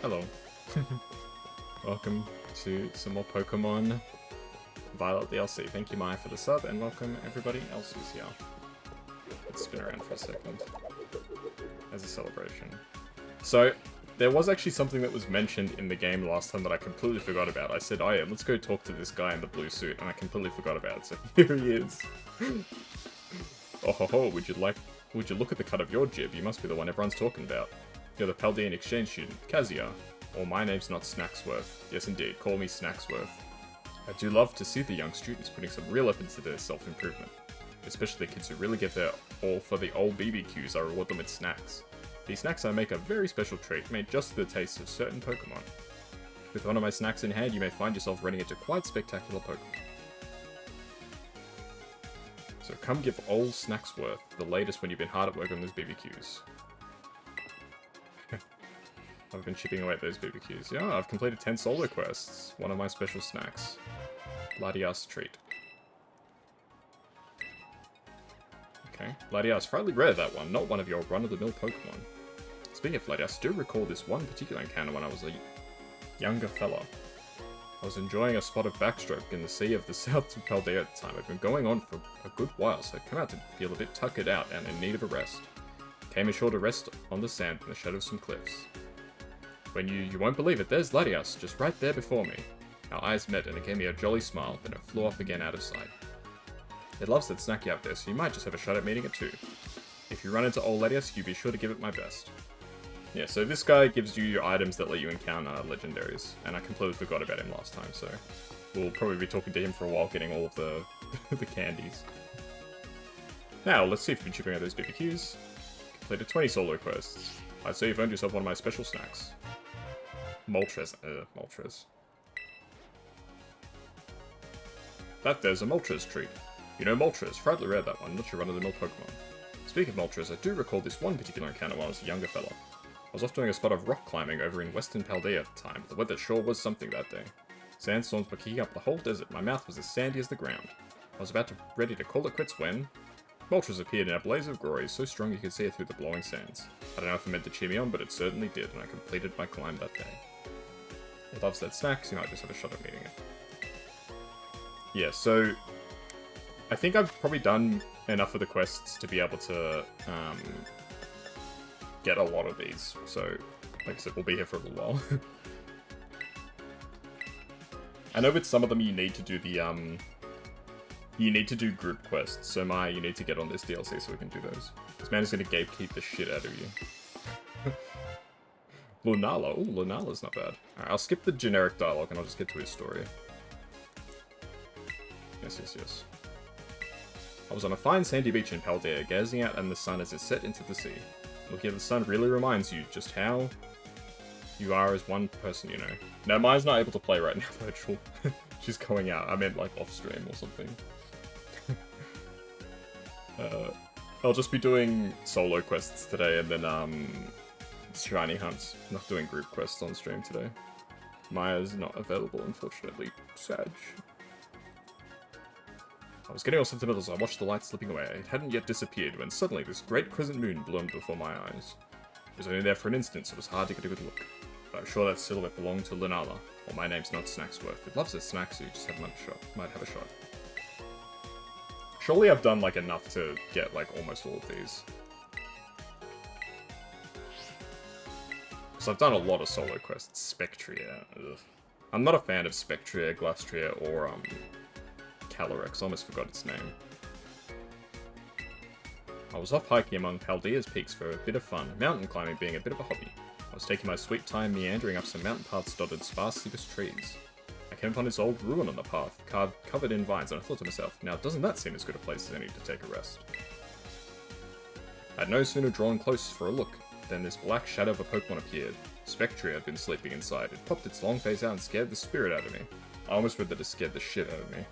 Hello. Welcome to some more Pokemon Violet DLC. Thank you, Maya, for the sub, and welcome everybody else who's here. Let's spin around for a second as a celebration. So, there was actually something that was mentioned in the game last time that I completely forgot about. I said, oh yeah, let's go talk to this guy in the blue suit, and I completely forgot about it, so here he is. Oh ho ho, would you look at the cut of your jib? You must be the one everyone's talking about. You're the Paldean exchange student, Kazuya. Or my name's not Snacksworth. Yes indeed, call me Snacksworth. I do love to see the young students putting some real effort into their self-improvement. Especially the kids who really give their all for the old BBQs. I reward them with snacks. These snacks I make a very special treat, made just for the taste of certain Pokemon. With one of my snacks in hand, you may find yourself running into quite spectacular Pokemon. So come give old Snacksworth the latest when you've been hard at work on those BBQs. I've been chipping away at those BBQs. Yeah, I've completed 10 solo quests. One of my special snacks. Latias treat. Okay. Latias, frightfully rare that one, not one of your run-of-the-mill Pokemon. Speaking of Latias, I do recall this one particular encounter when I was a younger fella. I was enjoying a spot of backstroke in the sea of the south of Paldea at the time. I'd been going on for a good while, so I'd come out to feel a bit tuckered out and in need of a rest. Came ashore to rest on the sand in the shadow of some cliffs. When you won't believe it, there's Latias, just right there before me. Our eyes met and it gave me a jolly smile, then it flew off again out of sight. It loves that snacky up there, so you might just have a shot at meeting it too. If you run into old Latias, you be sure to give it my best. Yeah, so this guy gives you your items that let you encounter legendaries, and I completely forgot about him last time, so we'll probably be talking to him for a while, getting all of the the candies. Now, let's see if you've been chipping out those BBQs. Completed 20 solo quests. I'd say you've earned yourself one of my special snacks. Moltres. Moltres. That there's a Moltres treat. You know Moltres, frightfully rare that one, not your run-of-the-mill Pokemon. Speaking of Moltres, I do recall this one particular encounter when I was a younger fella. I was off doing a spot of rock climbing over in western Paldea at the time, but the weather sure was something that day. Sandstorms were kicking up the whole desert, my mouth was as sandy as the ground. I was ready to call it quits when... Moltres appeared in a blaze of glory, so strong you could see it through the blowing sands. I don't know if it meant to cheer me on, but it certainly did, and I completed my climb that day. It loves that snack, so you might just have a shot at meeting it. Yeah, so... I think I've probably done enough of the quests to be able to get a lot of these, so like I said, we'll be here for a little while. I know with some of them you need to do the you need to do group quests, so you need to get on this DLC so we can do those. This man is going to gatekeep the shit out of you. Lunala. Ooh, Lunala's not bad. Alright, I'll skip the generic dialogue and I'll just get to his story. Yes. I was on a fine sandy beach in Paldea, gazing out at the sun as it set into the sea. Looking at the sun really reminds you just how you are as one person, you know. Now, Maya's not able to play right now, virtual. She's going out. I meant, like, off-stream or something. I'll just be doing solo quests today, and then, shiny hunts. I'm not doing group quests on stream today. Maya's not available, unfortunately. Sad. I was getting all sentimental as I watched the light slipping away. It hadn't yet disappeared when suddenly this great crescent moon bloomed before my eyes. It was only there for an instant, so it was hard to get a good look. But I'm sure that silhouette belonged to Lunala, or my name's not Snacksworth. It loves its snacks, so you just might have a shot. Surely I've done, like, enough to get, like, almost all of these. So I've done a lot of solo quests. Spectria. Ugh. I'm not a fan of Spectria, Glastria, or, Calyrex, almost forgot its name. I was off hiking among Paldea's peaks for a bit of fun, mountain climbing being a bit of a hobby. I was taking my sweet time meandering up some mountain paths dotted sparsely with trees. I came upon this old ruin on the path, covered in vines, and I thought to myself, now doesn't that seem as good a place as any to take a rest? I had no sooner drawn close for a look, than this black shadow of a Pokemon appeared. Spectria had been sleeping inside. It popped its long face out and scared the spirit out of me. I almost read that it scared the shit out of me.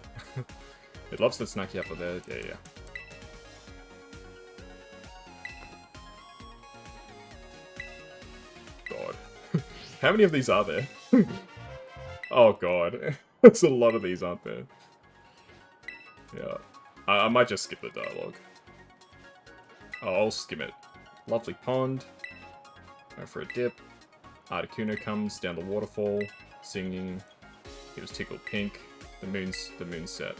It loves the snacky apple there. Yeah. God. How many of these are there? Oh god. There's a lot of these, aren't there? Yeah. I might just skip the dialogue. Oh, I'll skim it. Lovely pond. Go for a dip. Articuno comes down the waterfall, singing. He was tickled pink. The moon's set.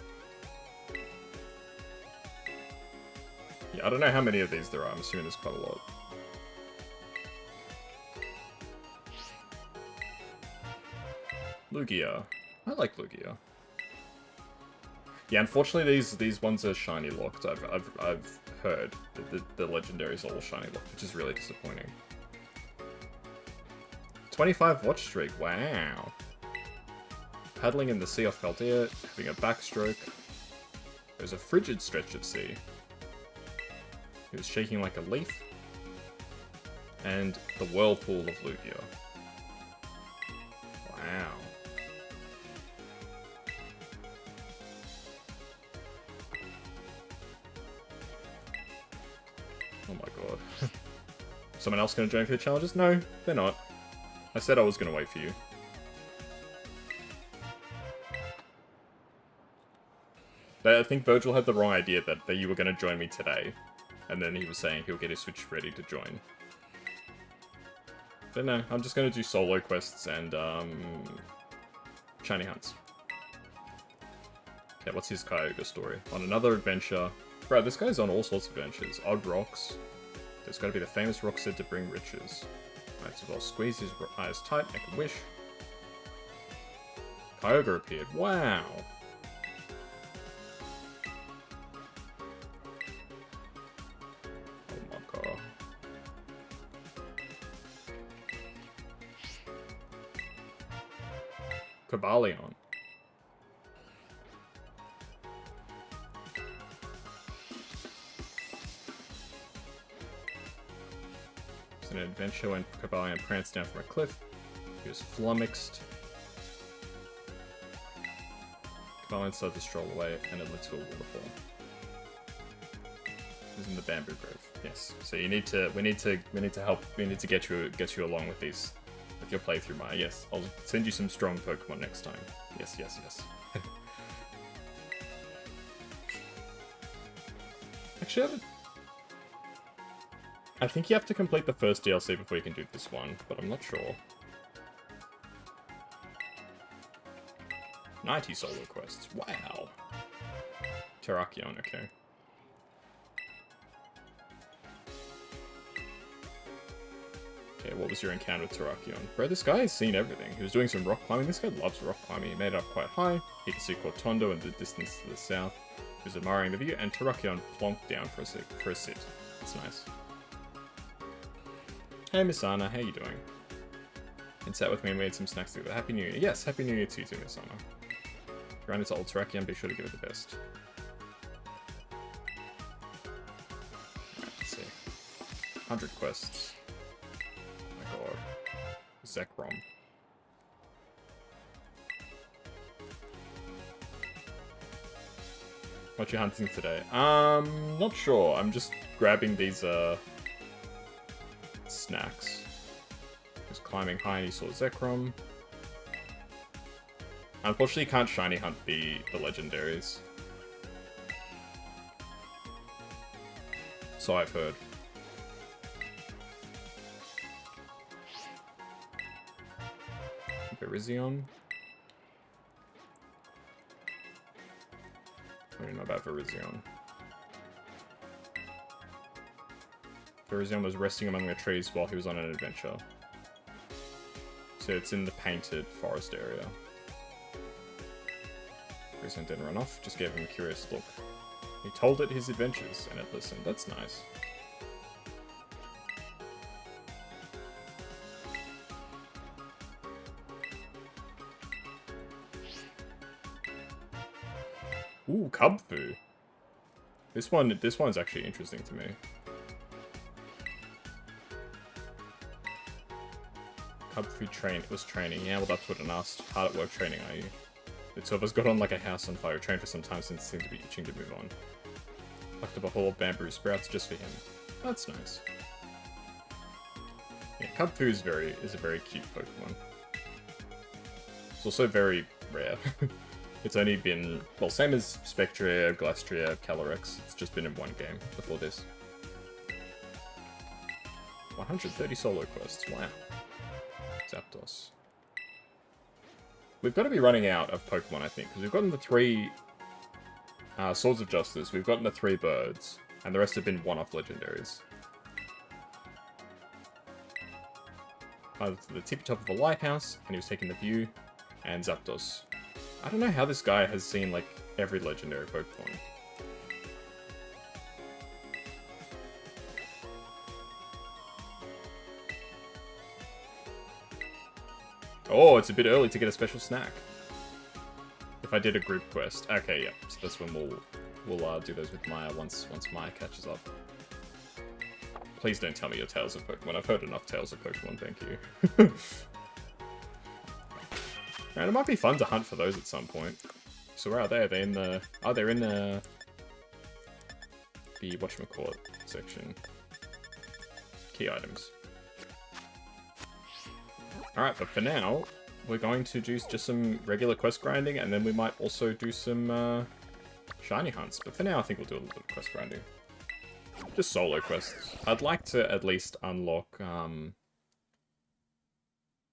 Yeah, I don't know how many of these there are. I'm assuming there's quite a lot. Lugia. I like Lugia. Yeah, unfortunately these ones are shiny locked. I've heard that the legendaries are all shiny locked, which is really disappointing. 25 watch streak. Wow. Paddling in the sea off Paldea, having a backstroke. There's a frigid stretch of sea. He was shaking like a leaf. And the whirlpool of Lugia. Wow. Oh my god. Someone else gonna join for the challenges? No, they're not. I said I was gonna wait for you. But I think Virgil had the wrong idea that you were gonna join me today. And then he was saying he'll get his Switch ready to join. But no, I'm just gonna do solo quests and, shiny hunts. Okay, what's his Kyogre story? On another adventure. Bro, this guy's on all sorts of adventures. Odd rocks. There's gotta be the famous rock said to bring riches. Might as well squeeze his eyes tight, make a wish. Kyogre appeared. Wow! Oh my god. Cobalion. It's an adventure when Cobalion pranced down from a cliff. He was flummoxed. Cobalion started to stroll away and it led to a waterfall. It was in the bamboo grove. Yes. So we need to help. We need to get you along with these. With your playthrough, Maya. Yes, I'll send you some strong Pokemon next time. Yes, yes, yes. Actually, I think you have to complete the first DLC before you can do this one, but I'm not sure. 90 solo quests. Wow. Terrakion, okay. Okay, what was your encounter with Terrakion? Bro, this guy has seen everything. He was doing some rock climbing. This guy loves rock climbing. He made it up quite high. He could see Cortondo in the distance to the south. He was admiring the view, and Terrakion plonked down for a sit. That's nice. Hey, Miss Anna, how you doing? And sat with me and made some snacks together. Happy New Year. Yes, Happy New Year to you too, Miss Anna. If you run into old Terrakion, be sure to give it the best. Alright, let's see. 100 quests. Or Zekrom. What you hunting today? Not sure. I'm just grabbing these snacks. Just climbing high and he saw Zekrom. Unfortunately, you can't shiny hunt the legendaries. So I've heard. Virizion. I don't know about Virizion. Virizion was resting among the trees while he was on an adventure. So it's in the painted forest area. Virizion didn't run off, just gave him a curious look. He told it his adventures, and it listened. That's nice. Ooh, Cubfu. This one's actually interesting to me. Cubfu was training. Yeah, well that's what it asked. Hard at work training, are you? The two of us got on like a house on fire. Trained for some time since it seemed to be itching to move on. Plucked up a whole bamboo sprouts just for him. That's nice. Yeah, Cubfu is a very cute Pokemon. It's also very rare. It's only been, well, same as Spectria, Glastria, Calyrex. It's just been in one game before this. 130 solo quests, wow. Zapdos. We've got to be running out of Pokemon, I think, because we've gotten the 3 Swords of Justice, we've gotten the 3 birds, and the rest have been one-off legendaries. The tippy top of a lighthouse, and he was taking the view, and Zapdos. I don't know how this guy has seen, like, every legendary Pokemon. Oh, it's a bit early to get a special snack. If I did a group quest. Okay, yeah, so that's when we'll do those with Maya once Maya catches up. Please don't tell me your Tales of Pokemon. I've heard enough Tales of Pokemon, thank you. And it might be fun to hunt for those at some point. So where are they? Are they in the... Oh, they're in the whatchamacallit section. Key items. Alright, but for now, we're going to do just some regular quest grinding, and then we might also do some shiny hunts. But for now, I think we'll do a little bit of quest grinding. Just solo quests. I'd like to at least unlock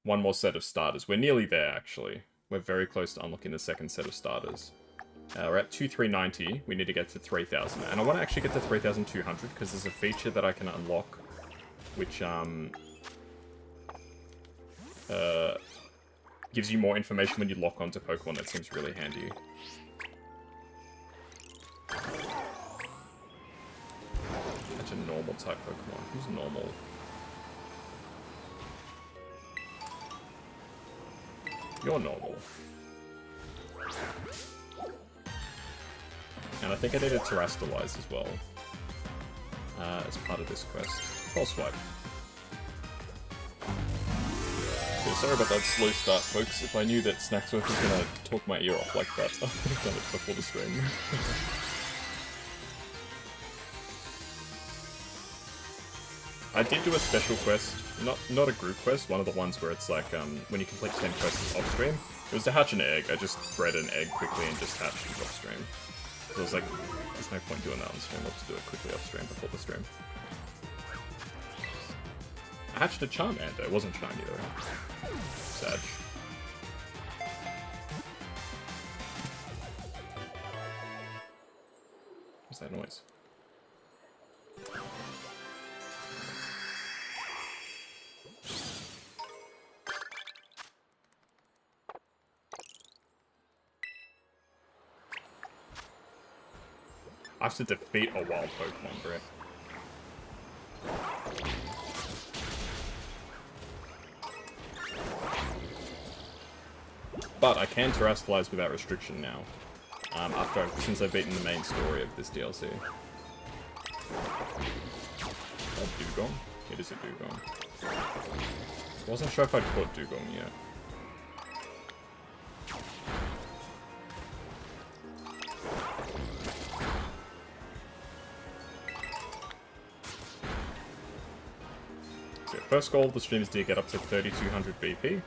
one more set of starters. We're nearly there, actually. We're very close to unlocking the second set of starters. We're at 2390. We need to get to 3000. And I want to actually get to 3200 because there's a feature that I can unlock which gives you more information when you lock onto Pokemon. That seems really handy. That's a normal type Pokemon. Who's normal? You're normal. And I think I need to terrestrialize as well. As part of this quest. Pulse Swipe. Yeah, sorry about that slow start, folks. If I knew that Snacksworth was gonna talk my ear off like that, I would have done it before the stream. I did do a special quest, not a group quest, one of the ones where it's like, when you complete 10 quests off stream. It was to hatch an egg. I just bred an egg quickly and just hatched it off stream. So I was like, there's no point doing that on stream, I'll just do it quickly off stream before the stream. I hatched a Charmander, it wasn't shiny though. Sad. What's that noise? I have to defeat a wild Pokemon, Brett. But I can terrestrialize without restriction now. Since I've beaten the main story of this DLC. Oh, Dugong? It is a Dugong. Wasn't sure if I'd caught Dugong yet. First goal of the stream is to get up to 3200 BP,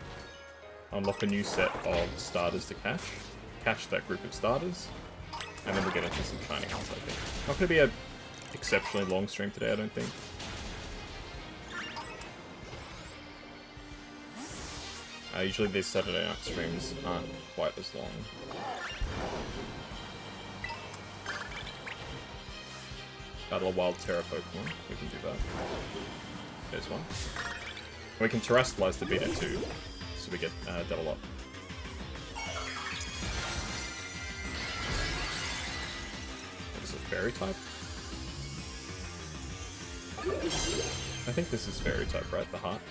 unlock a new set of starters to catch that group of starters, and then we'll get into some shiny hunts, I think. Not going to be an exceptionally long stream today, I don't think. Usually these Saturday night streams aren't quite as long. Battle a wild Terra Pokemon, we can do that. There's one. We can terrestrialize the beta too, so we get double up. Is it fairy type? I think this is fairy type, right? The heart.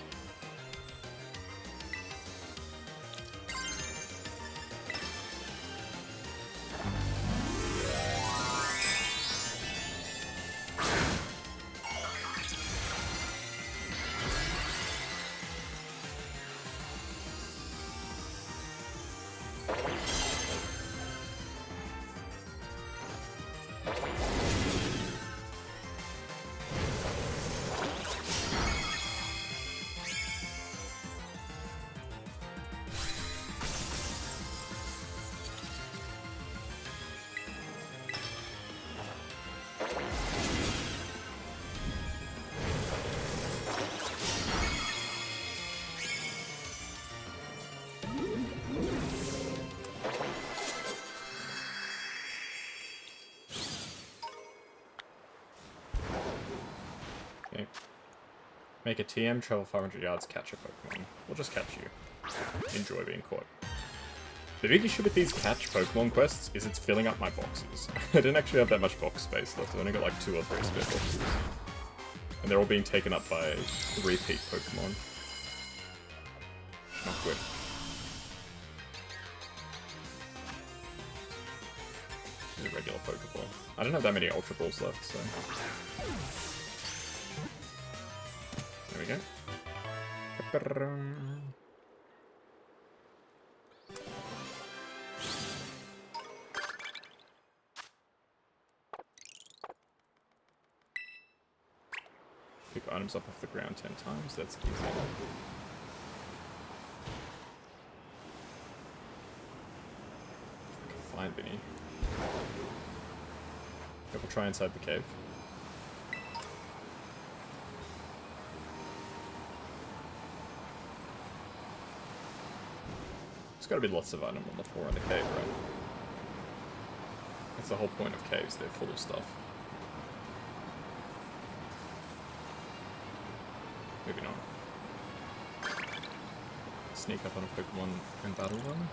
Make a TM, travel 500 yards, catch a Pokemon. We'll just catch you. Enjoy being caught. The big issue with these catch Pokemon quests is it's filling up my boxes. I didn't actually have that much box space left. I've only got like 2 or 3 spare boxes. And they're all being taken up by repeat Pokemon. Not good. This is a regular Pokeball. I don't have that many Ultra Balls left, so... There we go. Pick items up off the ground 10 times, that's easy enough. I can find Vinny. We'll try inside the cave. There's gotta be lots of items on the floor in the cave, right? That's the whole point of caves, they're full of stuff. Maybe not. Sneak up on a Pokemon and battle them.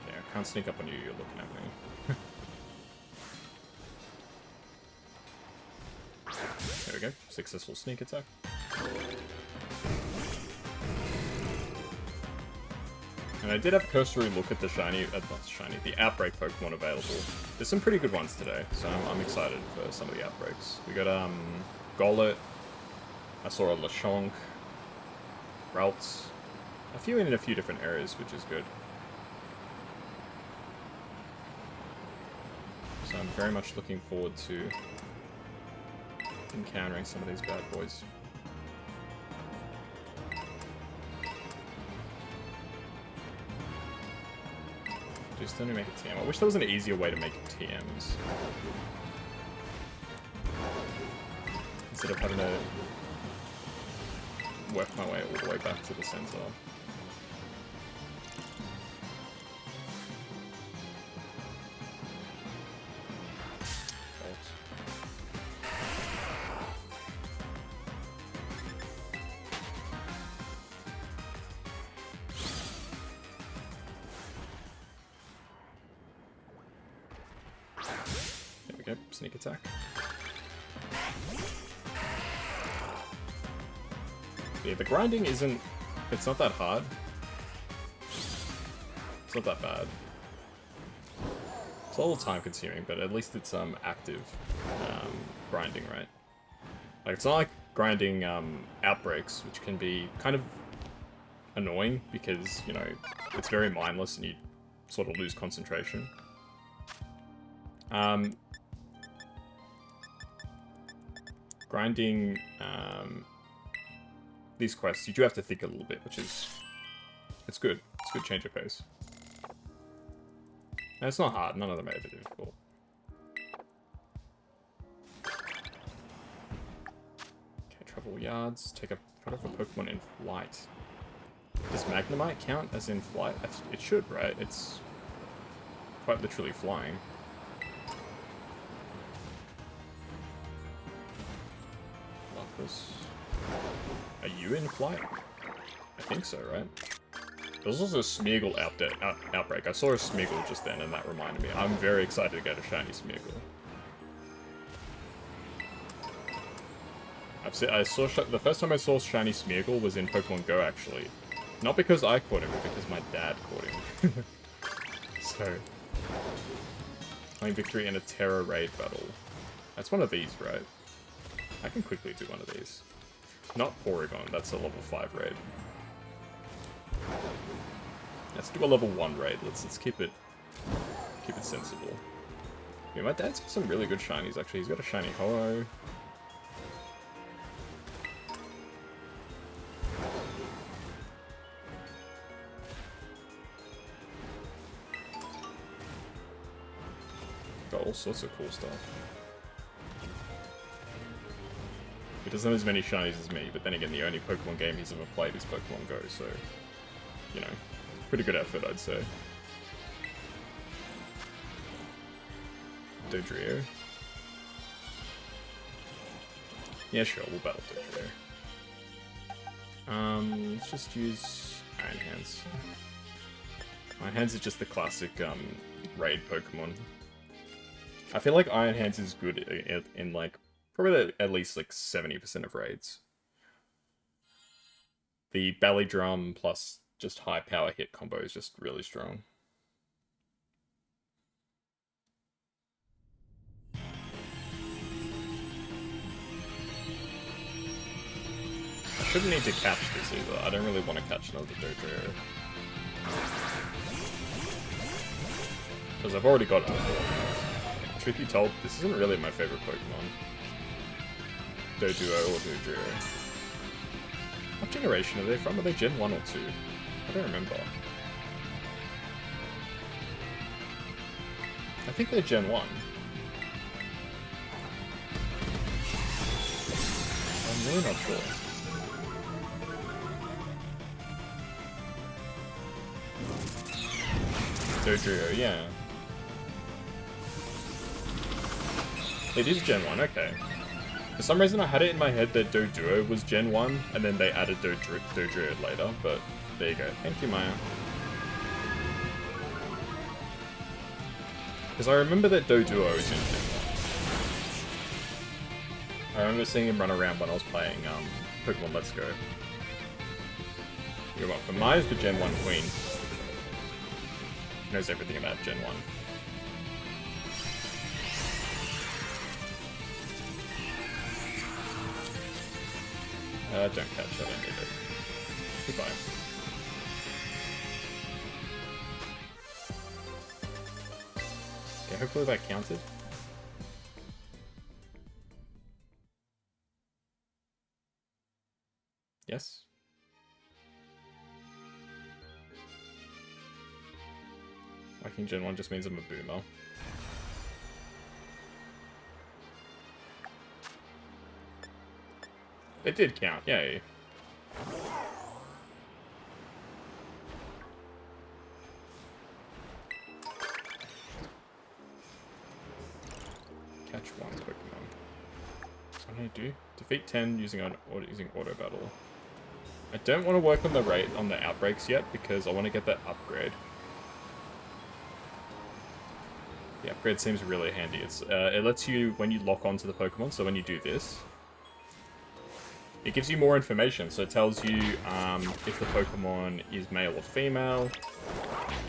Okay, I can't sneak up on you, you're looking at me. There we go, successful sneak attack. And I did have a cursory look at the the Outbreak Pokemon available. There's some pretty good ones today, so I'm excited for some of the Outbreaks. We got, Golett, I saw a Lechonk, Ralts, a few in a few different areas, which is good. So I'm very much looking forward to encountering some of these bad boys. Just only make a TM. I wish there was an easier way to make TMs. Instead of having to work my way all the way back to the center. There we go, sneak attack. Yeah, the grinding isn't... it's not that hard. It's not that bad. It's a little time consuming, but at least it's active grinding, right? Like, it's not like grinding Outbreaks, which can be kind of annoying because, you know, it's very mindless and you sort of lose concentration. Grinding these quests, you do have to think a little bit, which is... it's good. It's a good change of pace. And it's not hard. None of them are ever difficult. Okay, travel yards. Take a photo of a Pokemon in flight. Does Magnemite count as in flight? It should, right? It's quite literally flying. Lapras. Are you in flight? I think so, right? There was also a Smeargle outbreak. I saw a Smeargle just then, and that reminded me. I'm very excited to get a shiny Smeargle. The first time I saw shiny Smeargle was in Pokemon Go, actually. Not because I caught him, but because my dad caught him. So, playing victory in a Terra raid battle. That's one of these, right? I can quickly do one of these. Not Porygon, that's a level 5 raid. Let's do a level 1 raid. Let's keep it sensible. Yeah, my dad's got some really good shinies actually. He's got a shiny Ho-Oh. Got all sorts of cool stuff. He doesn't have as many shinies as me, but then again, the only Pokemon game he's ever played is Pokemon Go, so, you know, pretty good effort, I'd say. Dodrio. Yeah, sure, we'll battle Dojo. Let's just use Iron Hands. Iron Hands is just the classic raid Pokemon. I feel like Iron Hands is good in like probably at least like 70% of raids. The Belly Drum plus just high power hit combo is just really strong. I shouldn't need to catch this either. I don't really want to catch another Dojo. Because I've already got it before. Truth be told, this isn't really my favorite Pokemon. Doduo or Dojo. What generation are they from? Are they Gen 1 or 2? I don't remember. I think they're Gen 1. I'm really not sure. Dojo, yeah. It is Gen 1, okay. For some reason I had it in my head that Doduo was Gen 1, and then they added Dojo later, but there you go. Thank you, Maya. Because I remember that Doduo is in Gen 1. I remember seeing him run around when I was playing Pokemon Let's Go. You're welcome. Maya's the Gen 1 queen. Knows everything about Gen 1. Don't catch, I don't need it. Goodbye. Okay, hopefully that counted. Yes? Liking Gen 1 just means I'm a boomer. It did count, yay. Catch one Pokemon. What do I do? Defeat 10 using auto battle. I don't want to work on the outbreaks yet because I want to get that upgrade. The upgrade seems really handy. It lets you, when you lock onto the Pokemon, so when you do this, it gives you more information. So it tells you if the Pokemon is male or female.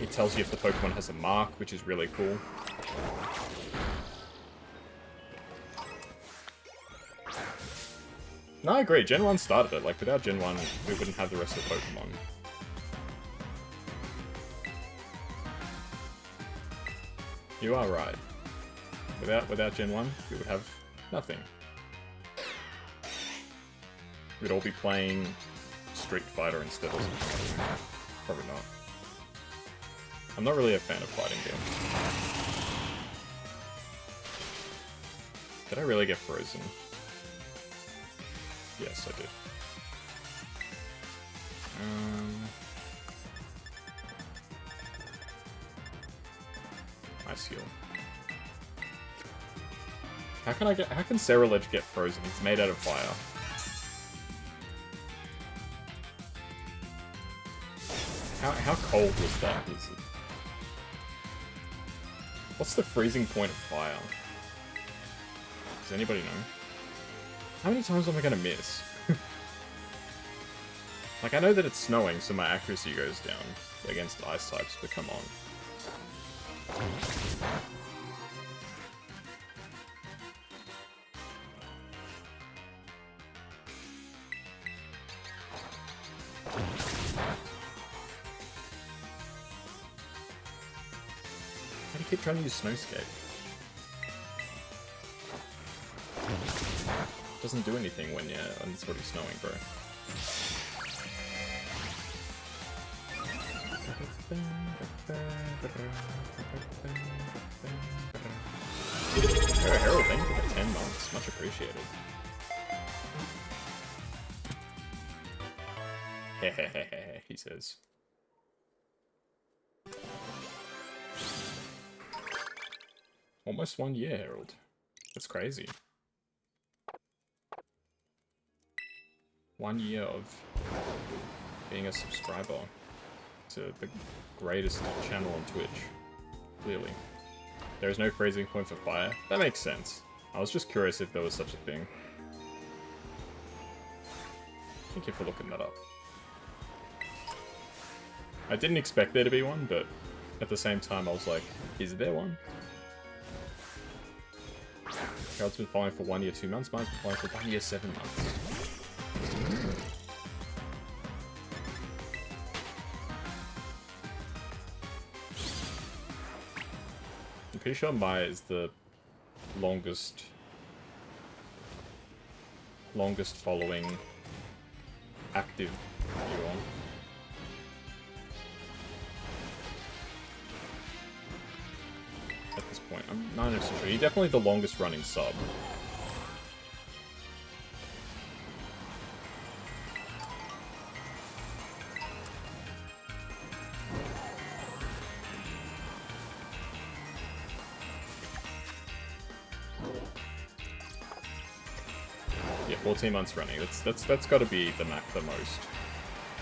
It tells you if the Pokemon has a mark, which is really cool. No, I agree. Gen 1 started it. Like, without Gen 1, we wouldn't have the rest of the Pokemon. You are right. Without Gen 1, we would have nothing. We'd all be playing Street Fighter instead or something. Probably not. I'm not really a fan of fighting games. Did I really get frozen? Yes, I did. Ice heal. How can Cerulege get frozen? It's made out of fire. How cold was that? What's the freezing point of fire? Does anybody know? How many times am I gonna miss? Like, I know that it's snowing, so my accuracy goes down against ice types, but come on. How do you keep trying to use Snowscape? Doesn't do anything when it's already snowing, bro. Oh, Harold, thank you for the 10 months. Much appreciated. Hehehehe, he says. Almost 1 year, Harold. That's crazy. 1 year of being a subscriber to the greatest channel on Twitch. Clearly. There is no freezing point for fire. That makes sense. I was just curious if there was such a thing. Thank you for looking that up. I didn't expect there to be one, but at the same time I was like, is there one? God's been following for 1 year, 2 months. Mine's been following for 1 year, 7 months. I'm pretty sure Maya is the longest following active viewer. At this point, I'm not 100% sure. You're definitely the longest running sub. Yeah, 14 months running. That's got to be the most.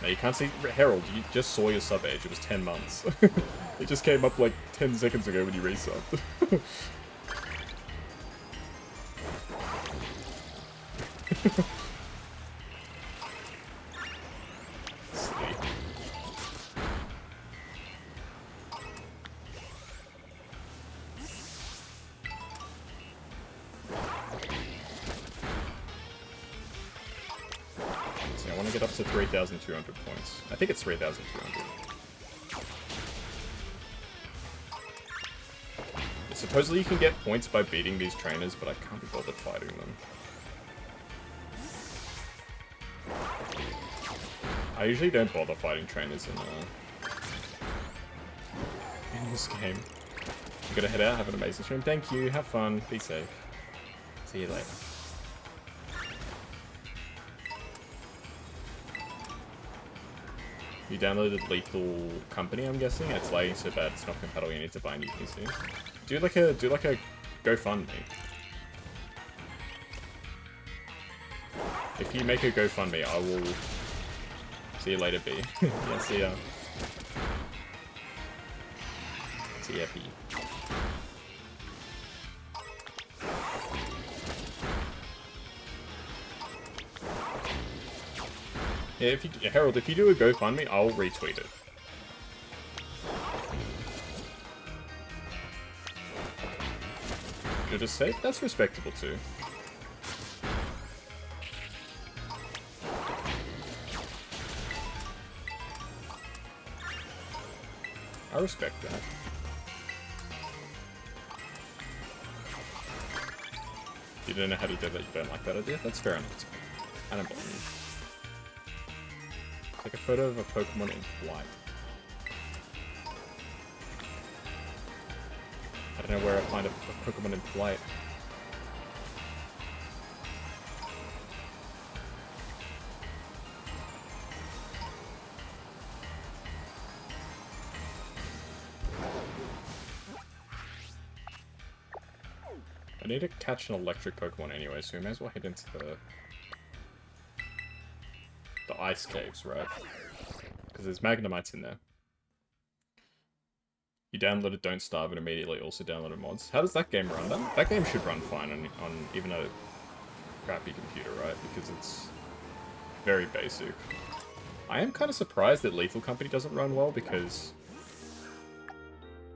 Now you can't see Herald. You just saw your sub age. It was 10 months. It just came up like 10 seconds ago when you resubbed. I want to get up to 3,200 points. I think it's 3,200. Supposedly you can get points by beating these trainers, but I can't be bothered fighting them. I usually don't bother fighting trainers in this game. I'm gonna head out, have an amazing stream. Thank you, have fun, be safe. See you later. You downloaded Lethal Company, I'm guessing? It's lagging so bad it's not compatible, you need to buy a new PC. Do like a GoFundMe. If you make a GoFundMe, I will see you later, B. Yeah, see ya. See ya, B. Yeah, Harold, if you do a GoFundMe, I'll retweet it. You're just safe? That's respectable too. I respect that. You don't know how to do that, you don't like that idea? That's fair enough. I don't blame you. Take a photo of a Pokemon in flight. I don't know where I find a Pokemon in flight. I need to catch an electric Pokemon anyway, so we may as well head into the ice caves, right? Because there's Magnemites in there. You downloaded Don't Starve and immediately also downloaded mods. How does that game run? That game should run fine on even a crappy computer, right? Because it's very basic. I am kind of surprised that Lethal Company doesn't run well, because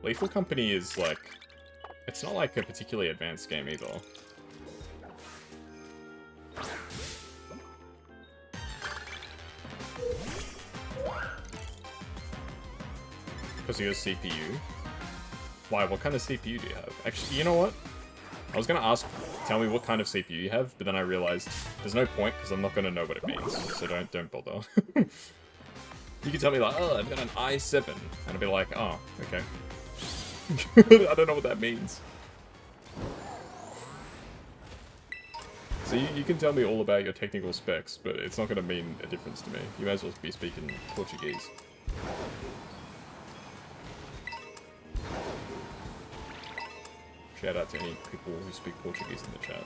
Lethal Company is like... It's not like a particularly advanced game either. Because of your CPU? Why, what kind of CPU do you have? Actually, you know what? I was gonna ask, tell me what kind of CPU you have, but then I realized there's no point, because I'm not gonna know what it means, so don't bother. You can tell me like, oh, I've got an i7, and I'll be like, oh, okay. I don't know what that means. So you can tell me all about your technical specs, but it's not gonna mean a difference to me. You may as well be speaking Portuguese. Shout out to any people who speak Portuguese in the chat.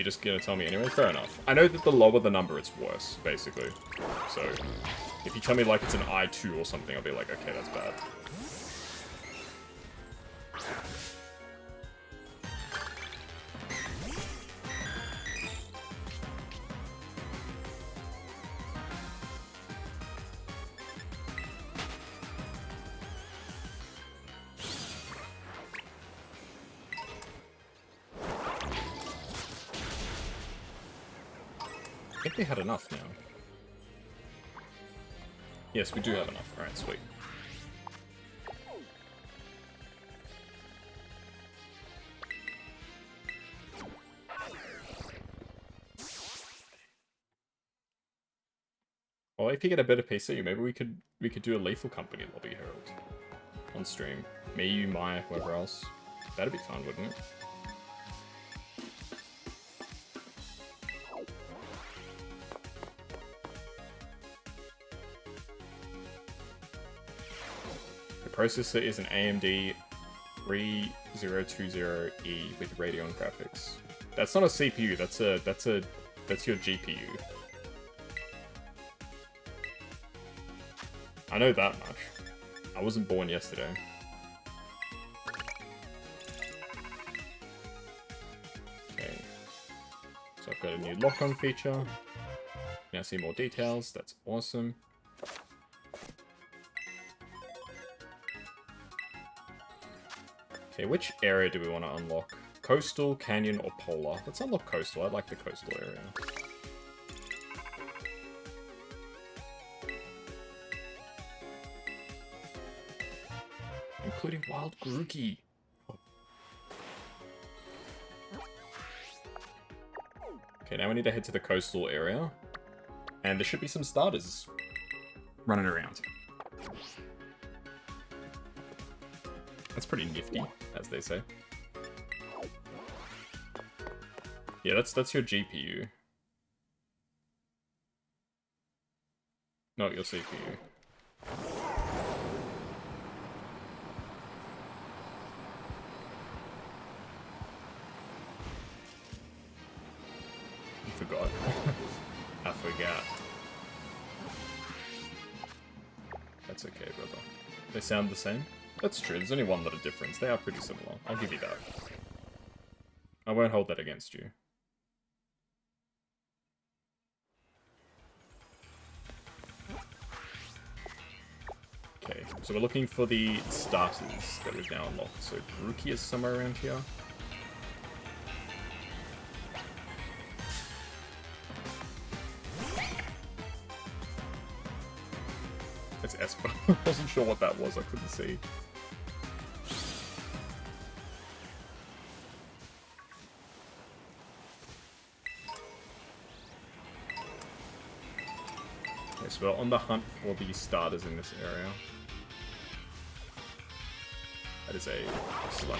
You're just gonna tell me anyway? Fair enough. I know that the lower the number, it's worse, basically. So, if you tell me like it's an I2 or something, I'll be like, okay, that's bad. I think we had enough now. Yes, we do have enough. Alright, sweet. Well, if you get a better PC, maybe we could do a Lethal Company lobby herald on stream. Me, you, Maya, whoever else. That'd be fun, wouldn't it? The processor is an AMD 3020E with Radeon graphics. That's not a CPU. That's your GPU. I know that much. I wasn't born yesterday. Okay. So I've got a new lock-on feature. Now see more details. That's awesome. Okay, which area do we want to unlock? Coastal, Canyon, or Polar? Let's unlock Coastal. I like the coastal area. Including Wild Grookey. Oh. Okay, now we need to head to the coastal area. And there should be some starters running around. That's pretty nifty, as they say. Yeah, that's your GPU. Not your CPU. You forgot. I forgot. That's okay, brother. They sound the same? That's true, there's only one little difference. They are pretty similar. I'll give you that. I won't hold that against you. Okay, so we're looking for the starters that we've now unlocked. So Grookey is somewhere around here. It's Esper. I wasn't sure what that was, I couldn't see. Okay, so we're on the hunt for the starters in this area. That is a slug.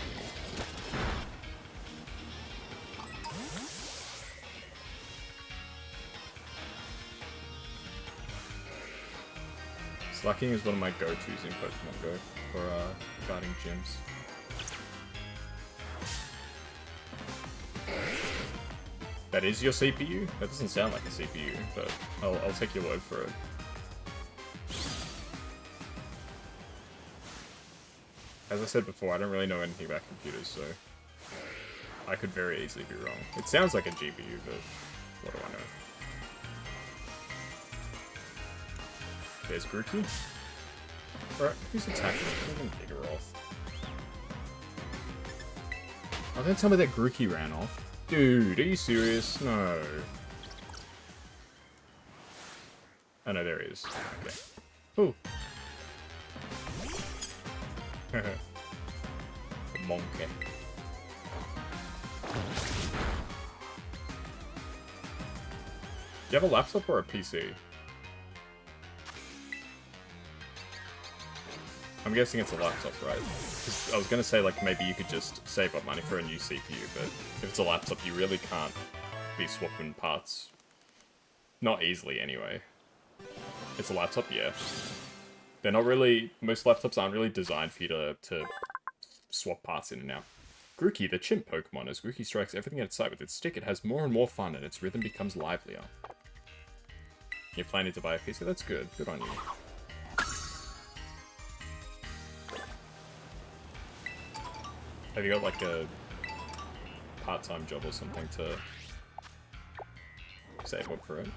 Slacking is one of my go-tos in Pokemon Go for guarding gyms. That is your CPU? That doesn't sound like a CPU, but I'll take your word for it. As I said before, I don't really know anything about computers, so I could very easily be wrong. It sounds like a GPU, but what do I know? There's Grookey. Alright, who's attacking? Even Vigoroth. Oh, don't tell me that Grookey ran off. Dude, are you serious? No. Oh no, there he is. Okay. Ooh. Monkey. Do you have a laptop or a PC? I'm guessing it's a laptop, right? 'Cause I was gonna say, like, maybe you could just save up money for a new CPU, but if it's a laptop, you really can't be swapping parts. Not easily, anyway. It's a laptop, yeah. They're not really... Most laptops aren't really designed for you to swap parts in and out. Grookey, the chimp Pokemon. As Grookey strikes everything in its sight with its stick, it has more and more fun, and its rhythm becomes livelier. You're planning to buy a PC? That's good. Good on you. Have you got, like, a part-time job or something to save up for it?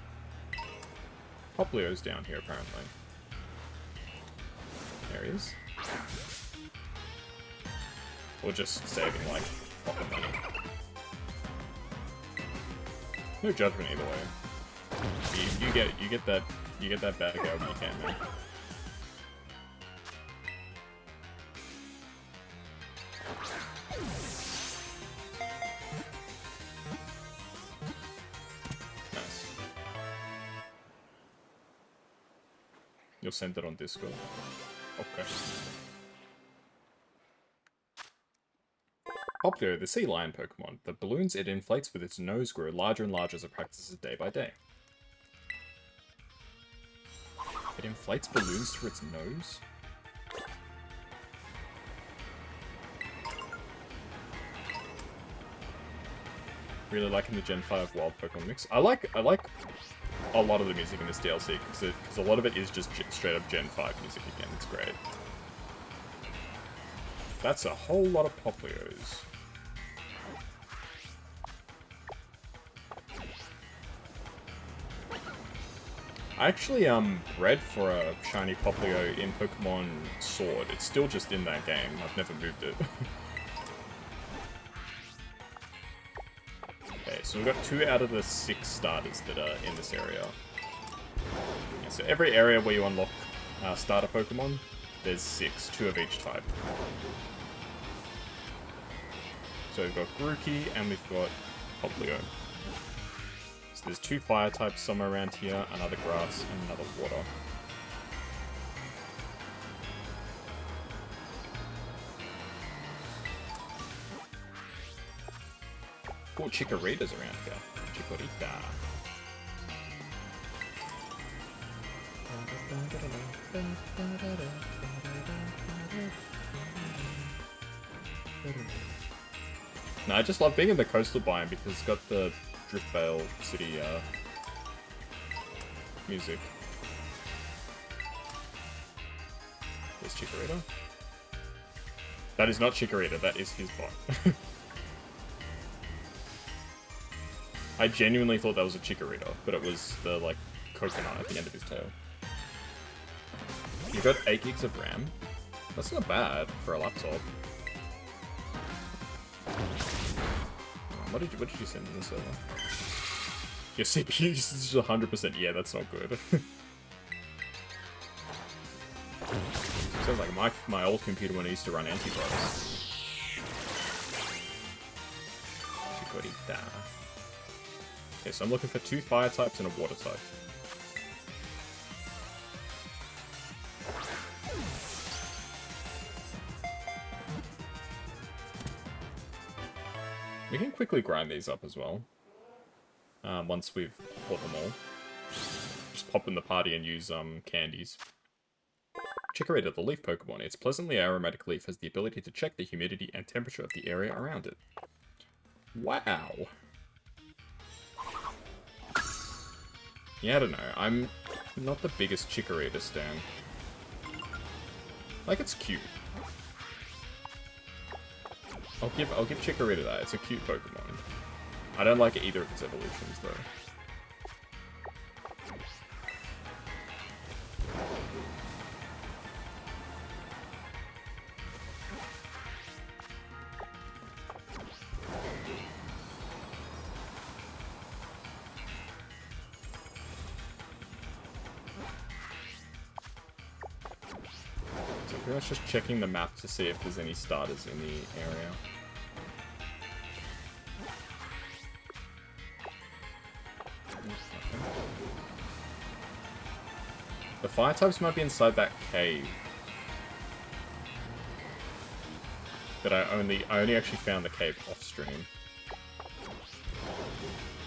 Poplio's down here, apparently. There he is. Or just saving, like, pocket money. No judgment either way. You get that bag out when you can, man. Nice. You'll send it on Discord. Okay. Poplio, the sea lion Pokemon. The balloons it inflates with its nose grow larger and larger as it practices day by day. It inflates balloons through its nose? Really liking the Gen 5 Wild Pokemon mix. I like a lot of the music in this DLC, because a lot of it is just straight up Gen 5 music again. It's great. That's a whole lot of Poplios. I actually bred for a shiny Poplio in Pokemon Sword. It's still just in that game. I've never moved it. Okay, so we've got 2 out of the 6 starters that are in this area. Yeah, so every area where you unlock starter Pokemon, there's 6, 2 of each type. So we've got Grookey and we've got Poplio. So there's 2 fire types somewhere around here, another grass and another water. Cool Chikorita's around here. Chikorita. No, I just love being in the coastal biome because it's got the Driftvale City music. There's Chikorita. That is not Chikorita, that is his bot. I genuinely thought that was a Chikorita, but it was the, like, coconut at the end of his tail. You got 8 gigs of RAM? That's not bad for a laptop. What did you send in the server? Your CPU is 100%. Yeah, that's not good. Sounds like my old computer when I used to run antivirus. Chikorita. Okay, so I'm looking for 2 fire types and a water type. We can quickly grind these up as well. Once we've caught them all. Just pop in the party and use candies. Chikorita, the leaf Pokemon. Its pleasantly aromatic leaf has the ability to check the humidity and temperature of the area around it. Wow! Yeah, I don't know. I'm not the biggest Chikorita stan. Like, it's cute. I'll give Chikorita that. It's a cute Pokemon. I don't like either of its evolutions, though. So pretty much just checking the map to see if there's any starters in the area. The fire types might be inside that cave. But I only actually found the cave off stream.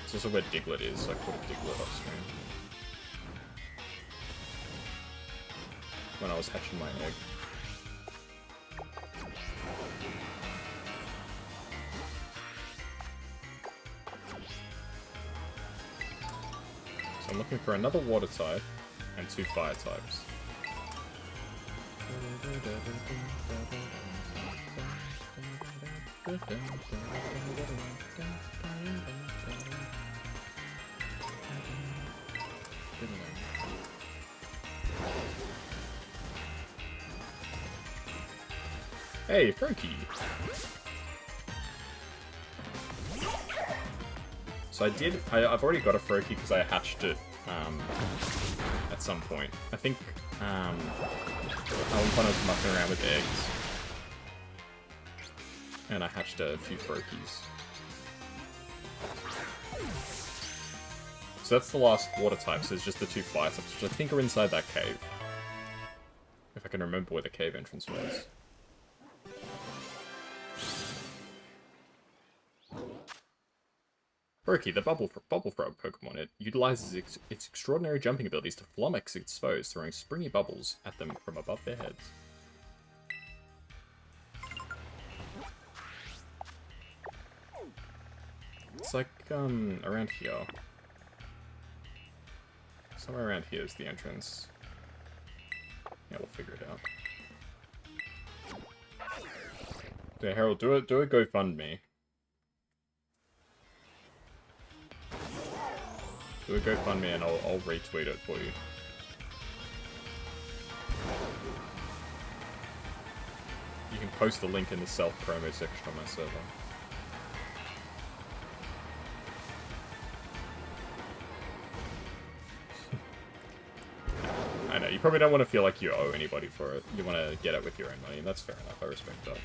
It's also where Diglett is, so I caught a Diglett off stream. When I was hatching my egg. So I'm looking for another water type and 2 fire types. Hey, Froakie! So I've already got a Froakie because I hatched it at some point. I think I was when I was mucking around with eggs. And I hatched a few Froakies. So that's the last water types, there's just the 2 fire types, which I think are inside that cave. If I can remember where the cave entrance was. Froakie, the Bubble Frog Pokemon, it utilizes its extraordinary jumping abilities to flummox its foes, throwing springy bubbles at them from above their heads. It's like, around here. Somewhere around here is the entrance. Yeah, we'll figure it out. Okay, Harold, do a GoFundMe. Do a GoFundMe and I'll retweet it for you. You can post the link in the self-promo section on my server. I know, you probably don't want to feel like you owe anybody for it. You want to get it with your own money, and that's fair enough, I respect that.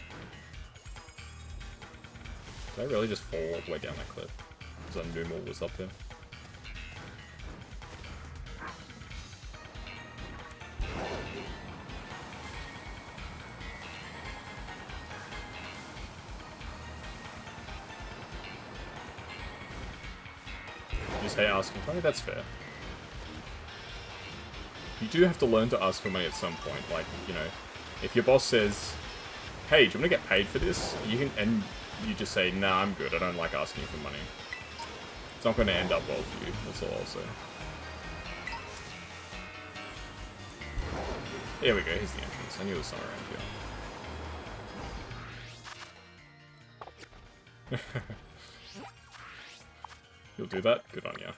Did I really just fall all the way down that cliff? Because I knew more was up there. Just hate asking for money, that's fair. You do have to learn to ask for money at some point, like, you know, if your boss says, hey, do you want to get paid for this? You can, and you just say, nah, I'm good, I don't like asking for money. It's not going to end up well for you, that's all I'll say. There we go, here's the entrance. I knew there was somewhere around here. You'll do that? Good on ya.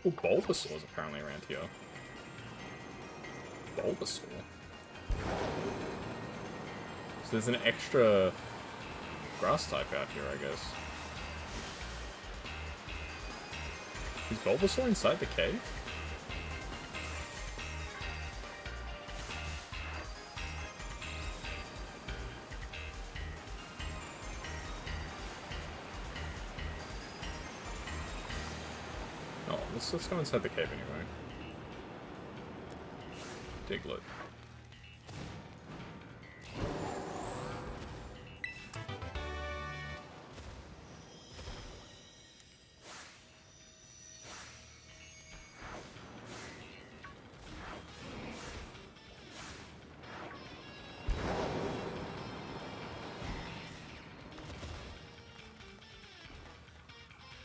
Oh, Bulbasaur's apparently around here. Bulbasaur? So there's an extra grass type out here, I guess. Is Bulbasaur inside the cave? Oh, let's go inside the cave anyway. Diglett.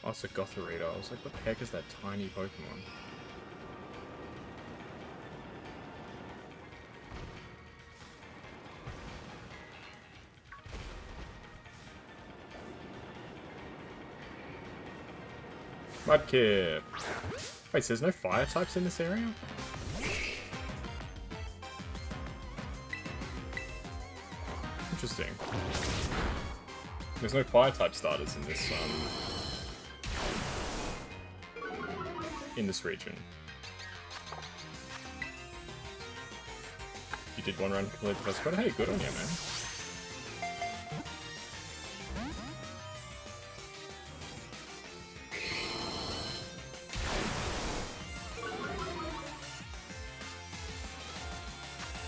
Oh, it's a Gothorita. I was like, what the heck is that tiny Pokemon? Mudkip! Wait, so there's no fire types in this area? Interesting. There's no fire type starters in this region. You did one run to complete the first quota. Hey, good on you, man.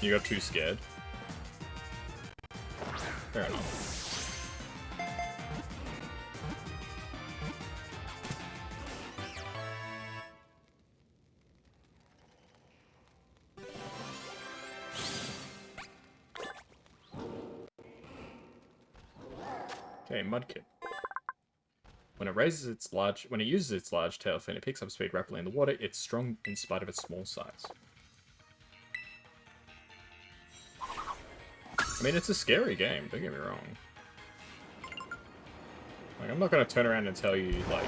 You got too scared. Fair enough. Okay, Mudkip. When it uses its large tail fin, it picks up speed rapidly in the water. It's strong in spite of its small size. I mean, it's a scary game, don't get me wrong. Like, I'm not gonna turn around and tell you, like,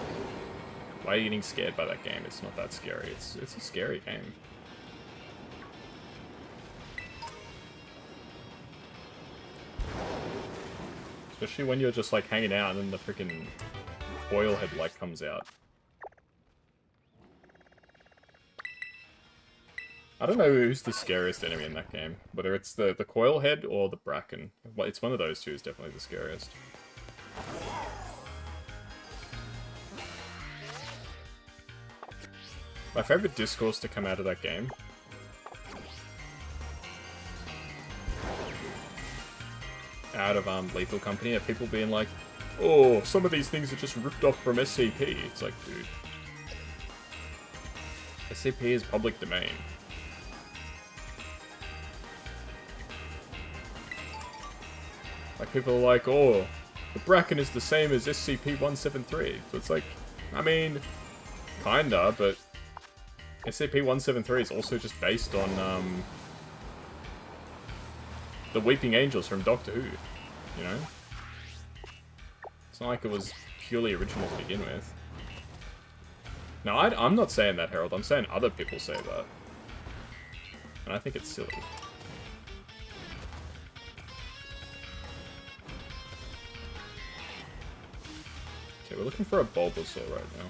why are you getting scared by that game? It's not that scary. It's a scary game. Especially when you're just, like, hanging out and then the freaking oil head light comes out. I don't know who's the scariest enemy in that game. Whether it's the coil head or the bracken. Well, it's one of those two is definitely the scariest. My favorite discourse to come out of that game out of Lethal Company are people being like, oh, some of these things are just ripped off from SCP. It's like, dude. SCP is public domain. Like, people are like, oh, the bracken is the same as SCP-173. So it's like, I mean, kinda, but SCP-173 is also just based on, the Weeping Angels from Doctor Who, you know? It's not like it was purely original to begin with. No, I'm not saying that, Harold. I'm saying other people say that. And I think it's silly. Okay, we're looking for a Bulbasaur right now.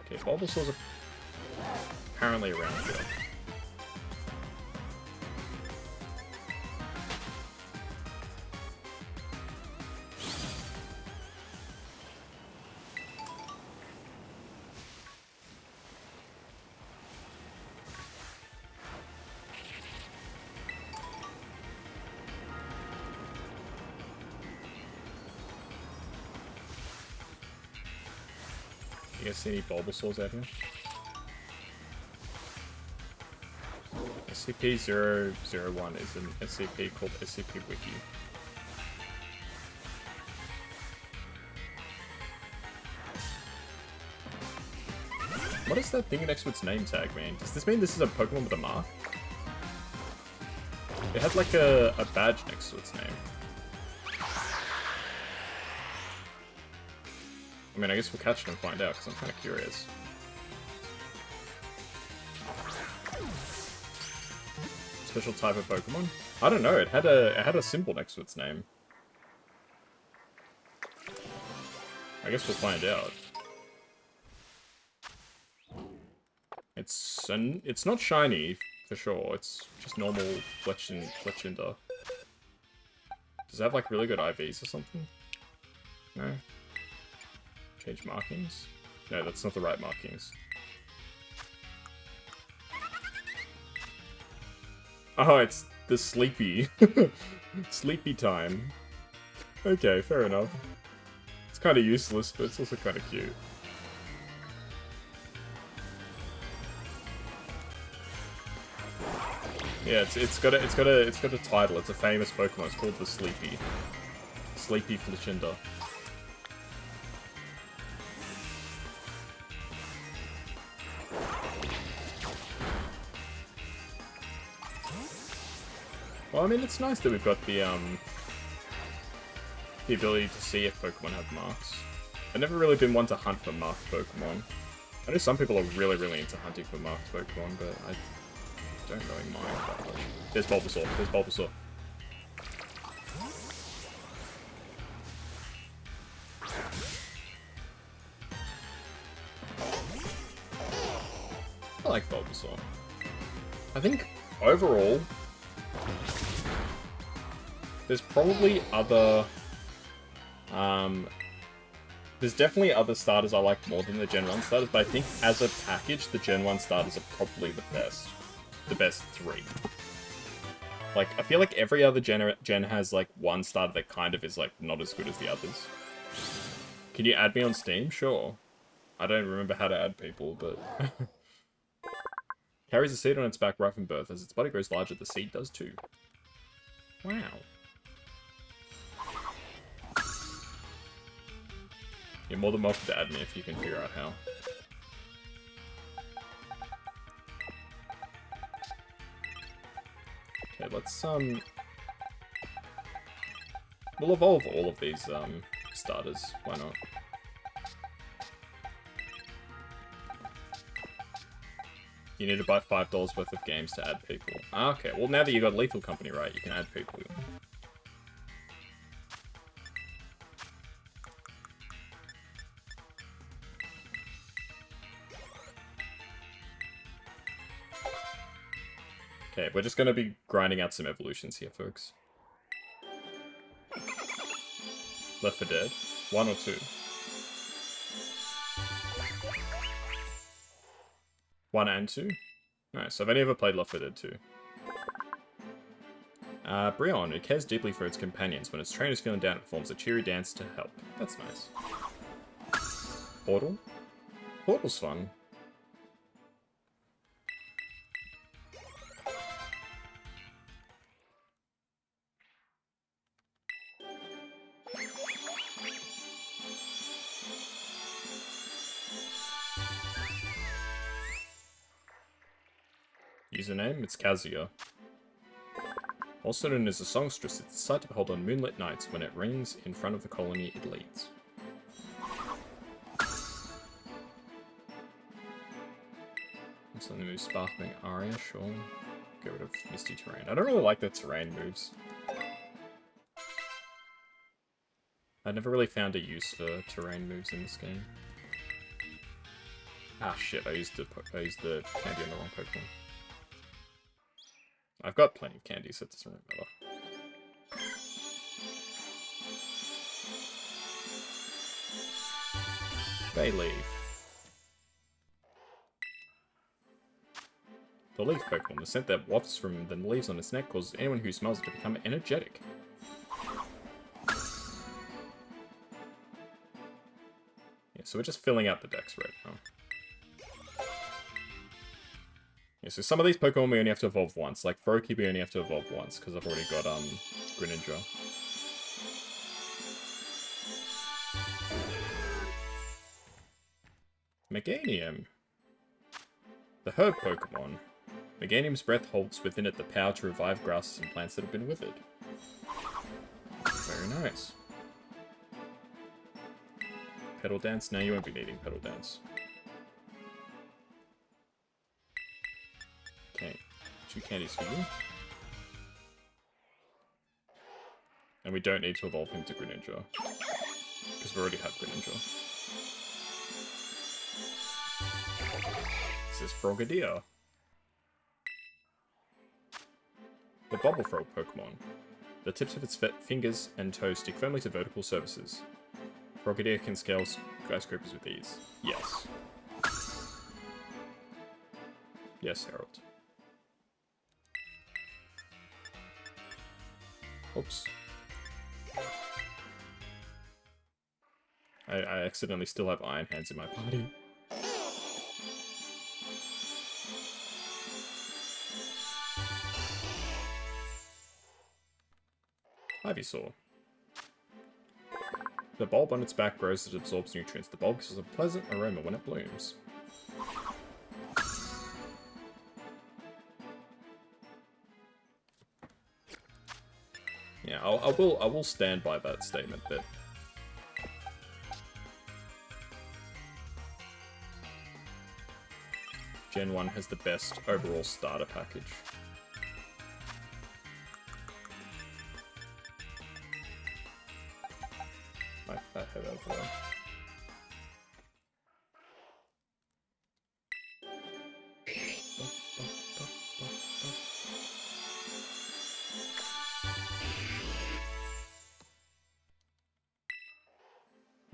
Okay, Bulbasaur's apparently around here. You guys see any Bulbasaurs out here? SCP-001 is an SCP called SCP-Wiki. What is that thing next to its name tag, man? Does this mean this is a Pokemon with a mark? It had like a badge next to its name. I mean, I guess we'll catch it and find out, because I'm kind of curious. Special type of Pokemon? I don't know, it had a symbol next to its name. I guess we'll find out. It's not shiny, for sure. It's just normal Fletchinder. Does it have, like, really good IVs or something? No? Change markings? No, that's not the right markings. Oh, it's the sleepy. Sleepy time. Okay, fair enough. It's kind of useless, but it's also kind of cute. Yeah, it's got a title. It's a famous Pokemon. It's called the Sleepy. Sleepy Fletchinder. Well, I mean, it's nice that we've got the ability to see if Pokemon have marks. I've never really been one to hunt for marked Pokemon. I know some people are really, really into hunting for marked Pokemon, but I don't really mind that much. There's Bulbasaur. There's Bulbasaur. I like Bulbasaur. I think, overall, there's probably other... there's definitely other starters I like more than the Gen 1 starters, but I think as a package, the Gen 1 starters are probably the best. The best three. Like, I feel like every other gen has, like, one starter that kind of is, like, not as good as the others. Can you add me on Steam? Sure. I don't remember how to add people, but... Carries a seed on its back right from birth. As its body grows larger, the seed does too. Wow. You're more than welcome to add me if you can figure out how. Okay, let's, we'll evolve all of these, starters. Why not? You need to buy $5 worth of games to add people. Ah, okay, well now that you got Lethal Company right, you can add people. Okay, we're just gonna be grinding out some evolutions here, folks. Left 4 Dead. 1 or 2? 1 and 2? Nice, I've only ever played Left 4 Dead 2. Brion, who cares deeply for its companions. When its trainer is feeling down, it performs a cheery dance to help. That's nice. Portal? Portal's fun. Username? It's Kazuya. Also known as a songstress, it's a sight to behold on moonlit nights when it rings in front of the colony it leads. Something moves Sparkling Aria, sure. Get rid of Misty Terrain. I don't really like the terrain moves. I never really found a use for terrain moves in this game. Ah shit, I used the candy on the wrong Pokemon. I've got plenty of candy, so it doesn't really matter. They leave. The leaf Pokemon, the scent that wafts from the leaves on its neck causes anyone who smells it to become energetic. Yeah, so we're just filling out the decks right now. Yeah, so some of these Pokemon we only have to evolve once. Like Froakie we only have to evolve once, because I've already got Greninja. Meganium. The herb Pokemon. Meganium's breath holds within it the power to revive grasses and plants that have been withered. Very nice. Petal Dance? No, you won't be needing Petal Dance. Okay, 2 candies for you. And we don't need to evolve him to Greninja, because we already have Greninja. This is Frogadier. The Bubble Frog Pokemon. The tips of its fingers and toes stick firmly to vertical surfaces. Frogadier can scale skyscrapers with ease. Yes. Yes, Harold. Oops. I accidentally still have Iron Hands in my party. Ivysaur. The bulb on its back grows as it absorbs nutrients. The bulb gives a pleasant aroma when it blooms. Yeah, I will stand by that statement that Gen 1 has the best overall starter package. That head over there.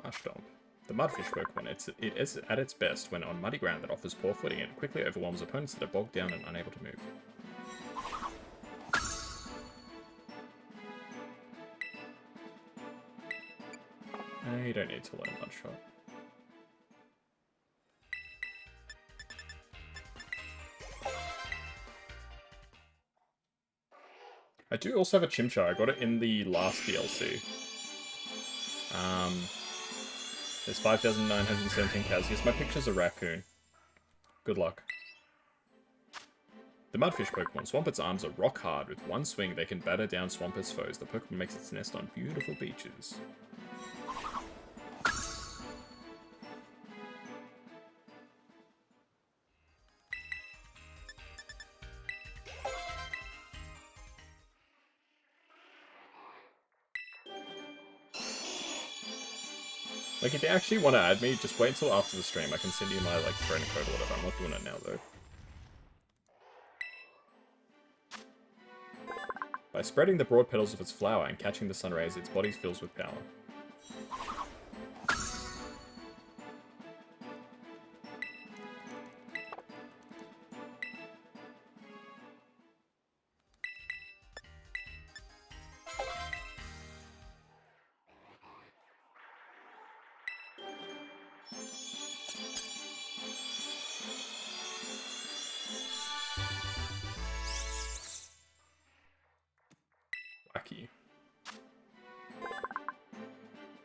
Marshtomp. The Mudfish Pokemon. It is at its best when on muddy ground that offers poor footing and quickly overwhelms opponents that are bogged down and unable to move. You don't need to learn Mudshot. I do also have a Chimchar. I got it in the last DLC. There's 5,917 Kazuyas. My picture's a raccoon. Good luck. The Mudfish Pokemon. Swampet's arms are rock hard. With one swing, they can batter down Swampet's foes. The Pokemon makes its nest on beautiful beaches. Like, if you actually want to add me, just wait until after the stream. I can send you my, like, trainer code or whatever. I'm not doing it now, though. By spreading the broad petals of its flower and catching the sun rays, its body fills with power.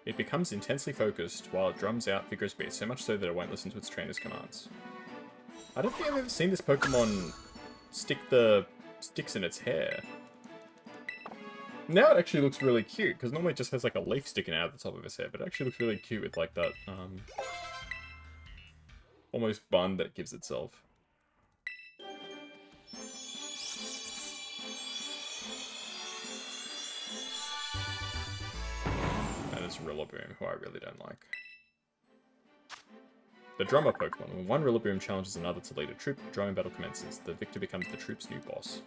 It becomes intensely focused while it drums out vigorous beats, so much so that it won't listen to its trainer's commands. I don't think I've ever seen this Pokemon stick the sticks in its hair. Now it actually looks really cute, because normally it just has like a leaf sticking out of the top of its hair, but it actually looks really cute with like that, almost bun that it gives itself. Rillaboom, who I really don't like. The Drummer Pokemon. When one Rillaboom challenges another to lead a troop, the drumming battle commences. The victor becomes the troop's new boss.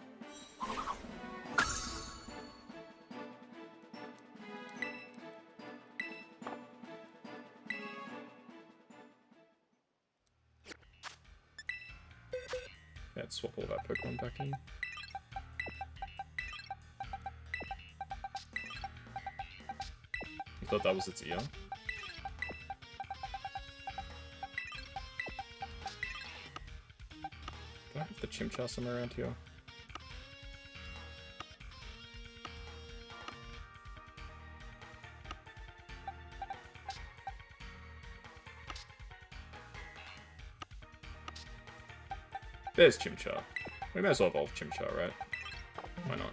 Let's swap all that Pokemon back in. Thought that was its ear. Do I have the Chimchar somewhere around here? There's Chimchar. We may as well evolve Chimchar, right? Why not?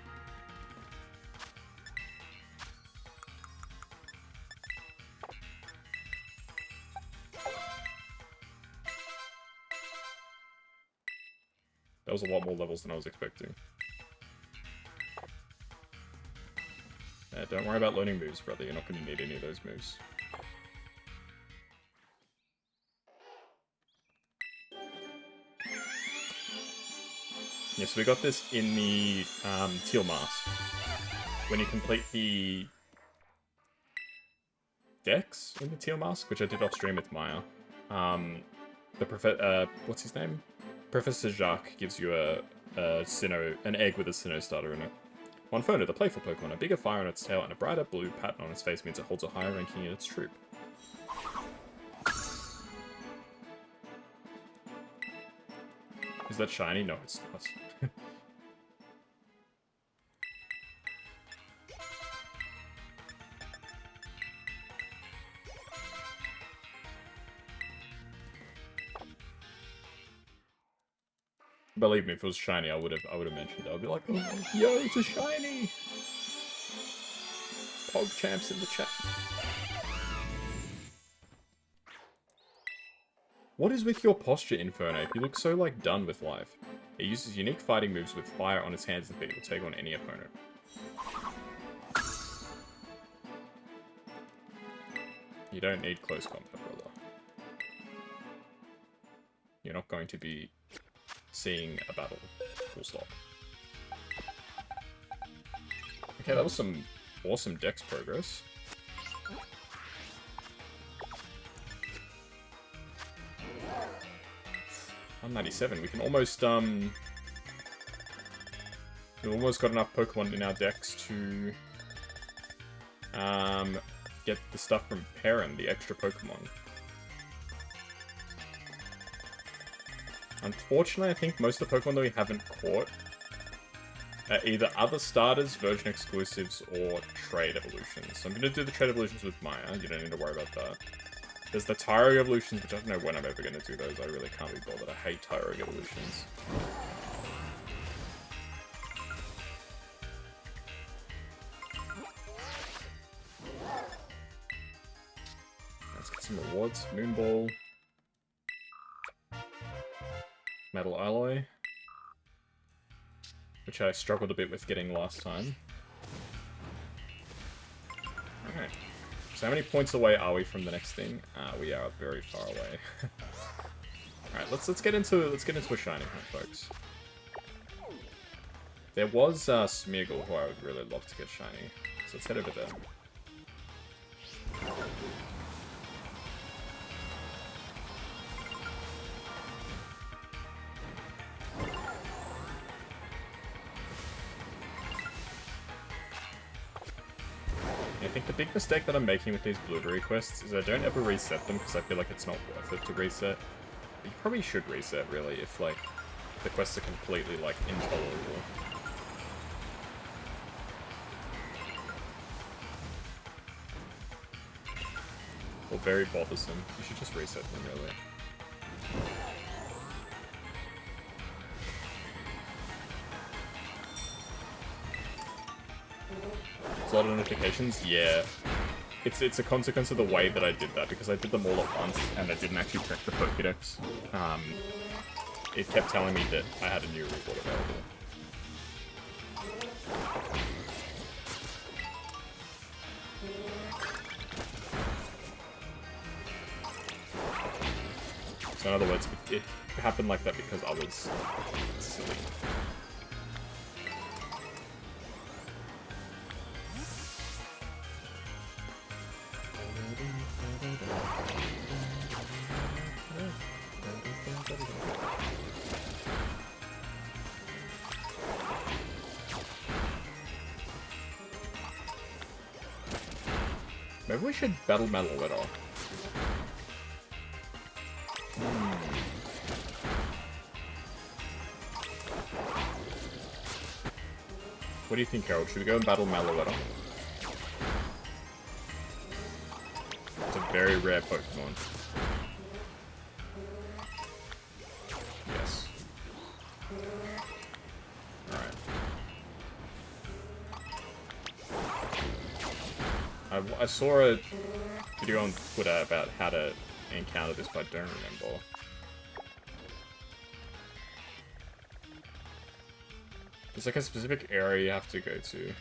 That was a lot more levels than I was expecting. Don't worry about learning moves, brother. You're not going to need any of those moves. Yes, we got this in the Teal Mask. When you complete the Dex in the Teal Mask, which I did off stream with Maya. What's his name? Professor Jacques gives you an egg with a Sinnoh starter in it. One Phono, the playful Pokemon, a bigger fire on its tail and a brighter blue pattern on its face means it holds a higher ranking in its troop. Is that shiny? No, it's not. Believe me, if it was shiny, I would have mentioned it. I'd be like, oh, yo, it's a shiny! PogChamps in the chat. What is with your posture, Infernape? You look so, like, done with life. It uses unique fighting moves with fire on its hands and feet. It will take on any opponent. You don't need close combat, brother. You're not going to be seeing a battle. Full stop. Okay, that was some awesome Dex progress. I'm 97. We can almost we've almost got enough Pokemon in our Dex to get the stuff from Perrin, the extra Pokemon. Unfortunately, I think most of the Pokemon that we haven't caught are either other starters, version exclusives, or trade evolutions. So I'm going to do the trade evolutions with Maya. You don't need to worry about that. There's the Tyro evolutions, which I don't know when I'm ever going to do those. I really can't be bothered. I hate Tyro evolutions. Let's get some rewards. Moonball. Metal Alloy. Which I struggled a bit with getting last time. Okay. So how many points away are we from the next thing? We are very far away. Alright, let's get into a shiny hunt, folks. There was Smeargle, who I would really love to get shiny. So let's head over there. I think the big mistake that I'm making with these Blueberry quests is I don't ever reset them because I feel like it's not worth it to reset. You probably should reset, really, if, like, the quests are completely, like, intolerable. Or very bothersome. You should just reset them, really. There's a lot of notifications? Yeah. It's a consequence of the way that I did that, because I did them all at once, and I didn't actually check the Pokédex. It kept telling me that I had a new reward available. So in other words, it happened like that because I was silly. Maybe we should battle Metalwitter. What do you think, Harold? Should we go and battle Metalwitter? It's a very rare Pokemon. Yes. Alright. I saw a video on Twitter about how to encounter this, but I don't remember. There's like a specific area you have to go to.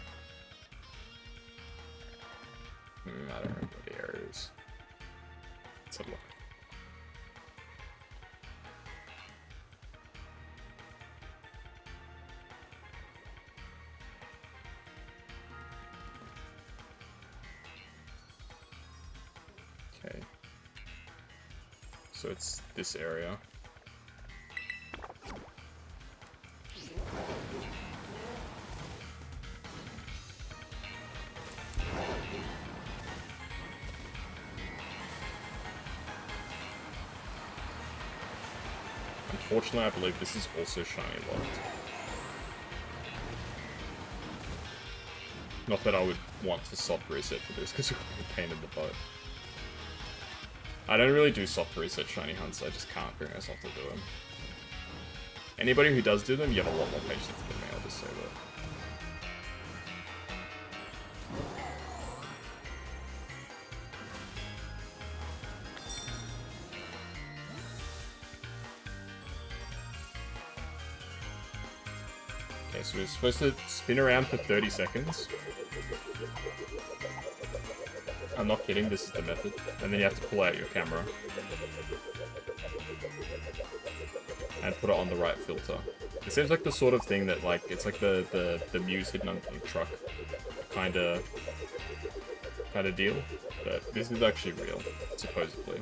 I don't remember what the area is. Let's have a look. Okay. So it's this area. Unfortunately, I believe this is also shiny locked. Not that I would want to soft reset for this, because it would be a pain in the butt. I don't really do soft reset shiny hunts, I just can't bring myself to do them. Anybody who does do them, you have a lot more patience than me, I'll just say that. Okay, so we're supposed to spin around for 30 seconds. I'm not kidding, this is the method. And then you have to pull out your camera. And put it on the right filter. It seems like the sort of thing that, like, it's like the muse hidden on the truck kinda deal. But this is actually real, supposedly.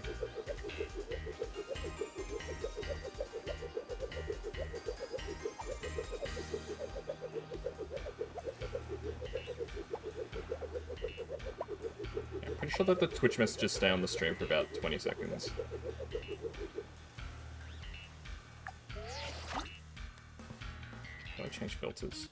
I'm pretty sure that the Twitch messages stay on the stream for about 20 seconds. Can I change filters?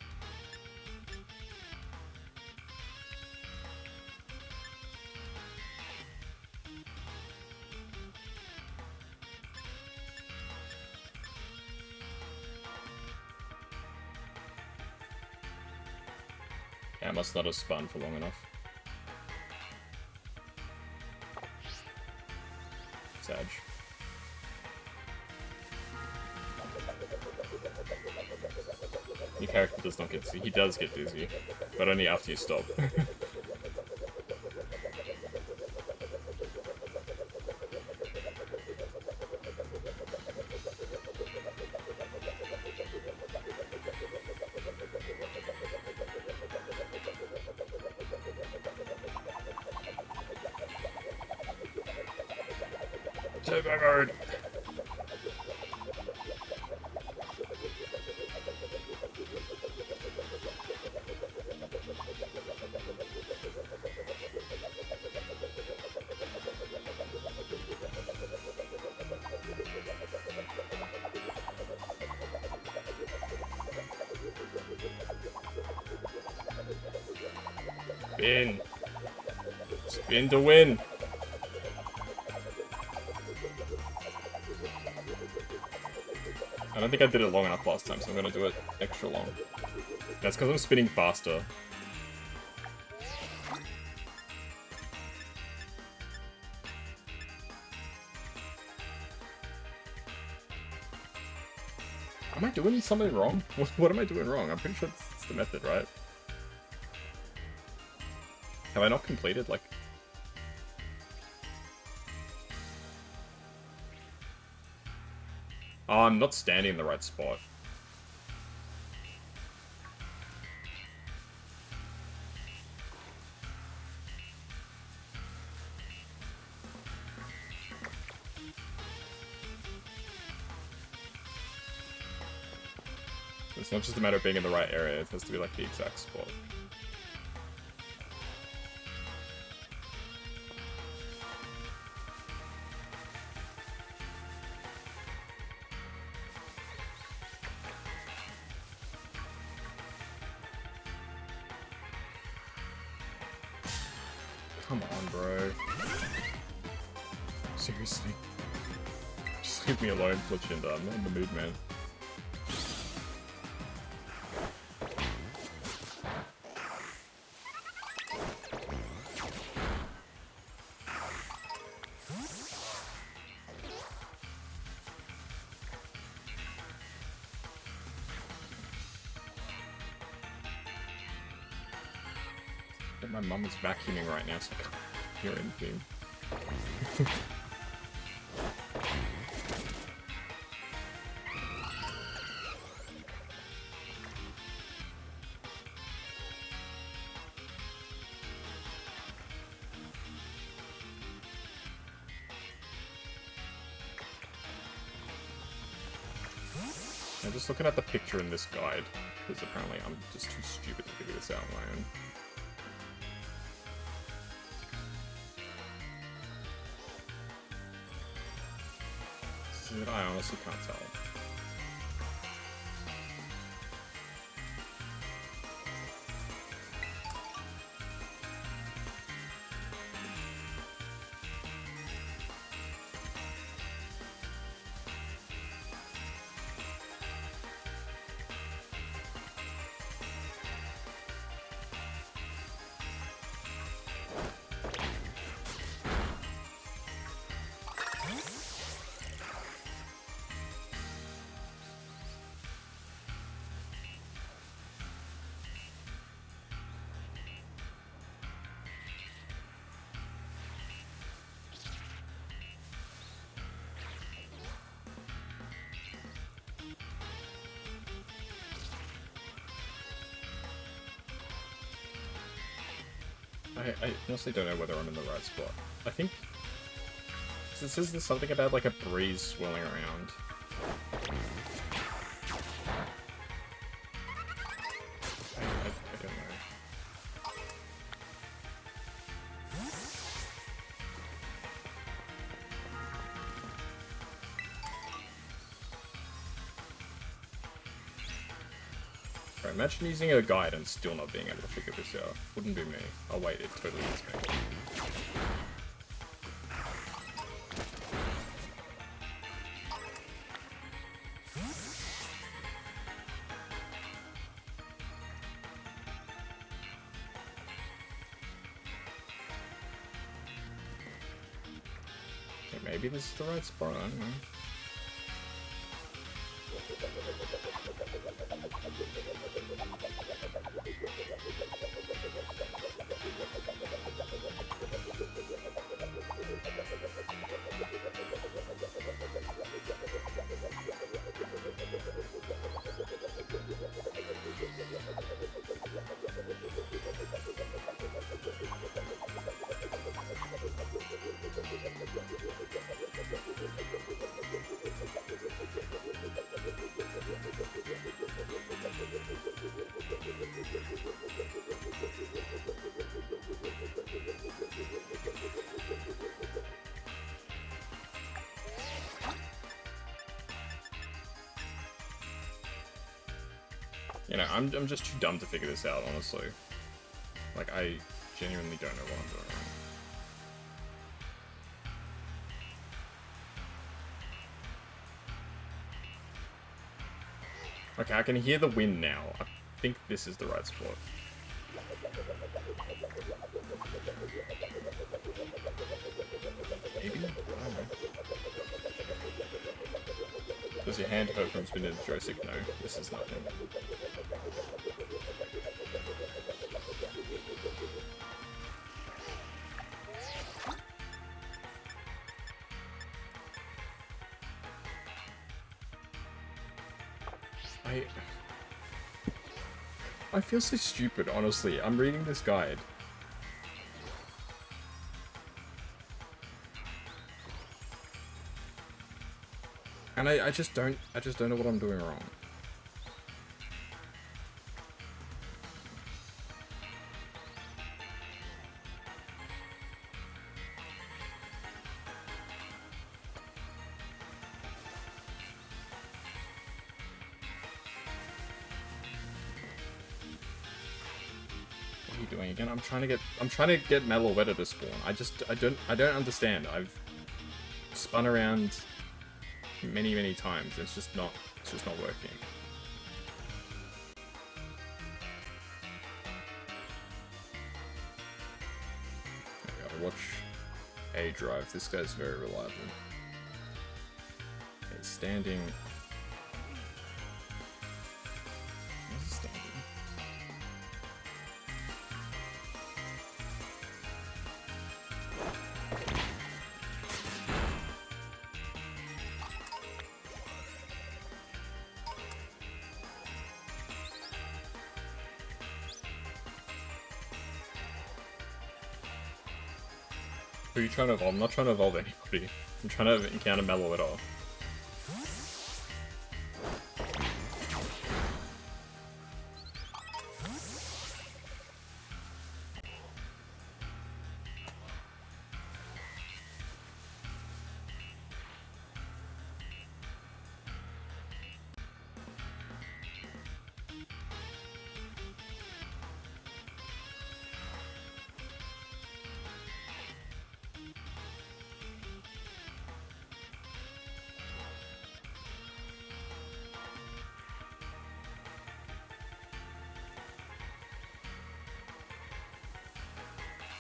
Yeah, I must not have spun for long enough. Sag. Your character does not get dizzy. He does get dizzy, but only after you stop. Turbo mode! Spin! Spin to win! I don't think I did it long enough last time, so I'm gonna do it extra long. That's because I'm spinning faster. Am I doing something wrong? What am I doing wrong? I'm pretty sure it's the method, right? Have I not completed, like... Oh, I'm not standing in the right spot. It's not just a matter of being in the right area, it has to be like the exact spot. Come on, bro. Seriously. Just leave me alone, Fletchinda. I'm not in the mood, man. My mum is vacuuming right now, so I can't hear anything. I'm just looking at the picture in this guide, because apparently I'm just too stupid to figure this out on my own. I honestly can't tell. I honestly don't know whether I'm in the right spot. I think... This is something about like a breeze swirling around. I don't know. Right, imagine using a guide and still not being able to figure this out. Wouldn't be me. Oh wait, it totally is me. Maybe this is the right spot, I don't know. You know, I'm just too dumb to figure this out, honestly. Like, I genuinely don't know what I'm doing wrong. Okay, I can hear the wind now. I think this is the right spot. Maybe? I don't know. Does your hand hurt from spinning the joystick? No, this is nothing. I feel so stupid, honestly. I'm reading this guide. And I just don't know what I'm doing wrong. Doing again? I'm trying to get Meloetta to spawn. I don't understand. I've spun around many times. It's just not working. Okay, I'll watch A drive. This guy's very reliable. Okay, standing. Who are you trying to evolve? I'm not trying to evolve anybody. I'm trying to encounter Meloetta.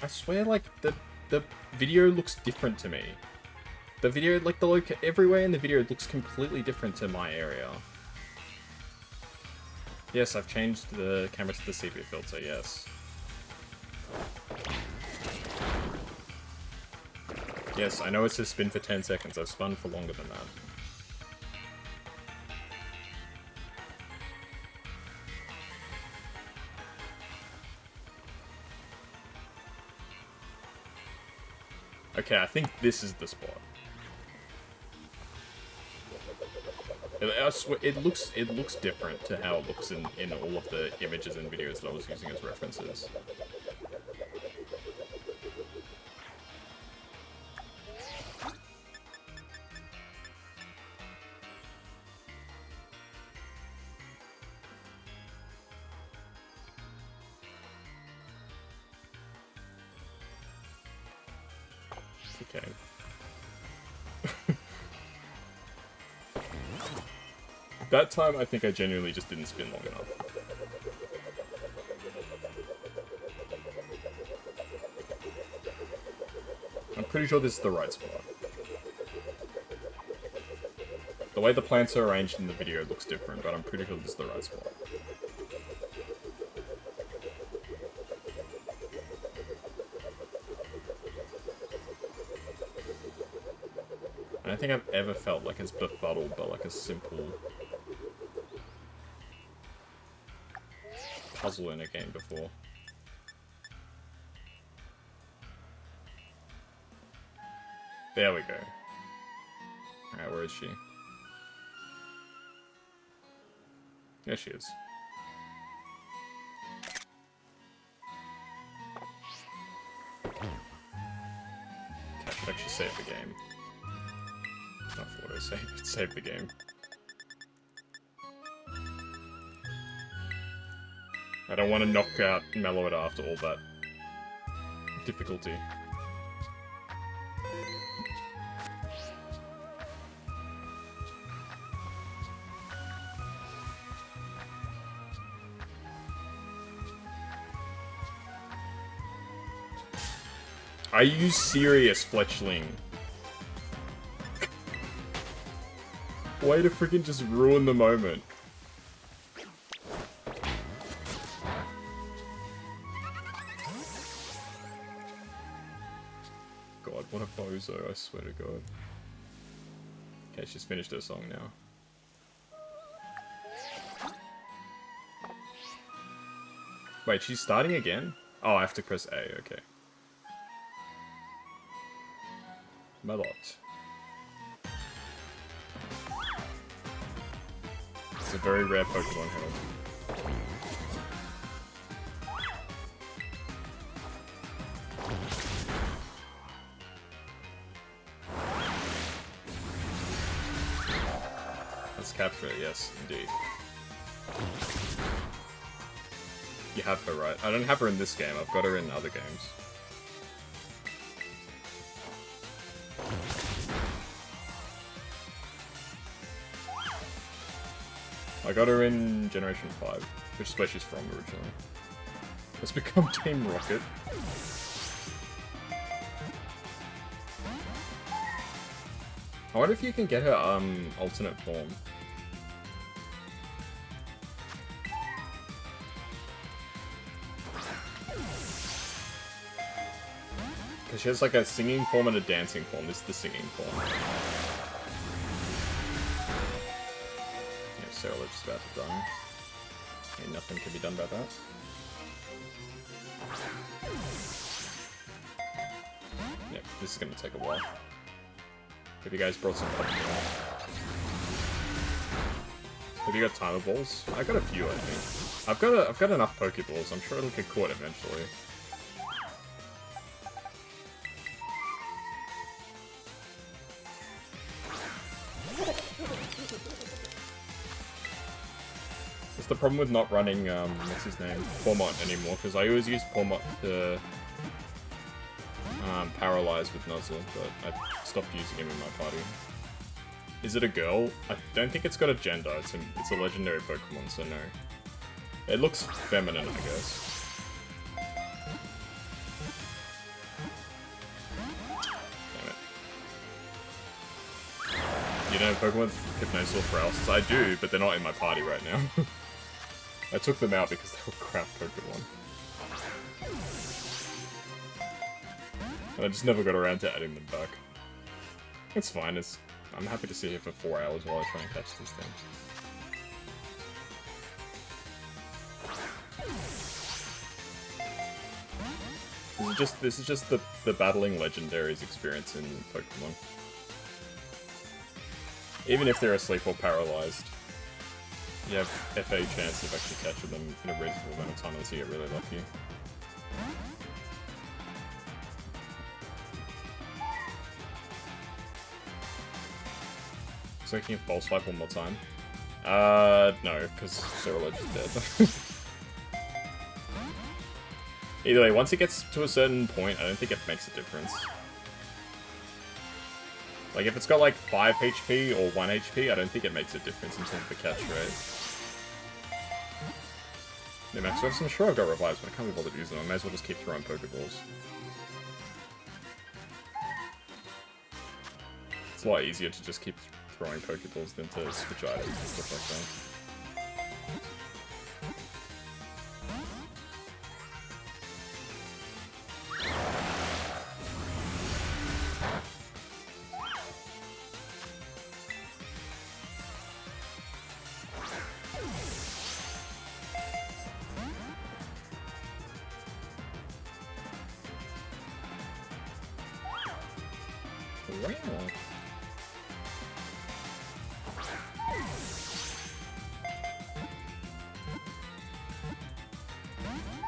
I swear, like, the video looks different to me. The video, like, everywhere in the video looks completely different to my area. Yes, I've changed the camera to the sepia filter, yes. Yes, I know it says spin for 10 seconds. I've spun for longer than that. Okay, I think this is the spot. I swear, it looks different to how it looks in all of the images and videos that I was using as references. Okay. That time, I think I genuinely just didn't spin long enough. I'm pretty sure this is the right spot. The way the plants are arranged in the video looks different, but I'm pretty sure this is the right spot. I don't think I've ever felt like as befuddled by like a simple puzzle in a game before. There we go. Alright, where is she? There she is. Okay, I should actually save the game. Not for auto-save, but save the game. I don't want to knock out Mellow it after all that difficulty. Are you serious, Fletchling? Way to freaking just ruin the moment. God, what a bozo, I swear to God. Okay, she's finished her song now. Wait, she's starting again? Oh, I have to press A, okay. Melot. It's a very rare Pokemon held. Let's capture it, yes, indeed. You have her, right? I don't have her in this game, I've got her in other games. I got her in Generation 5, which is where she's from originally. Let's become Team Rocket. I wonder if you can get her alternate form. Because she has like a singing form and a dancing form. This is the singing form. Sarah just about to die. Okay, nothing can be done about that. Yep, this is gonna take a while. Have you guys brought some popcorn? Have you got timer balls? I got a few, I think. I've got enough Pokeballs. I'm sure it'll get caught eventually. It's the problem with not running, what's his name? Pawmot anymore, because I always use Pawmot to paralyze with Nuzzle, but I stopped using him in my party. Is it a girl? I don't think it's got a gender. It's a legendary Pokemon, so no. It looks feminine, I guess. Damn it. You know Pokemon with Hypnosaur paralysis? I do, but they're not in my party right now. I took them out because they were crap Pokemon. And I just never got around to adding them back. It's fine, I'm happy to sit here for 4 hours while I try and catch these things. This is just the battling legendaries experience in Pokemon. Even if they're asleep or paralyzed, you have FA chance of actually catching them in a reasonable amount of time unless you get really lucky. So can you False Swipe one more time? No, because Cerulege is dead. Either way, once it gets to a certain point, I don't think it makes a difference. Like, if it's got like 5 HP or 1 HP, I don't think it makes a difference in terms of the catch rate. Yeah, max reps, I'm sure I've got revives, but I can't be bothered using them. I may as well just keep throwing Pokeballs. It's a lot easier to just keep throwing Pokeballs than to switch items and stuff like that.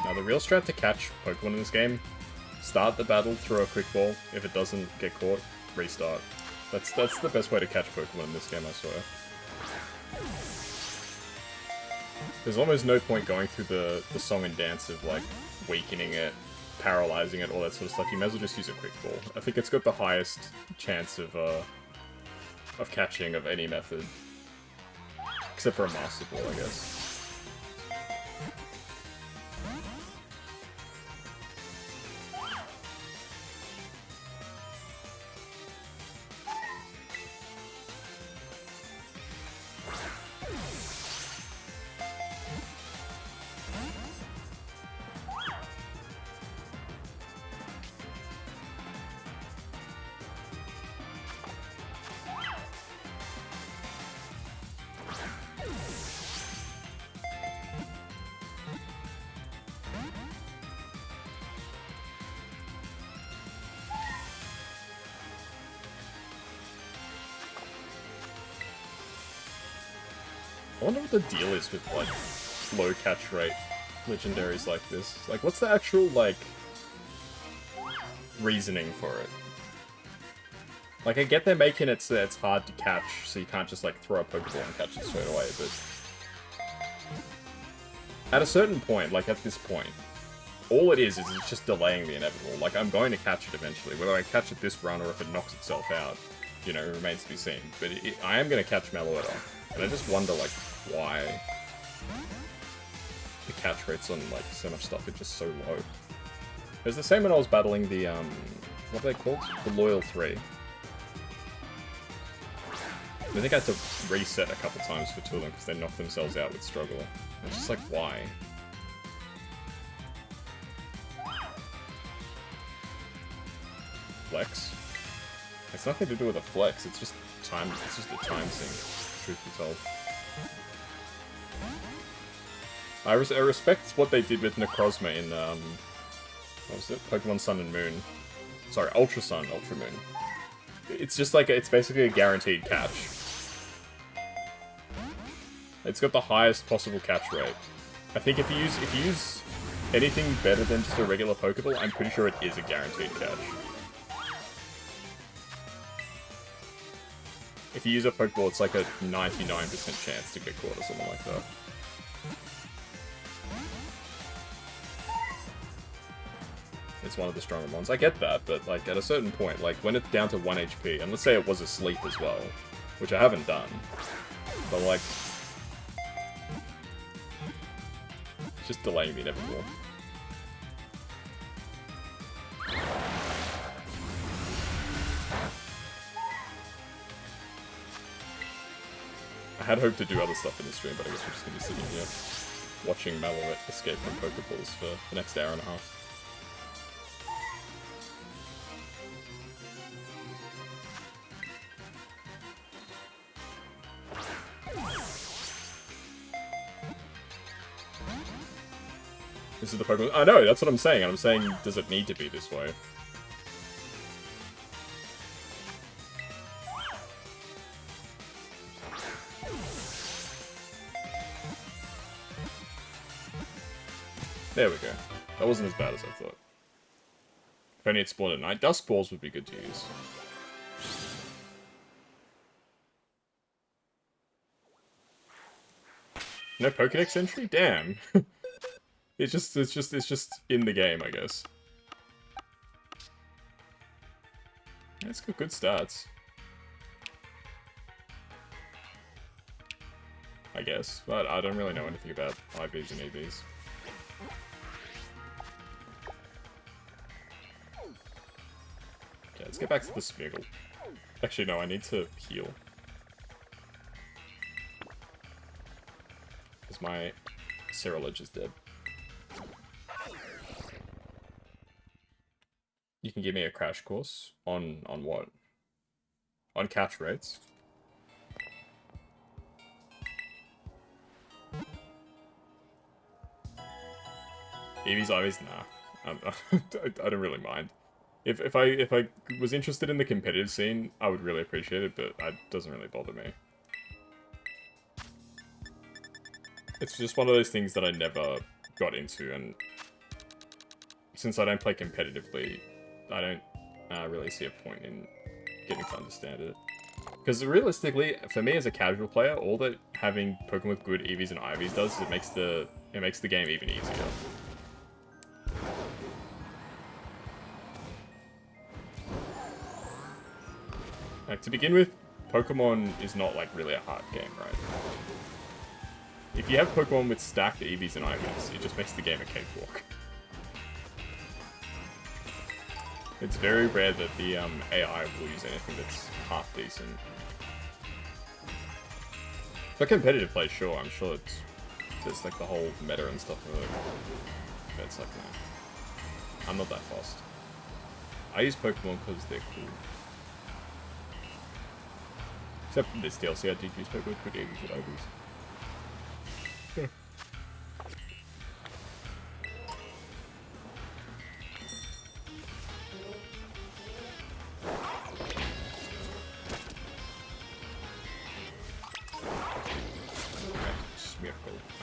Now the real strat to catch Pokemon in this game, start the battle, throw a quick ball. If it doesn't get caught, restart. That's the best way to catch Pokemon in this game, I swear. There's almost no point going through the song and dance of like weakening it, paralyzing it, all that sort of stuff. You may as well just use a quick ball. I think it's got the highest chance of catching of any method. Except for a Master Ball, I guess. I wonder what the deal is with, like, low catch rate legendaries like this. Like, what's the actual, like, reasoning for it? Like, I get they're making it so that it's hard to catch, so you can't just, like, throw a Pokeball and catch it straight away, but... At a certain point, like, at this point, all it is it's just delaying the inevitable. Like, I'm going to catch it eventually. Whether I catch it this run or if it knocks itself out, you know, remains to be seen. But I am going to catch Meloetta. And I just wonder, like, why the catch rates on, like, so much stuff are just so low. It was the same when I was battling the, what are they called? The Loyal 3. I think I had to reset a couple times for two of them because they knocked themselves out with struggle. It's just like, why? Flex? It's nothing to do with a flex, it's just time, it's just a time sink, truth be told. I respect what they did with Necrozma in, what was it? Pokemon Sun and Moon. Sorry, Ultra Sun, Ultra Moon. It's just like, it's basically a guaranteed catch. It's got the highest possible catch rate. I think if you use anything better than just a regular Pokeball, I'm pretty sure it is a guaranteed catch. If you use a Pokeball, it's like a 99% chance to get caught or something like that. It's one of the stronger ones. I get that, but like at a certain point, like when it's down to 1 HP, and let's say it was asleep as well, which I haven't done, but like, it's just delaying the inevitable. I had hoped to do other stuff in the stream, but I guess we're just going to be sitting here watching Meloetta escape from Pokeballs for the next hour and a half. This is the Pokemon. I know, that's what I'm saying. I'm saying, does it need to be this way? There we go. That wasn't as bad as I thought. If only it spawned at night. Dusk Balls would be good to use. No Pokedex entry? Damn. It's just in the game, I guess. It's got good stats. I guess, but I don't really know anything about IVs and EVs. Okay, let's get back to the Smeargle. Actually, no, I need to heal. my Cerulege is dead. You can give me a crash course on what? On catch rates. Eevee's Ivy's, nah. I don't really mind. If I was interested in the competitive scene, I would really appreciate it, but it doesn't really bother me. It's just one of those things that I never got into, and since I don't play competitively, I don't really see a point in getting to understand it. Because realistically, for me as a casual player, all that having Pokemon with good Eevees and Ivies does is it makes the game even easier. Like, to begin with, Pokemon is not like really a hard game, right? If you have Pokemon with stacked Eevees and Ivies, it just makes the game a cakewalk. It's very rare that the AI will use anything that's half decent. For competitive play, sure, I'm sure there's like the whole meta and stuff of it. But it's like, no. I'm not that fast. I use Pokemon because they're cool. Except in this DLC, I did use Pokemon with good Eevees and Ivies.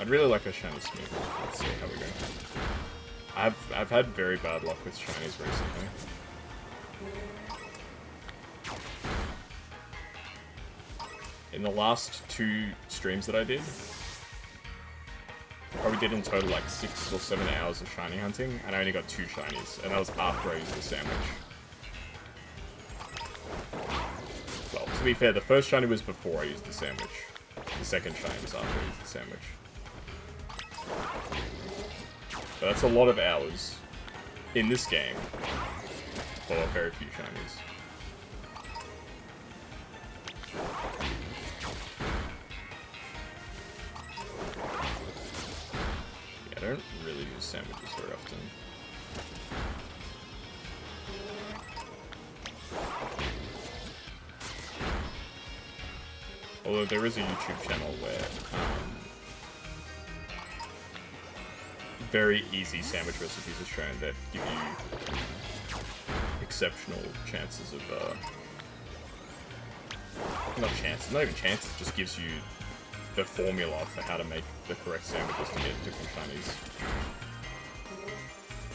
I'd really like a shiny Smeargle. Let's see how we go. I've had very bad luck with shinies recently. In the last 2 streams that I did, I probably did in total like 6 or 7 hours of shiny hunting, and I only got 2 shinies, and that was after I used the sandwich. Well, to be fair, the first shiny was before I used the sandwich. The second shiny was after I used the sandwich. So that's a lot of hours in this game for very few shinies. Yeah, I don't really use sandwiches very often. Although there is a YouTube channel where very easy sandwich recipes are shown that give you exceptional chances of, not chances, not even chances, just gives you the formula for how to make the correct sandwiches to get different shinies.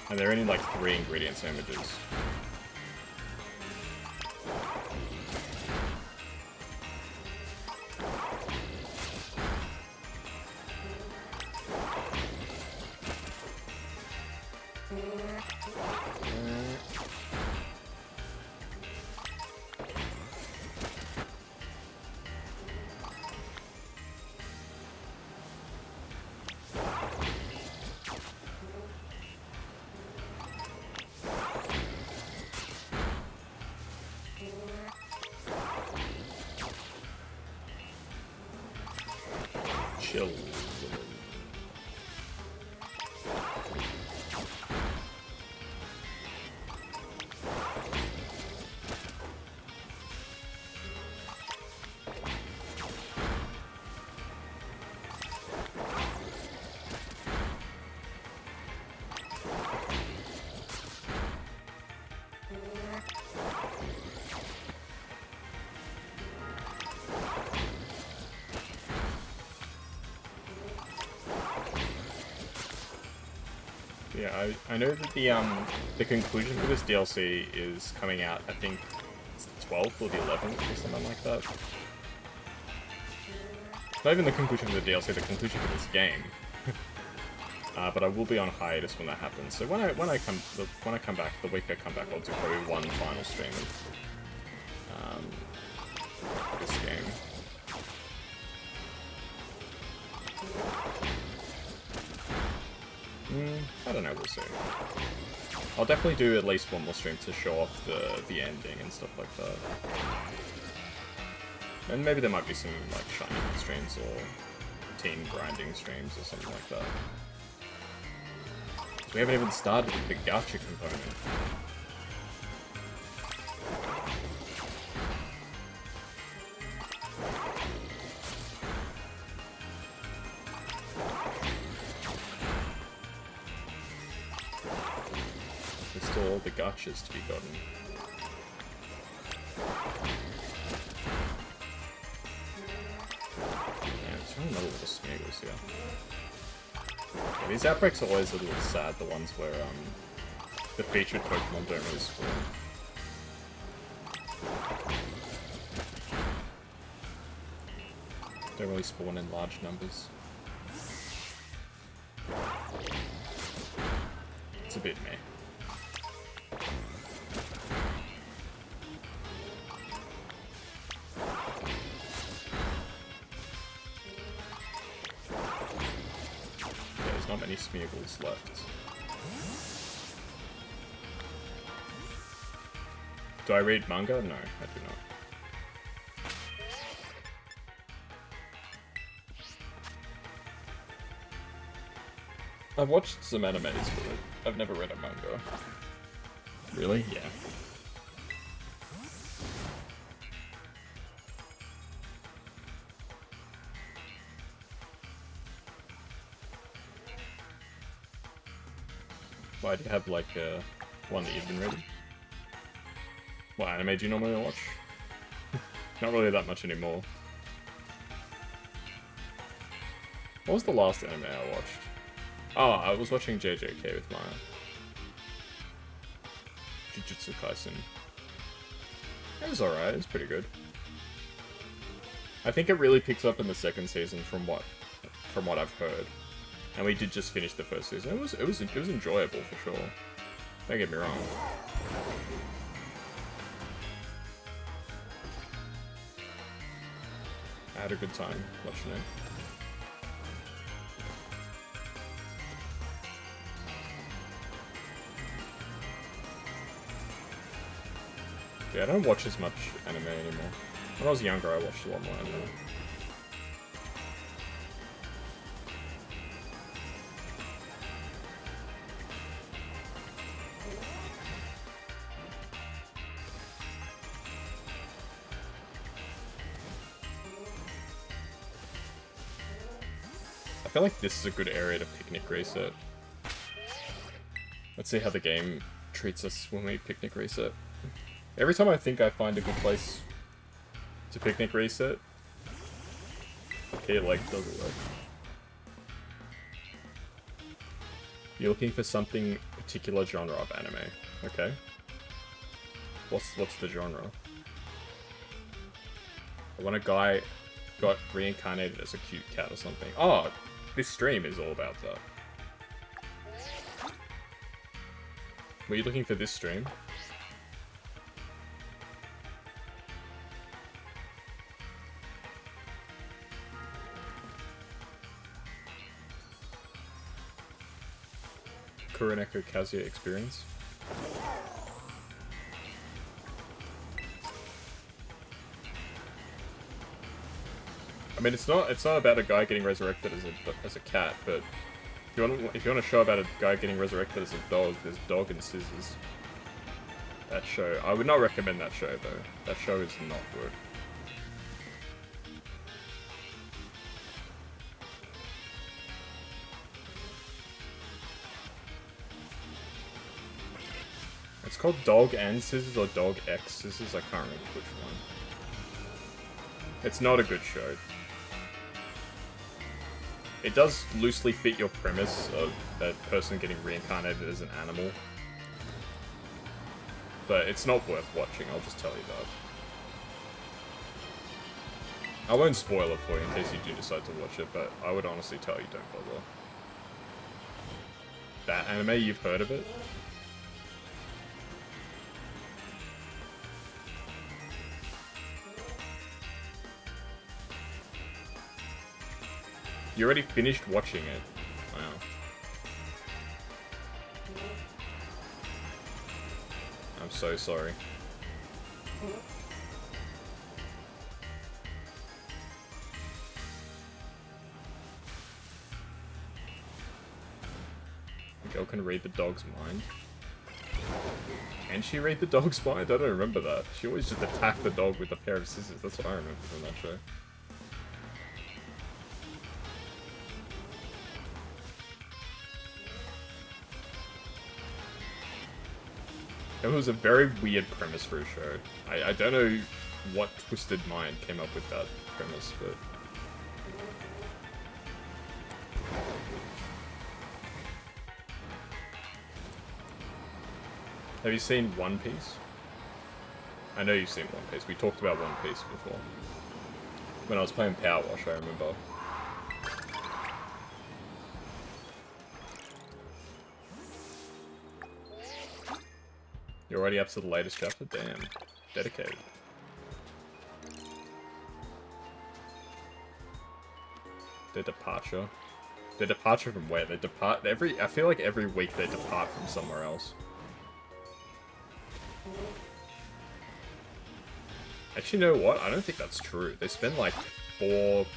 And they're only like 3 ingredient sandwiches. Chill. Yeah, I know that the conclusion for this DLC is coming out, I think it's the 12th or the 11th or something like that. Not even the conclusion for the DLC, the conclusion for this game. But I will be on hiatus when that happens. So when I come back, the week I come back, I'll do probably one final stream of this game. I don't know, we'll see. I'll definitely do at least one more stream to show off the ending and stuff like that. And maybe there might be some like shiny streams or 15 grinding streams or something like that. So we haven't even started with the gacha component. There's still all the gachas to be gotten. Another little smeagles here. Yeah, these outbreaks are always a little sad, the ones where the featured Pokemon don't really spawn. Don't really spawn in large numbers. It's a bit meh. Not many Smeagol's left. Do I read manga? No, I do not. I've watched some animes for it. I've never read a manga. Really? Yeah. Why do you have like one that you've been reading? What anime do you normally watch? Not really that much anymore. What was the last anime I watched? Oh, I was watching JJK with Maya. Jujutsu Kaisen. It was alright, it was pretty good. I think it really picks up in the second season from what I've heard. And we did just finish the first season. It was enjoyable for sure. Don't get me wrong. I had a good time watching it. Yeah, I don't watch as much anime anymore. When I was younger, I watched a lot more anime. I feel like this is a good area to picnic reset. Let's see how the game treats us when we picnic reset. Every time I think I find a good place to picnic reset, it like doesn't work. You're looking for something particular genre of anime, okay? What's the genre? When a guy got reincarnated as a cute cat or something. Oh, this stream is all about that. Were you looking for this stream? Kuroneko Kazuya experience. I mean, it's not about a guy getting resurrected as a cat, but if you want to show about a guy getting resurrected as a dog, there's Dog and Scissors. That show. I would not recommend that show though. That show is not good. It's called Dog and Scissors or Dog X Scissors, I can't remember which one. It's not a good show. It does loosely fit your premise of that person getting reincarnated as an animal. But it's not worth watching, I'll just tell you that. I won't spoil it for you in case you do decide to watch it, but I would honestly tell you don't bother. That anime, you've heard of it? You already finished watching it. Wow. I'm so sorry. Girl can read the dog's mind. Can she read the dog's mind? I don't remember that. She always just attacked the dog with a pair of scissors. That's what I remember from that show. It was a very weird premise for a show. I don't know what twisted mind came up with that premise, but... Have you seen One Piece? I know you've seen One Piece. We talked about One Piece before. When I was playing Power Wash, I remember. You're already up to the latest chapter? Damn. Dedicated. Their departure. Their departure from where? They depart... I feel like every week they depart from somewhere else. Actually, you know what? I don't think that's true. They spend like 5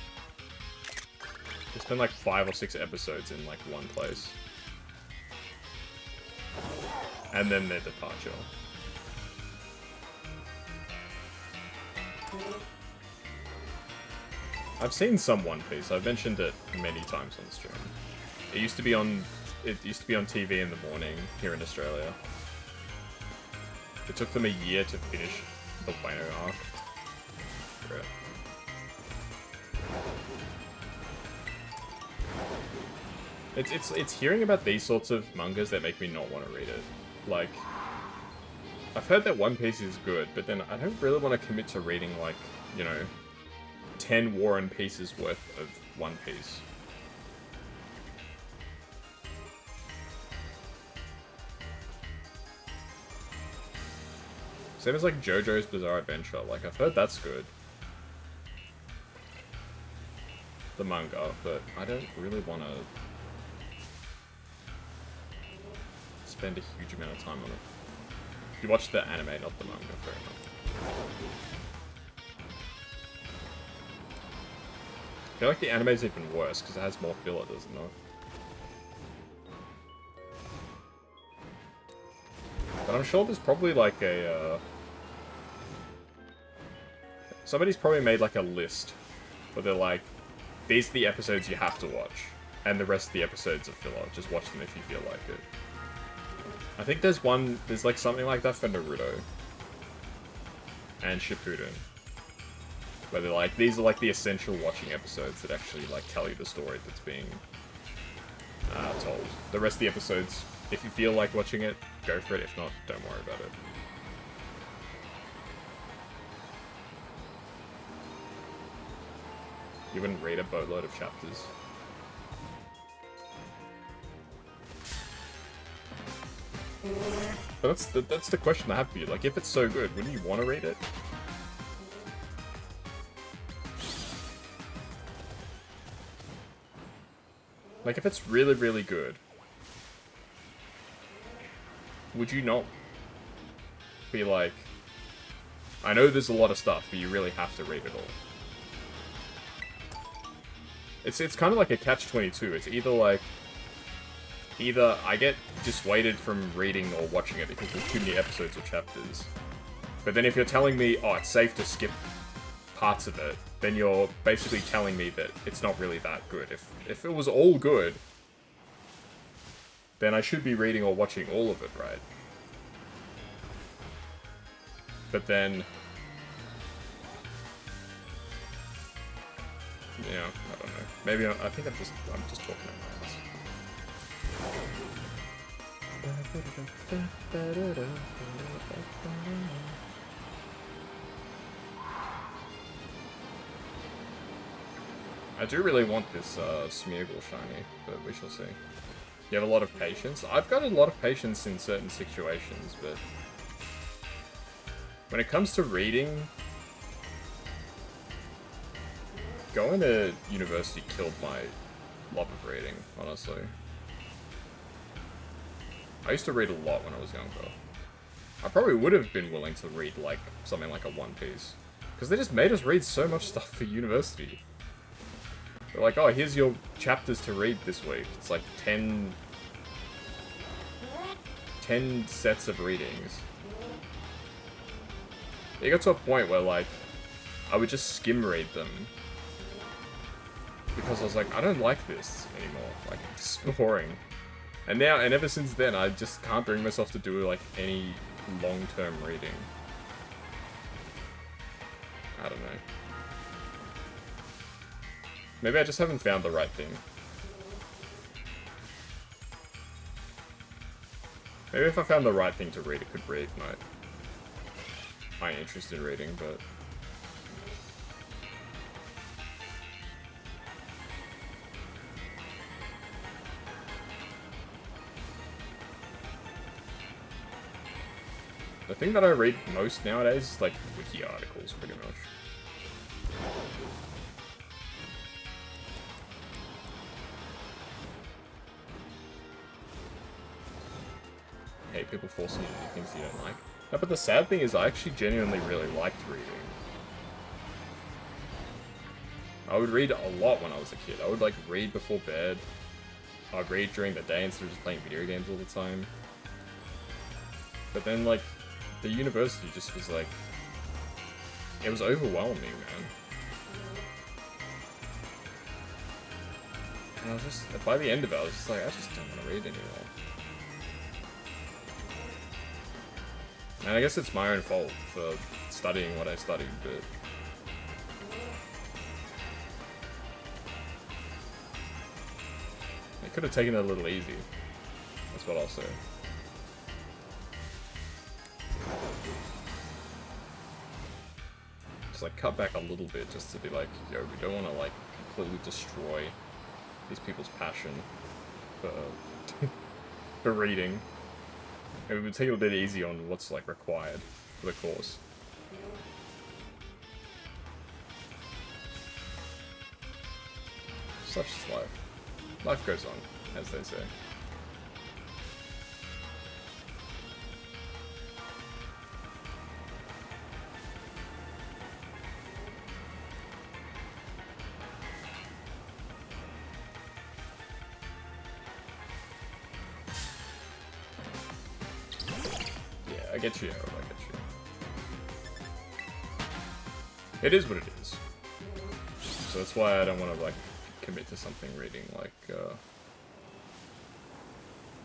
or 6 episodes in like one place. And then their departure. I've seen some One Piece. I've mentioned it many times on the stream. It used to be on TV in the morning here in Australia. It took them a year to finish the Wano arc. Great. It's hearing about these sorts of mangas that make me not want to read it. Like, I've heard that One Piece is good, but then I don't really want to commit to reading, like, you know, 10 War and Pieces worth of One Piece. Same as, like, JoJo's Bizarre Adventure. Like, I've heard that's good. The manga, but I don't really want to spend a huge amount of time on it. You watch the anime, not the manga, fair enough. I feel like the anime's even worse, because it has more filler, doesn't it? But I'm sure there's probably like a... somebody's probably made like a list where they're like, these are the episodes you have to watch, and the rest of the episodes are filler. Just watch them if you feel like it. I think there's like something like that for Naruto and Shippuden, where they're like, these are like the essential watching episodes that actually like tell you the story that's being told. The rest of the episodes, if you feel like watching it, go for it. If not, don't worry about it. You wouldn't read a boatload of chapters. But that's the question I have for you. Like, if it's so good, wouldn't you want to read it? Like, if it's really, really good, would you not be like, I know there's a lot of stuff, but you really have to read it all? It's kind of like a catch-22. It's either like, I get dissuaded from reading or watching it because there's too many episodes or chapters. But then if you're telling me, oh, it's safe to skip parts of it, then you're basically telling me that it's not really that good. If it was all good, then I should be reading or watching all of it, right? But then... yeah, I don't know. Maybe I think I'm just talking about this. I do really want this Smeargle shiny, but we shall see. You have a lot of patience? I've got a lot of patience in certain situations, but when it comes to reading, going to university killed my love of reading, honestly. I used to read a lot when I was younger. I probably would have been willing to read like something like a One Piece, because they just made us read so much stuff for university. They're like, oh, here's your chapters to read this week. It's like 10 10 sets of readings. It got to a point where, like, I would just skim read them. Because I was like, I don't like this anymore. Like, it's boring. And now, and ever since then, I just can't bring myself to do, like, any long-term reading. I don't know. Maybe I just haven't found the right thing. Maybe if I found the right thing to read, it could reignite my interest in reading, but... The thing that I read most nowadays is, like, wiki articles, pretty much. Hate people forcing you to do things you don't like. No, but the sad thing is I actually genuinely really liked reading. I would read a lot when I was a kid. I would, like, read before bed. I'd read during the day instead of just playing video games all the time. But then, like, the university just was like... It was overwhelming, man. And I was just... By the end of it, I was just like, I just don't want to read anymore. And I guess it's my own fault for studying what I studied, but... I could have taken it a little easy. That's what I'll say. Just like cut back a little bit just to be like, yo, we don't want to like completely destroy these people's passion for, for reading. Maybe we take it a bit easy on what's like required for the course. Such is life. Life goes on, as they say. I get you, I get you. It is what it is. So that's why I don't want to, like, commit to something reading, like, a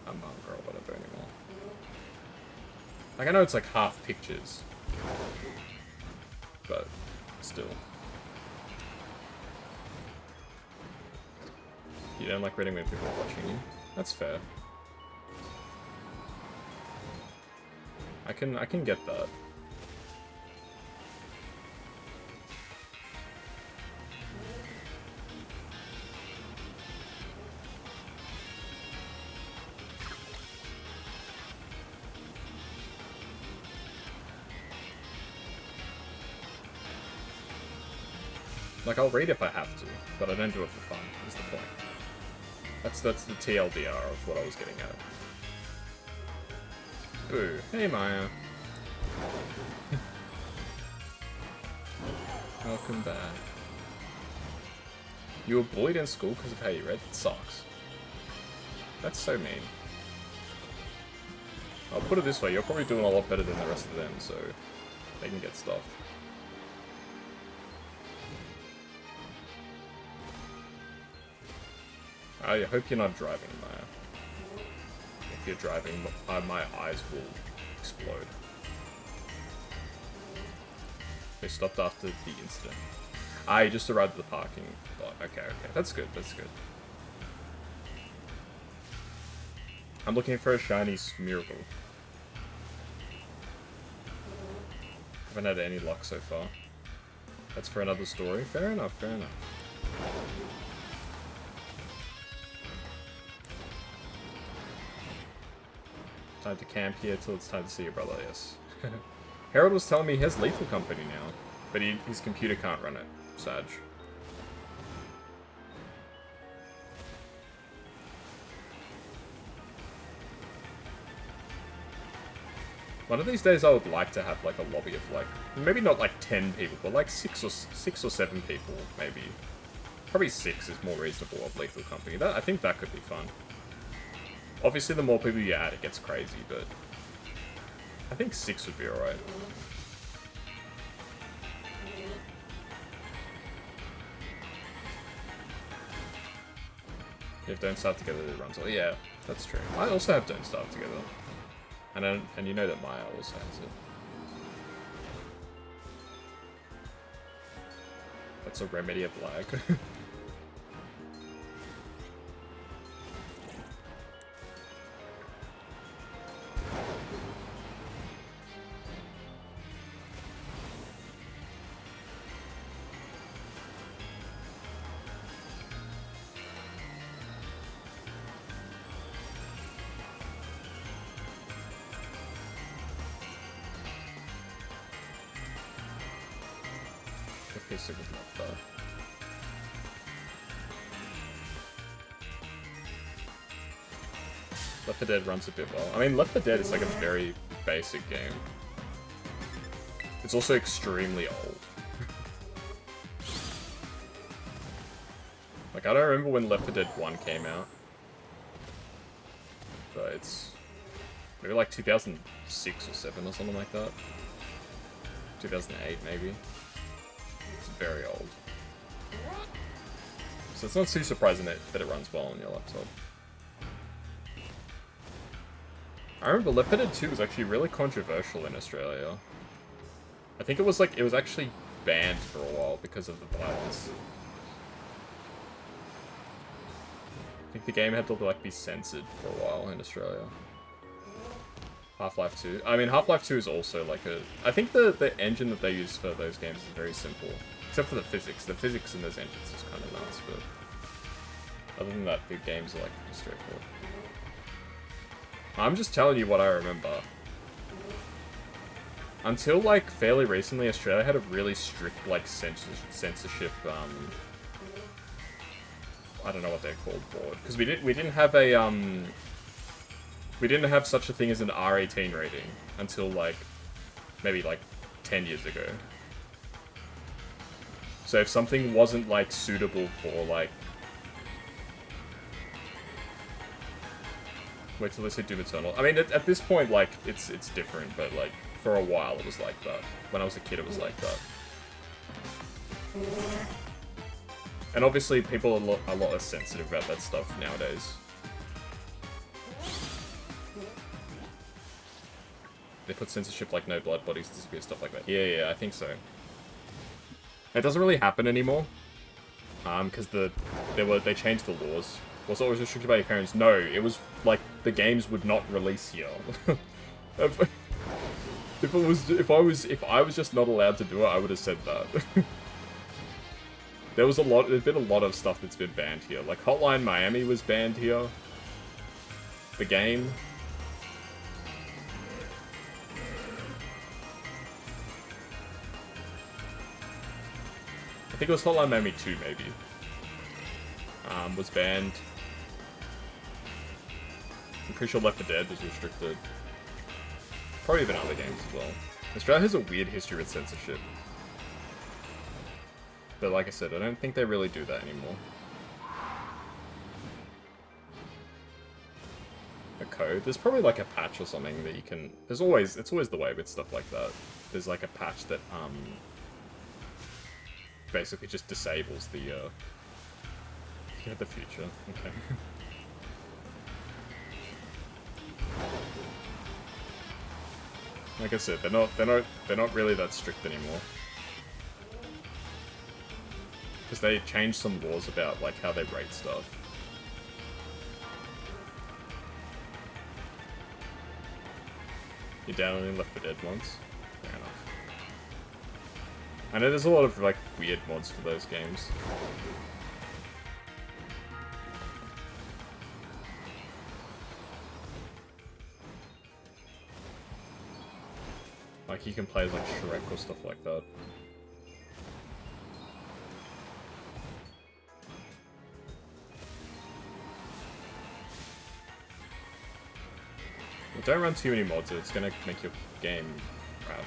manga or whatever anymore. Like, I know it's, like, half pictures. But, still. You don't like reading when people are watching you? That's fair. I can get that. Like, I'll read if I have to, but I don't do it for fun, is the point. That's the TLDR of what I was getting at. Ooh, hey Maya. Welcome back. You were bullied in school because of how you read? It sucks. That's so mean. I'll put it this way, you're probably doing a lot better than the rest of them, so they can get stuffed. I hope you're not driving, Maya. If you're driving, my eyes will explode. They stopped after the incident. I just arrived at the parking lot. Okay, that's good, that's good. I'm looking for a shiny Smeargle. Haven't had any luck so far. That's for another story. Fair enough, fair enough. Time to camp here till it's time to see your brother, yes. Harold was telling me he has Lethal Company now, but his computer can't run it. Sag. One of these days I would like to have like a lobby of like, maybe not like 10 people, but like 6 or 7 people, maybe. Probably 6 is more reasonable of Lethal Company. I think that could be fun. Obviously, the more people you add, it gets crazy, but I think 6 would be alright. If Don't Starve Together, it runs. Oh yeah, that's true. I also have Don't Starve Together, and you know that Maya also has it. That's a remedy of lag. Super not though. Left 4 Dead runs a bit well. I mean, Left 4 Dead is like a very basic game. It's also extremely old. Like, I don't remember when Left 4 Dead 1 came out. But it's maybe like 2006 or 7 or something like that. 2008 maybe. Very old. So it's not too surprising that it runs well on your laptop. I remember Left 4 Dead 2 was actually really controversial in Australia. I think it was actually banned for a while because of the violence. I think the game had to like be censored for a while in Australia. Half-Life 2. I mean, Half-Life 2 is also like a... I think the engine that they use for those games is very simple. Except for the physics. The physics in those engines is kind of nuts, but... Other than that, the games are like pretty straightforward. I'm just telling you what I remember. Until like fairly recently, Australia had a really strict like censorship, I don't know what they're called, board. Because we didn't have a, we didn't have such a thing as an R18 rating until like, maybe like 10 years ago. So if something wasn't like suitable for like... Wait till they say Doom Eternal. I mean, at this point, like, it's different, but like, for a while it was like that. When I was a kid, it was like that. And obviously people are a lot less sensitive about that stuff nowadays. They put censorship like no blood bodies disappear, stuff like that. Yeah, I think so. It doesn't really happen anymore, because they changed the laws. Was it always restricted by your parents? No, it was like the games would not release here. if I was just not allowed to do it, I would have said that. There's been a lot of stuff that's been banned here. Like Hotline Miami was banned here. The game. I think it was Hotline Miami 2, maybe. Was banned. I'm pretty sure Left 4 Dead was restricted. Probably even other games as well. Australia has a weird history with censorship. But like I said, I don't think they really do that anymore. A code? There's probably like a patch or something that you can... it's always the way with stuff like that. There's like a patch that, basically just disables the, the future. Okay. Like I said, they're not really that strict anymore. Because they changed some laws about like how they rate stuff. You downloading Left 4 Dead mods? Fair enough. I know there's a lot of like weird mods for those games. Like you can play as like Shrek or stuff like that. Well, don't run too many mods, it's gonna make your game crash.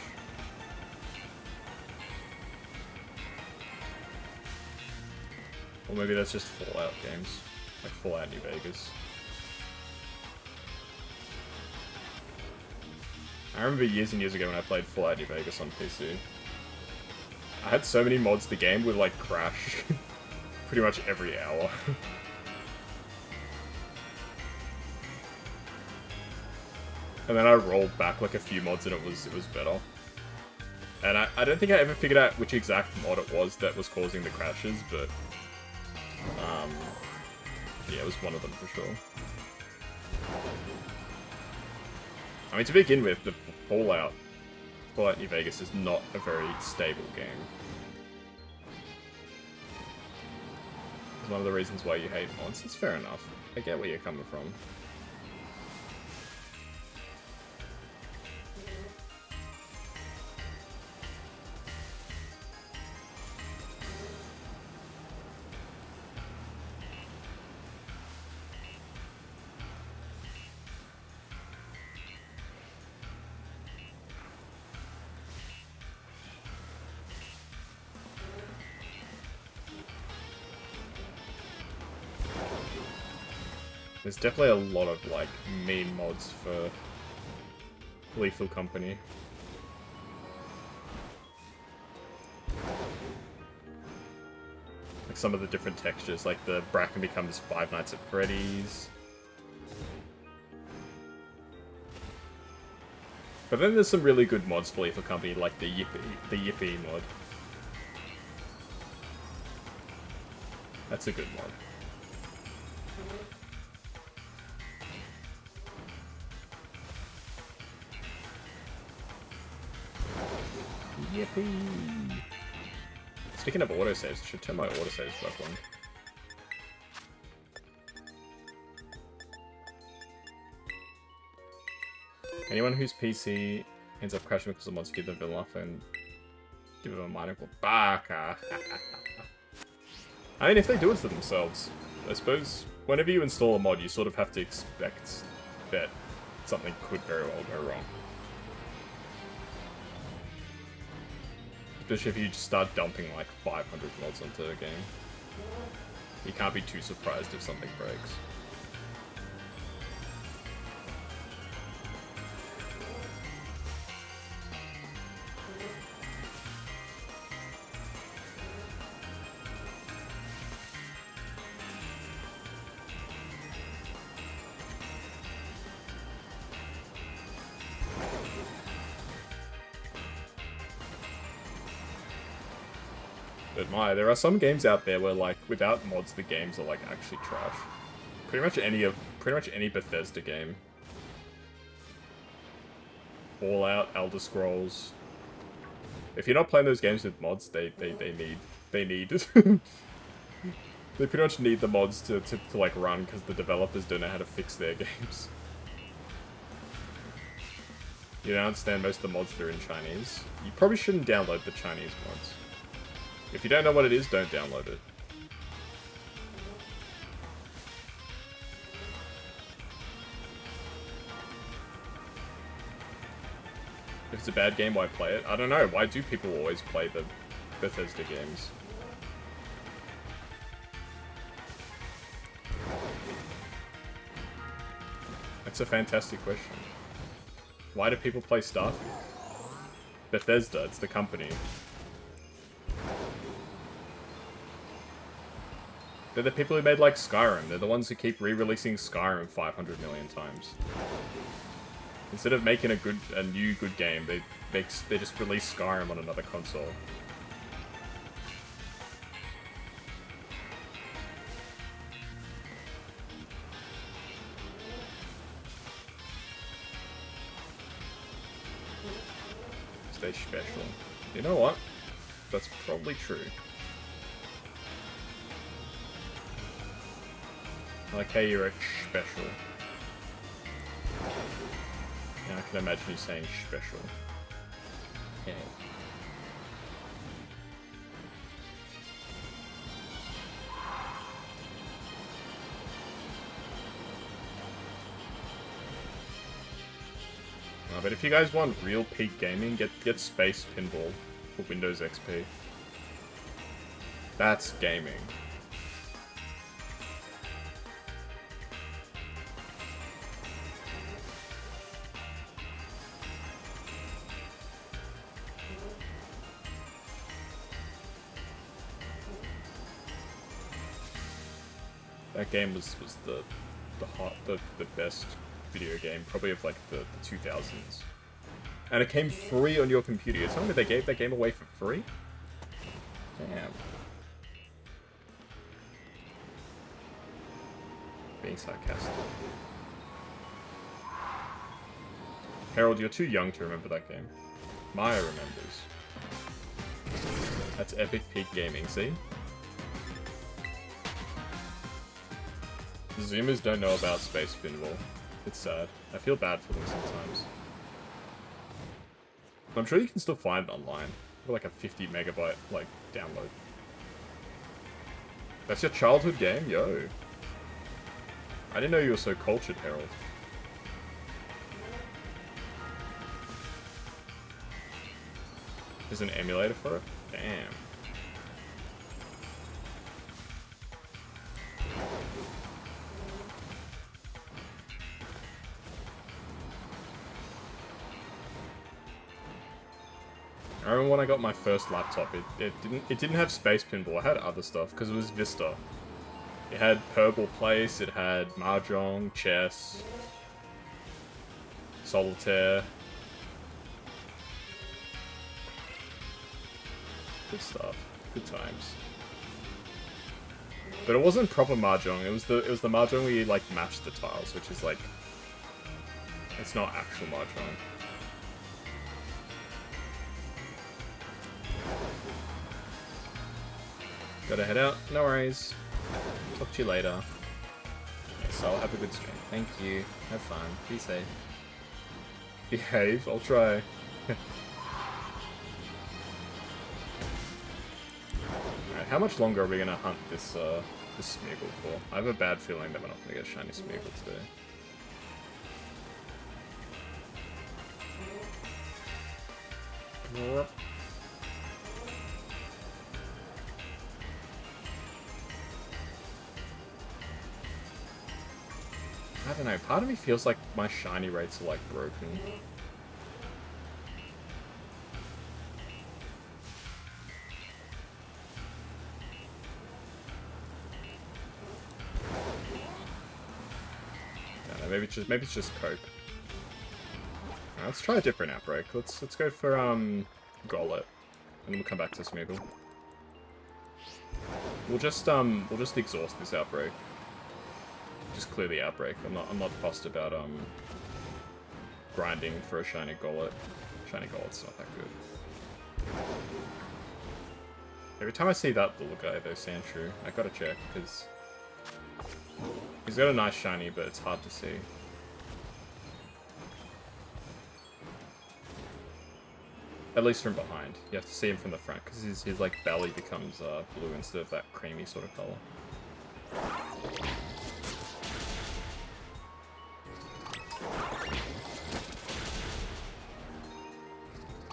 Or maybe that's just Fallout games, like Fallout New Vegas. I remember years and years ago when I played Fallout New Vegas on PC. I had so many mods the game would like crash pretty much every hour. And then I rolled back like a few mods and it was better. And I don't think I ever figured out which exact mod it was that was causing the crashes, but yeah, it was one of them for sure. I mean, to begin with, the Fallout New Vegas is not a very stable game. It's one of the reasons why you hate mods. It's fair enough. I get where you're coming from. There's definitely a lot of, like, mean mods for Lethal Company. Like, some of the different textures, like the Bracken becomes Five Nights at Freddy's. But then there's some really good mods for Lethal Company, like the Yippee mod. That's a good mod. Yippee! Speaking of autosaves, I should turn my autosaves back on. Anyone whose PC ends up crashing because of mods, give them a laugh and give them a mindful baka. I mean, if they do it to themselves, I suppose whenever you install a mod, you sort of have to expect that something could very well go wrong. Especially if you just start dumping like 500 mods onto a game. You can't be too surprised if something breaks. But there are some games out there where, like, without mods, the games are like actually trash. Pretty much any Bethesda game. Fallout, Elder Scrolls. If you're not playing those games with mods, they need they pretty much need the mods to like run because the developers don't know how to fix their games. You don't understand most of the mods that are in Chinese. You probably shouldn't download the Chinese mods. If you don't know what it is, don't download it. If it's a bad game, why play it? I don't know. Why do people always play the Bethesda games? That's a fantastic question. Why do people play Starfield? Bethesda, it's the company. They're the people who made, like, Skyrim. They're the ones who keep re-releasing Skyrim 500 million times. Instead of making a new good game, they just release Skyrim on another console. Stay special. You know what? That's probably true. I like how you're a special. Yeah, I can imagine you saying special. Yeah. But if you guys want real peak gaming, get Space Pinball for Windows XP. That's gaming. That game was the best video game, probably of like the 2000s. And it came free on your computer. You're telling me they gave that game away for free? Damn. Being sarcastic. Harold, you're too young to remember that game. Maya remembers. That's epic peak gaming, see? Zoomers don't know about Space Pinball. It's sad. I feel bad for them sometimes. But I'm sure you can still find it online. For like a 50 megabyte, like, download. That's your childhood game? Yo. I didn't know you were so cultured, Harold. There's an emulator for it? Damn. I remember when I got my first laptop, it didn't have Space Pinball. I had other stuff because it was Vista. It had Purple Place, it had Mahjong, chess, solitaire. Good stuff. Good times. But it wasn't proper Mahjong. It was the Mahjong where you like match the tiles, which is like, it's not actual Mahjong. Gotta head out. No worries. Talk to you later. Yes, I'll have a good stream. Thank you. Have fun. Be safe. Behave. I'll try. Alright, how much longer are we gonna hunt this this Smeagol for? I have a bad feeling that we're not gonna get a shiny Smeagol today. I don't know, part of me feels like my shiny rates are like broken. I don't know, maybe it's just cope. Right, let's try a different outbreak. Let's go for Gollet. And then we'll come back to Smeagol. We'll just exhaust this outbreak. Just clear the outbreak. I'm not fussed about grinding for a shiny Gollet. Shiny Gollet's not that good. Every time I see that little guy though, Sandshrew, I gotta check because he's got a nice shiny, but it's hard to see. At least from behind. You have to see him from the front because his like belly becomes blue instead of that creamy sort of color.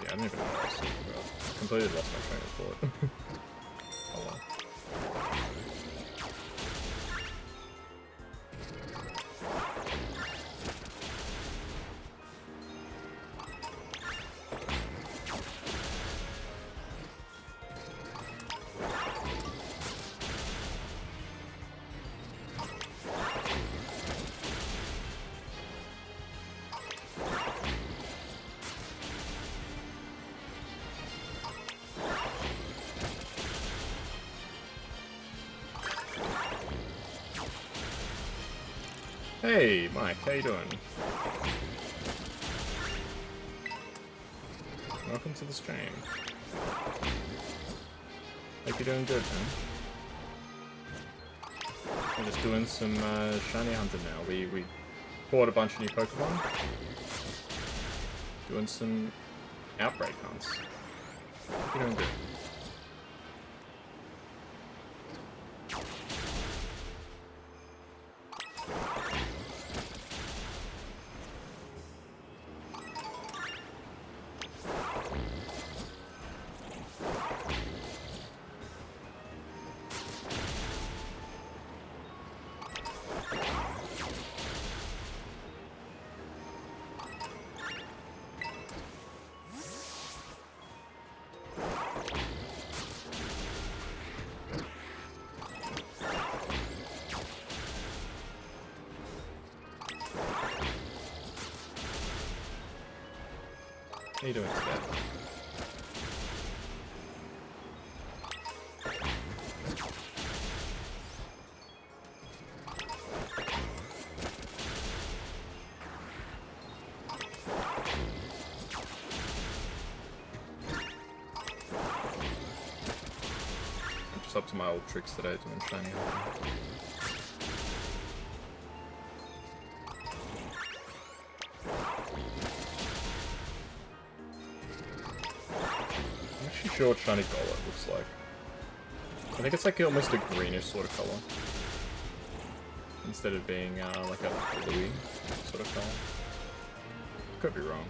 I don't even know what I was talking about. I completely lost my train of thought. Oh well. Hey, Mike, how you doing? Welcome to the stream. Hope you're doing good, man. We're just doing some shiny hunting now. We caught a bunch of new Pokemon. Doing some outbreak hunts. Hope you're doing good. How you doing today? Up to my old tricks that I do in shiny. I'm actually sure what shiny golem looks like. I think it's like almost a greenish sort of color, instead of being like a bluey sort of color. Could be wrong.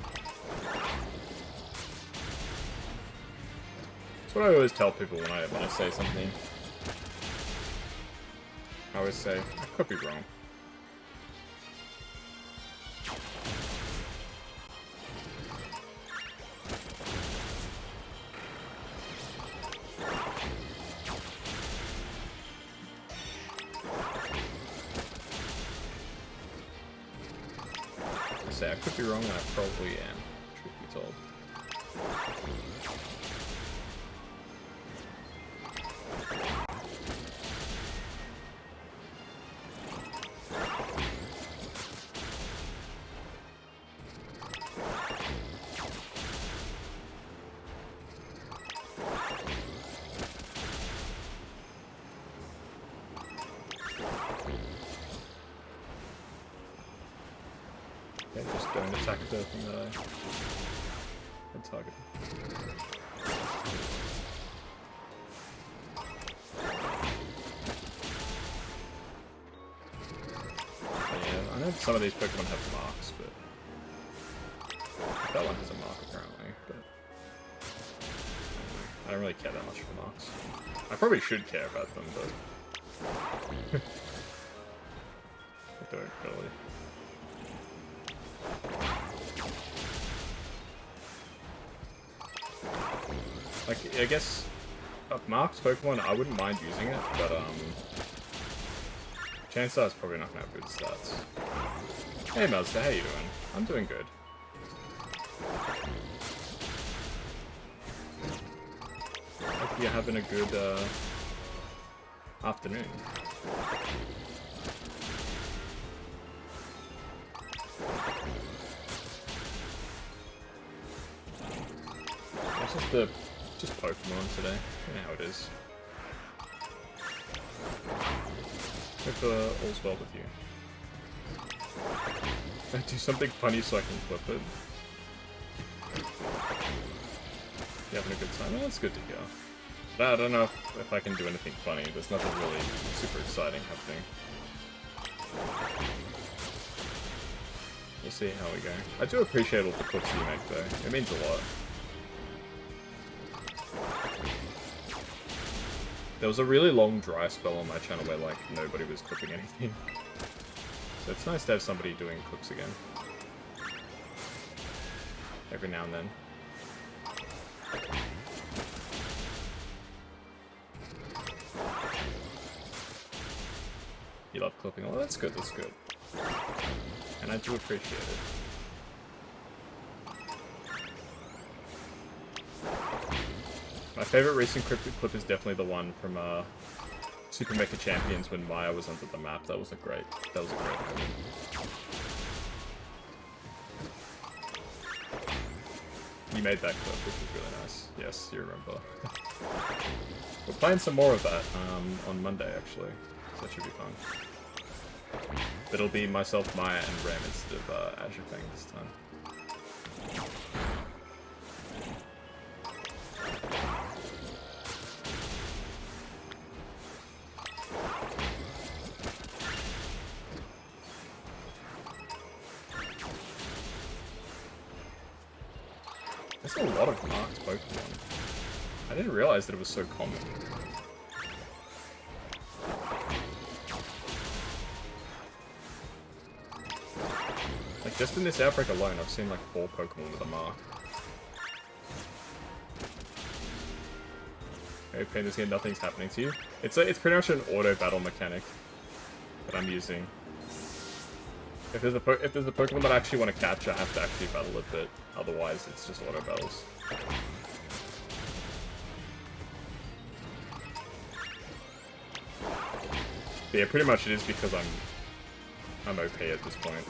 That's what I always tell people when I say something. I always say, I could be wrong. I say I could be wrong, and I probably am, truth be told. Just don't attack the thing that I had targeted. Yeah, I know some of these Pokemon have marks, but that one has a mark apparently, but I don't really care that much for marks. I probably should care about them, but I don't really. Like, I guess, marked Pokemon, I wouldn't mind using it, but, chances are it's probably not gonna have good stats. Hey Mazda, how you doing? I'm doing good. Hope you're having a good, afternoon. It's just Pokemon today. You know how it is. Hope all's well with you. I do something funny so I can clip it. You having a good time? Oh, that's good to hear. But I don't know if I can do anything funny. There's nothing really super exciting happening. We'll see how we go. I do appreciate all the clips you make though. It means a lot. There was a really long dry spell on my channel where like nobody was clipping anything. So it's nice to have somebody doing clips again. Every now and then. You love clipping. Oh, that's good, that's good. And I do appreciate it. My favorite recent clip is definitely the one from Super Mecha Champions when Maya was under the map. That was a great moment. You made that clip, which was really nice. Yes, you remember. We're playing some more of that on Monday, actually. So that should be fun. But it'll be myself, Maya, and Ram instead of Azure Fang this time. There's a lot of marked Pokemon. I didn't realize that it was so common. Like, just in this outbreak alone, I've seen like 4 Pokemon with a mark. Okay, Panda's here, nothing's happening to you. It's pretty much an auto battle mechanic that I'm using. If there's a Pokemon that I actually want to catch, I have to actually battle it, but otherwise it's just auto battles. But yeah, pretty much it is because I'm OP at this point.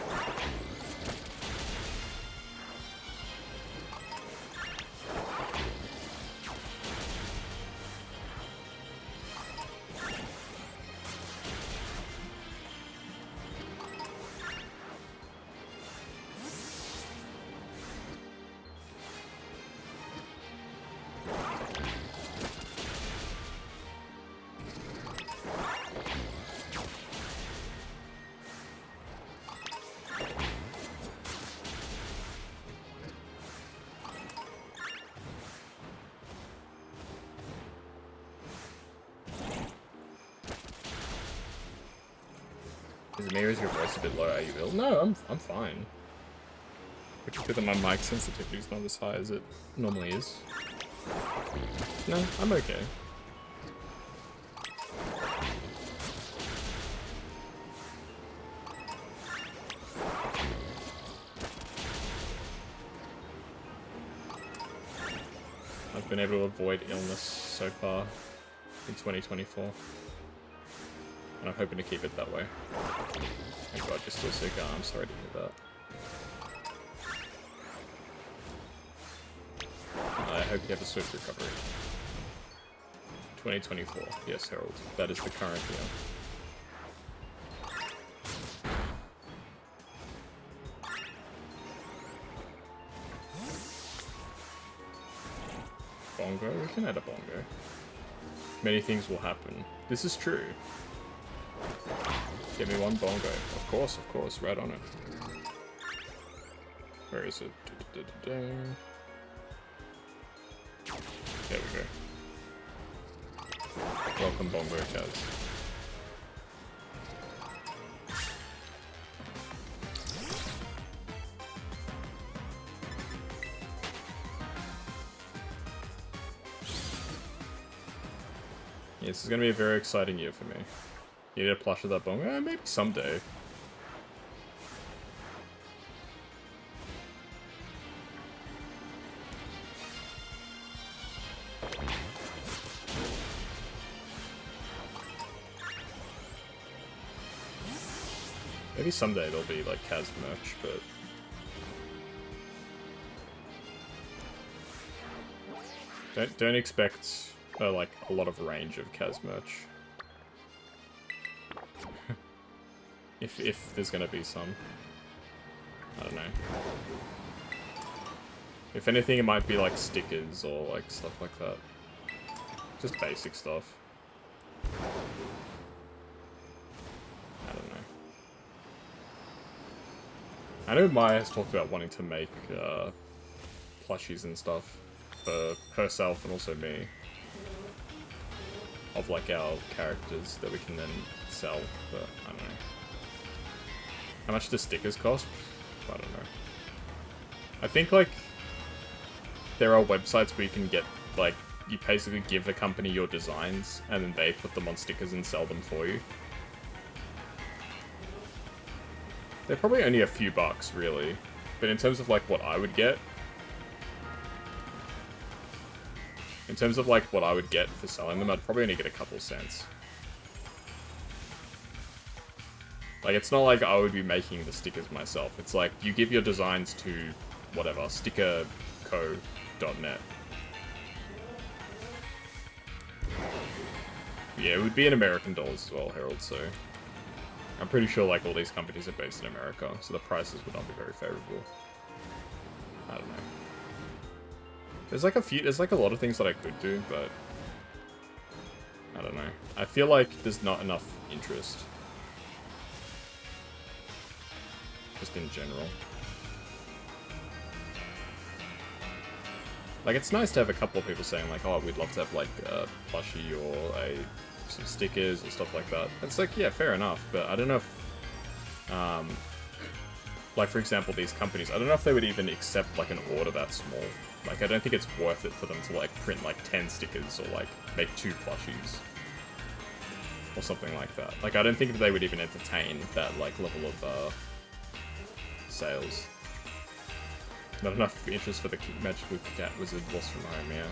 Is it me or is your voice a bit low? Are you ill? No, I'm fine. Which is good that my mic sensitivity is not as high as it normally is. No, I'm okay. I've been able to avoid illness so far in 2024. And I'm hoping to keep it that way. Thank God you're still sick. Oh, I'm sorry to hear that. I hope you have a swift recovery. 2024. Yes, Harold. That is the current year. Bongo? We can add a bongo. Many things will happen. This is true. Give me one bongo. Of course, right on it. Where is it? There we go. Welcome, Bongo Kaz. Yeah, this is going to be a very exciting year for me. You need a plush of that bongo? Maybe someday. Maybe someday there'll be like Kaz merch, but don't expect like a lot of range of Kaz merch. if there's gonna be some, I don't know. If anything, it might be like stickers or like stuff like that. Just basic stuff. I don't know. I know Maya has talked about wanting to make plushies and stuff for herself and also me. Of like our characters that we can then sell, but I don't know. How much do stickers cost? I don't know. I think like there are websites where you can get like, you basically give a company your designs and then they put them on stickers and sell them for you. They're probably only a few bucks, really. But in terms of, like, what I would get... In terms of, like, what I would get for selling them, I'd probably only get a couple cents. Like, it's not like I would be making the stickers myself. It's like, you give your designs to, whatever, stickerco.net. Yeah, it would be in American dollars as well, Harold, so... I'm pretty sure like all these companies are based in America, so the prices would not be very favorable. I don't know. There's like a lot of things that I could do, but I don't know. I feel like there's not enough interest. Just in general. Like, it's nice to have a couple of people saying like, oh, we'd love to have like a plushie or some stickers or stuff like that. It's like, yeah, fair enough, but I don't know if, like for example, these companies, I don't know if they would even accept like an order that small. Like, I don't think it's worth it for them to like print like 10 stickers or like make 2 plushies. Or something like that. Like, I don't think they would even entertain that like level of sales. Not enough interest for the magical cat wizard lost from home, yeah.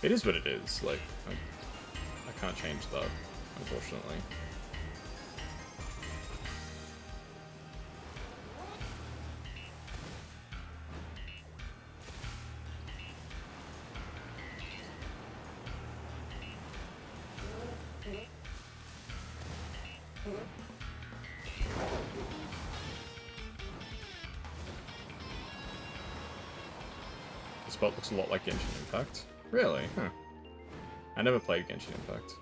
It is what it is, like, I can't change that, unfortunately. The spot looks a lot like Genshin Impact. Really? Huh. I never played Genshin Impact.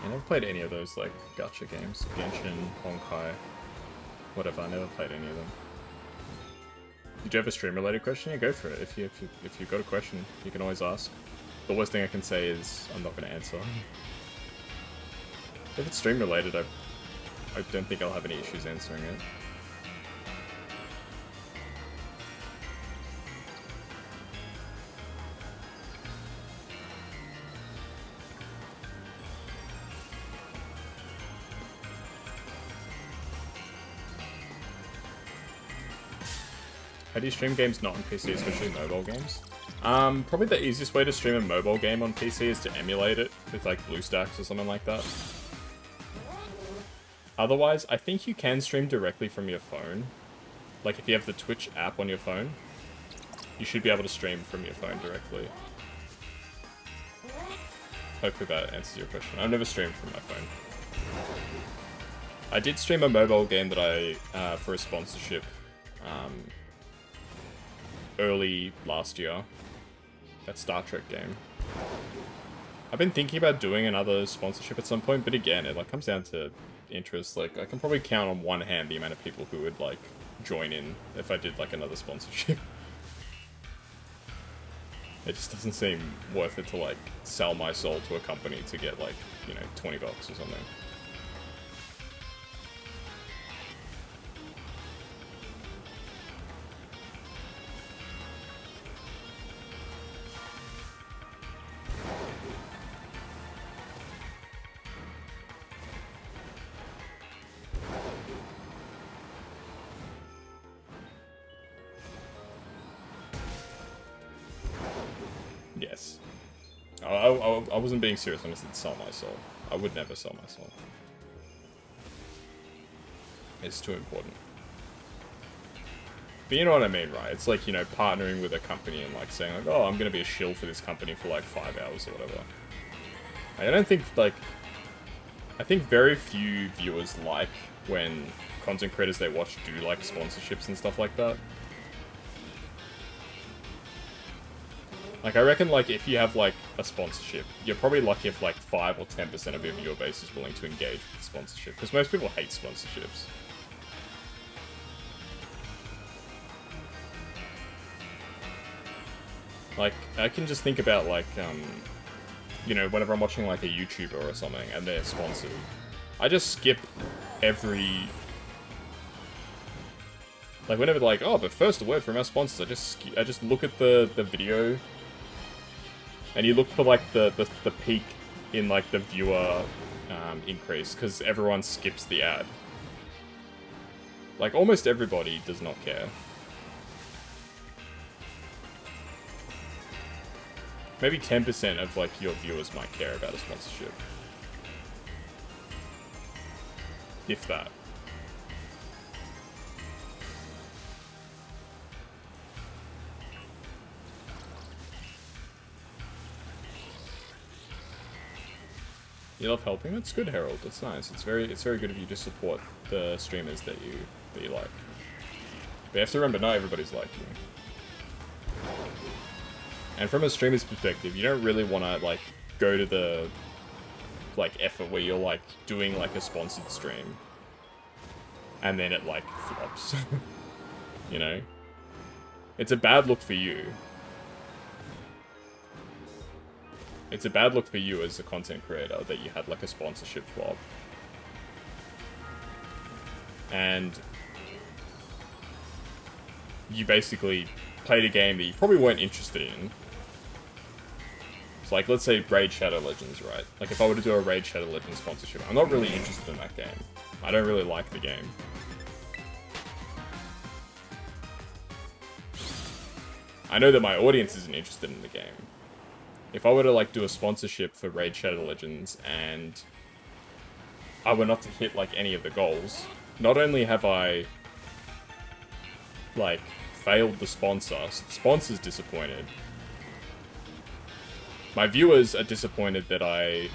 I never played any of those, like, gacha games. Genshin, Honkai, whatever, I never played any of them. Did you have a stream-related question? Yeah, go for it. If you've got a question, you can always ask. The worst thing I can say is, I'm not going to answer. If it's stream-related, I don't think I'll have any issues answering it. How do you stream games not on PC, especially mobile games? Probably the easiest way to stream a mobile game on PC is to emulate it with like BlueStacks or something like that. Otherwise, I think you can stream directly from your phone. Like if you have the Twitch app on your phone, you should be able to stream from your phone directly. Hopefully that answers your question. I've never streamed from my phone. I did stream a mobile game that I, for a sponsorship, early last year. That Star Trek game. I've been thinking about doing another sponsorship at some point, but again, it like comes down to interest. Like, I can probably count on one hand the amount of people who would like join in if I did like another sponsorship. It just doesn't seem worth it to like sell my soul to a company to get like, you know, $20 or something. Yes. I wasn't being serious when I said sell my soul. I would never sell my soul. It's too important. But you know what I mean, right? It's like, you know, partnering with a company and like saying like, oh, I'm gonna be a shill for this company for like 5 hours or whatever. I don't think like... I think very few viewers like when content creators they watch do like sponsorships and stuff like that. Like, I reckon, like, if you have, like, a sponsorship, you're probably lucky if, like, 5 or 10% of your viewer base is willing to engage with the sponsorship. Because most people hate sponsorships. Like, I can just think about, like, you know, whenever I'm watching, like, a YouTuber or something, and they're sponsored, I just skip every... Like, whenever they're like, oh, but first a word from our sponsors, I just look at the video... And you look for, like, the peak in, like, the viewer increase, because everyone skips the ad. Like, almost everybody does not care. Maybe 10% of, like, your viewers might care about a sponsorship. If that. You love helping? That's good, Harold. That's nice. It's very good of you to support the streamers that you like. But you have to remember, not everybody's like you. And from a streamer's perspective, you don't really want to, like, go to the, like, effort where you're, like, doing, like, a sponsored stream. And then it, like, flops. You know? It's a bad look for you. It's a bad look for you as a content creator that you had, like, a sponsorship flop. And you basically played a game that you probably weren't interested in. It's like, let's say Raid Shadow Legends, right? Like, if I were to do a Raid Shadow Legends sponsorship, I'm not really interested in that game. I don't really like the game. I know that my audience isn't interested in the game. If I were to, like, do a sponsorship for Raid Shadow Legends and I were not to hit, like, any of the goals, not only have I, like, failed the sponsor, so the sponsor's disappointed, my viewers are disappointed that I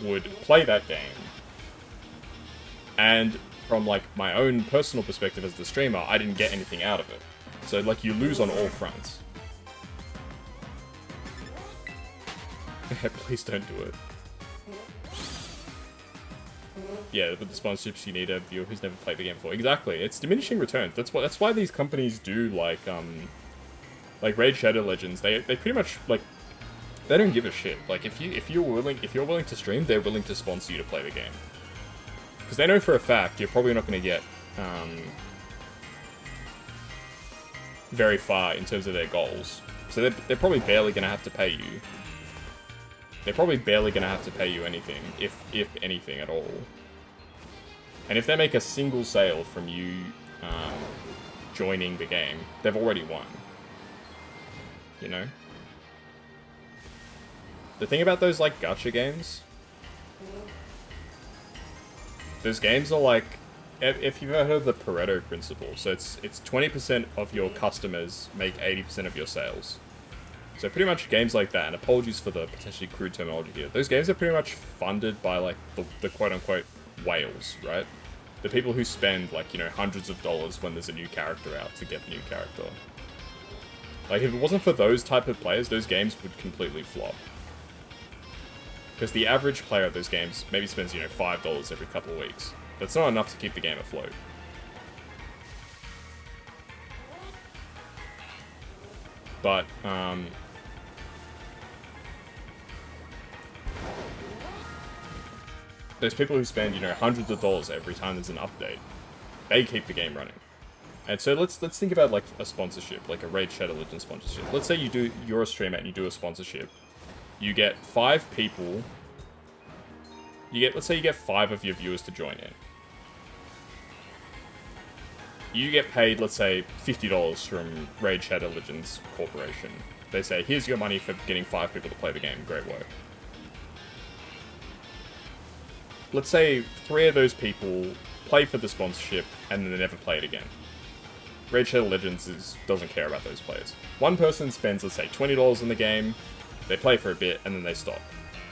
would play that game. And from, like, my own personal perspective as the streamer, I didn't get anything out of it. So, like, you lose on all fronts. Please don't do it. Yeah, with the sponsorships, you need a viewer who's never played the game before. Exactly, it's diminishing returns. That's why these companies do, like Raid Shadow Legends. They pretty much, like, they don't give a shit. Like, if you're willing to stream, they're willing to sponsor you to play the game. Because they know for a fact you're probably not going to get very far in terms of their goals. So they're probably barely going to have to pay you. They're probably barely going to have to pay you anything, if anything at all. And if they make a single sale from you joining the game, they've already won. You know? The thing about those, like, gacha games, those games are like, if you've ever heard of the Pareto principle, so it's 20% of your customers make 80% of your sales. So pretty much games like that, and apologies for the potentially crude terminology here, those games are pretty much funded by, like, the quote-unquote whales, right? The people who spend, like, you know, hundreds of dollars when there's a new character out to get the new character. Like, if it wasn't for those type of players, those games would completely flop. Because the average player of those games maybe spends, you know, $5 every couple of weeks. That's not enough to keep the game afloat. But, those people who spend, you know, hundreds of dollars every time there's an update, they keep the game running. And so let's think about, like, a sponsorship, like a Raid Shadow Legends sponsorship. Let's say you're a streamer and you do a sponsorship. You get 5 people. Let's say you get 5 of your viewers to join in. You get paid, let's say, $50 from Raid Shadow Legends Corporation. They say, here's your money for getting 5 people to play the game. Great work. Let's say 3 of those people play for the sponsorship and then they never play it again. Raid Shadow Legends doesn't care about those players. One person spends, let's say, $20 in the game, they play for a bit, and then they stop.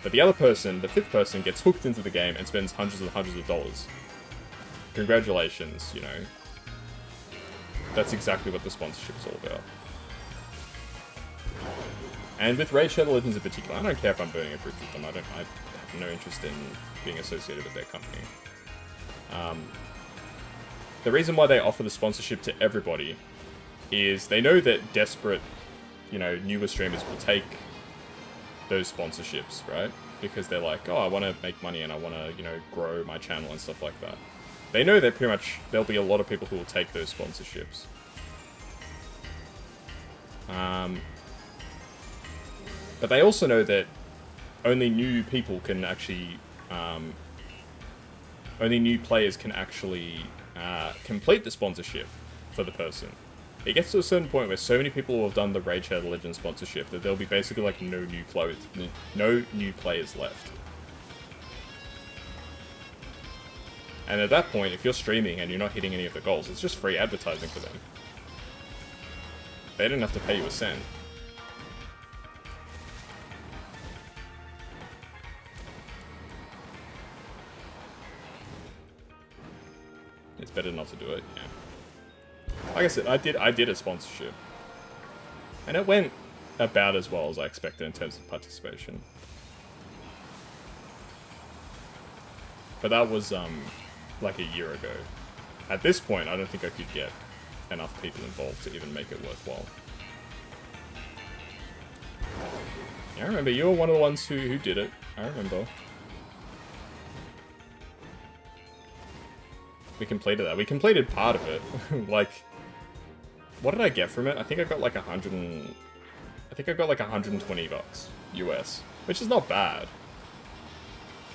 But the other person, the 5th person, gets hooked into the game and spends hundreds and hundreds of dollars. Congratulations, you know. That's exactly what the sponsorship is all about. And with Raid Shadow Legends in particular, I don't care if I'm burning a bridge with them. I have no interest in being associated with their company. The reason why they offer the sponsorship to everybody is they know that desperate, you know, newer streamers will take those sponsorships, right? Because they're like, oh, I want to make money and I want to, you know, grow my channel and stuff like that. They know that pretty much there'll be a lot of people who will take those sponsorships. But they also know that only new people can actually, only new players can actually complete the sponsorship for the person. It gets to a certain point where so many people will have done the Raid Shadow Legends sponsorship that there'll be basically like no new players left. And at that point, if you're streaming and you're not hitting any of the goals, it's just free advertising for them. They don't have to pay you a cent. It's better not to do it, yeah. Like I said, I did a sponsorship. And it went about as well as I expected in terms of participation. But that was, like a year ago. At this point, I don't think I could get enough people involved to even make it worthwhile. Yeah, I remember you were one of the ones who did it. I remember. We completed that. We completed part of it. Like, what did I get from it? I think I got like I think I got like 120 bucks US, which is not bad.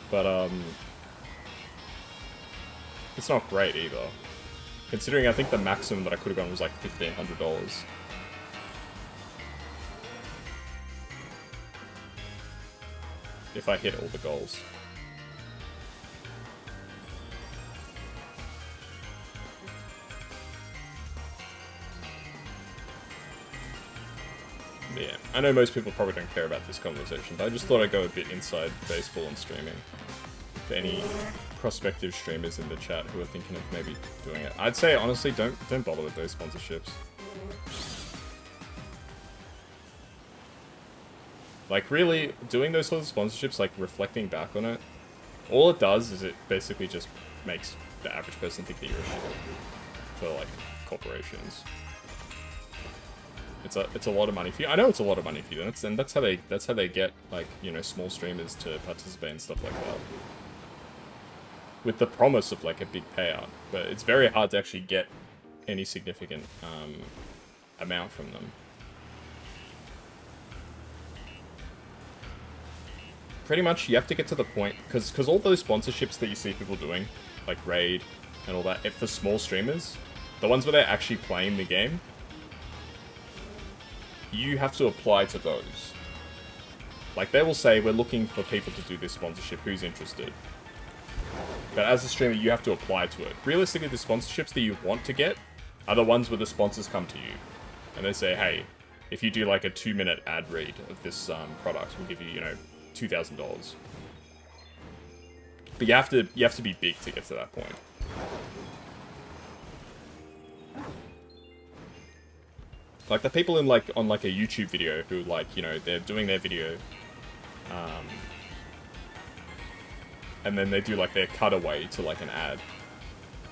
But it's not great either. Considering I think the maximum that I could have gone was like $1,500. If I hit all the goals. Yeah, I know most people probably don't care about this conversation, but I just thought I'd go a bit inside baseball and streaming. For any prospective streamers in the chat who are thinking of maybe doing it. I'd say, honestly, don't bother with those sponsorships. Like, really, doing those sorts of sponsorships, like, reflecting back on it, all it does is it basically just makes the average person think that you're a shit for, like, corporations. It's a lot of money for you. I know it's a lot of money for you, and that's how they get, like, you know, small streamers to participate and stuff like that. With the promise of, like, a big payout. But it's very hard to actually get any significant amount from them. Pretty much, you have to get to the point, because all those sponsorships that you see people doing, like Raid and all that, for small streamers, the ones where they're actually playing the game, you have to apply to those. Like, they will say, we're looking for people to do this sponsorship, who's interested? But as a streamer, you have to apply to it. Realistically, the sponsorships that you want to get are the ones where the sponsors come to you. And they say, hey, if you do like a 2-minute ad read of this product, we'll give you, you know, $2,000. But you have to be big to get to that point. Like the people in like on like a YouTube video who like, you know, they're doing their video, and then they do like their cutaway to like an ad,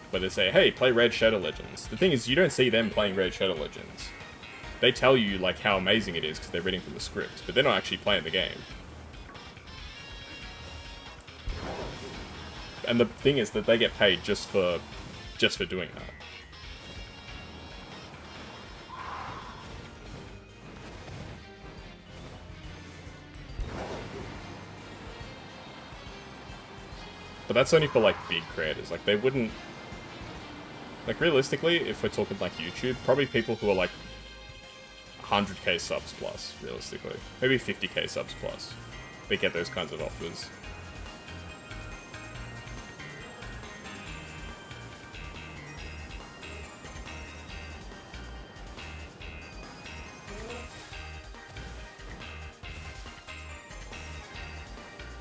where they say, hey, play Red Shadow Legends. The thing is, you don't see them playing Red Shadow Legends. They tell you like how amazing it is because they're reading from the script, but they're not actually playing the game. And the thing is that they get paid just for doing that. But that's only for like big creators. Like they wouldn't, like realistically, if we're talking like YouTube, probably people who are like 100k subs plus, realistically. Maybe 50k subs plus. They get those kinds of offers.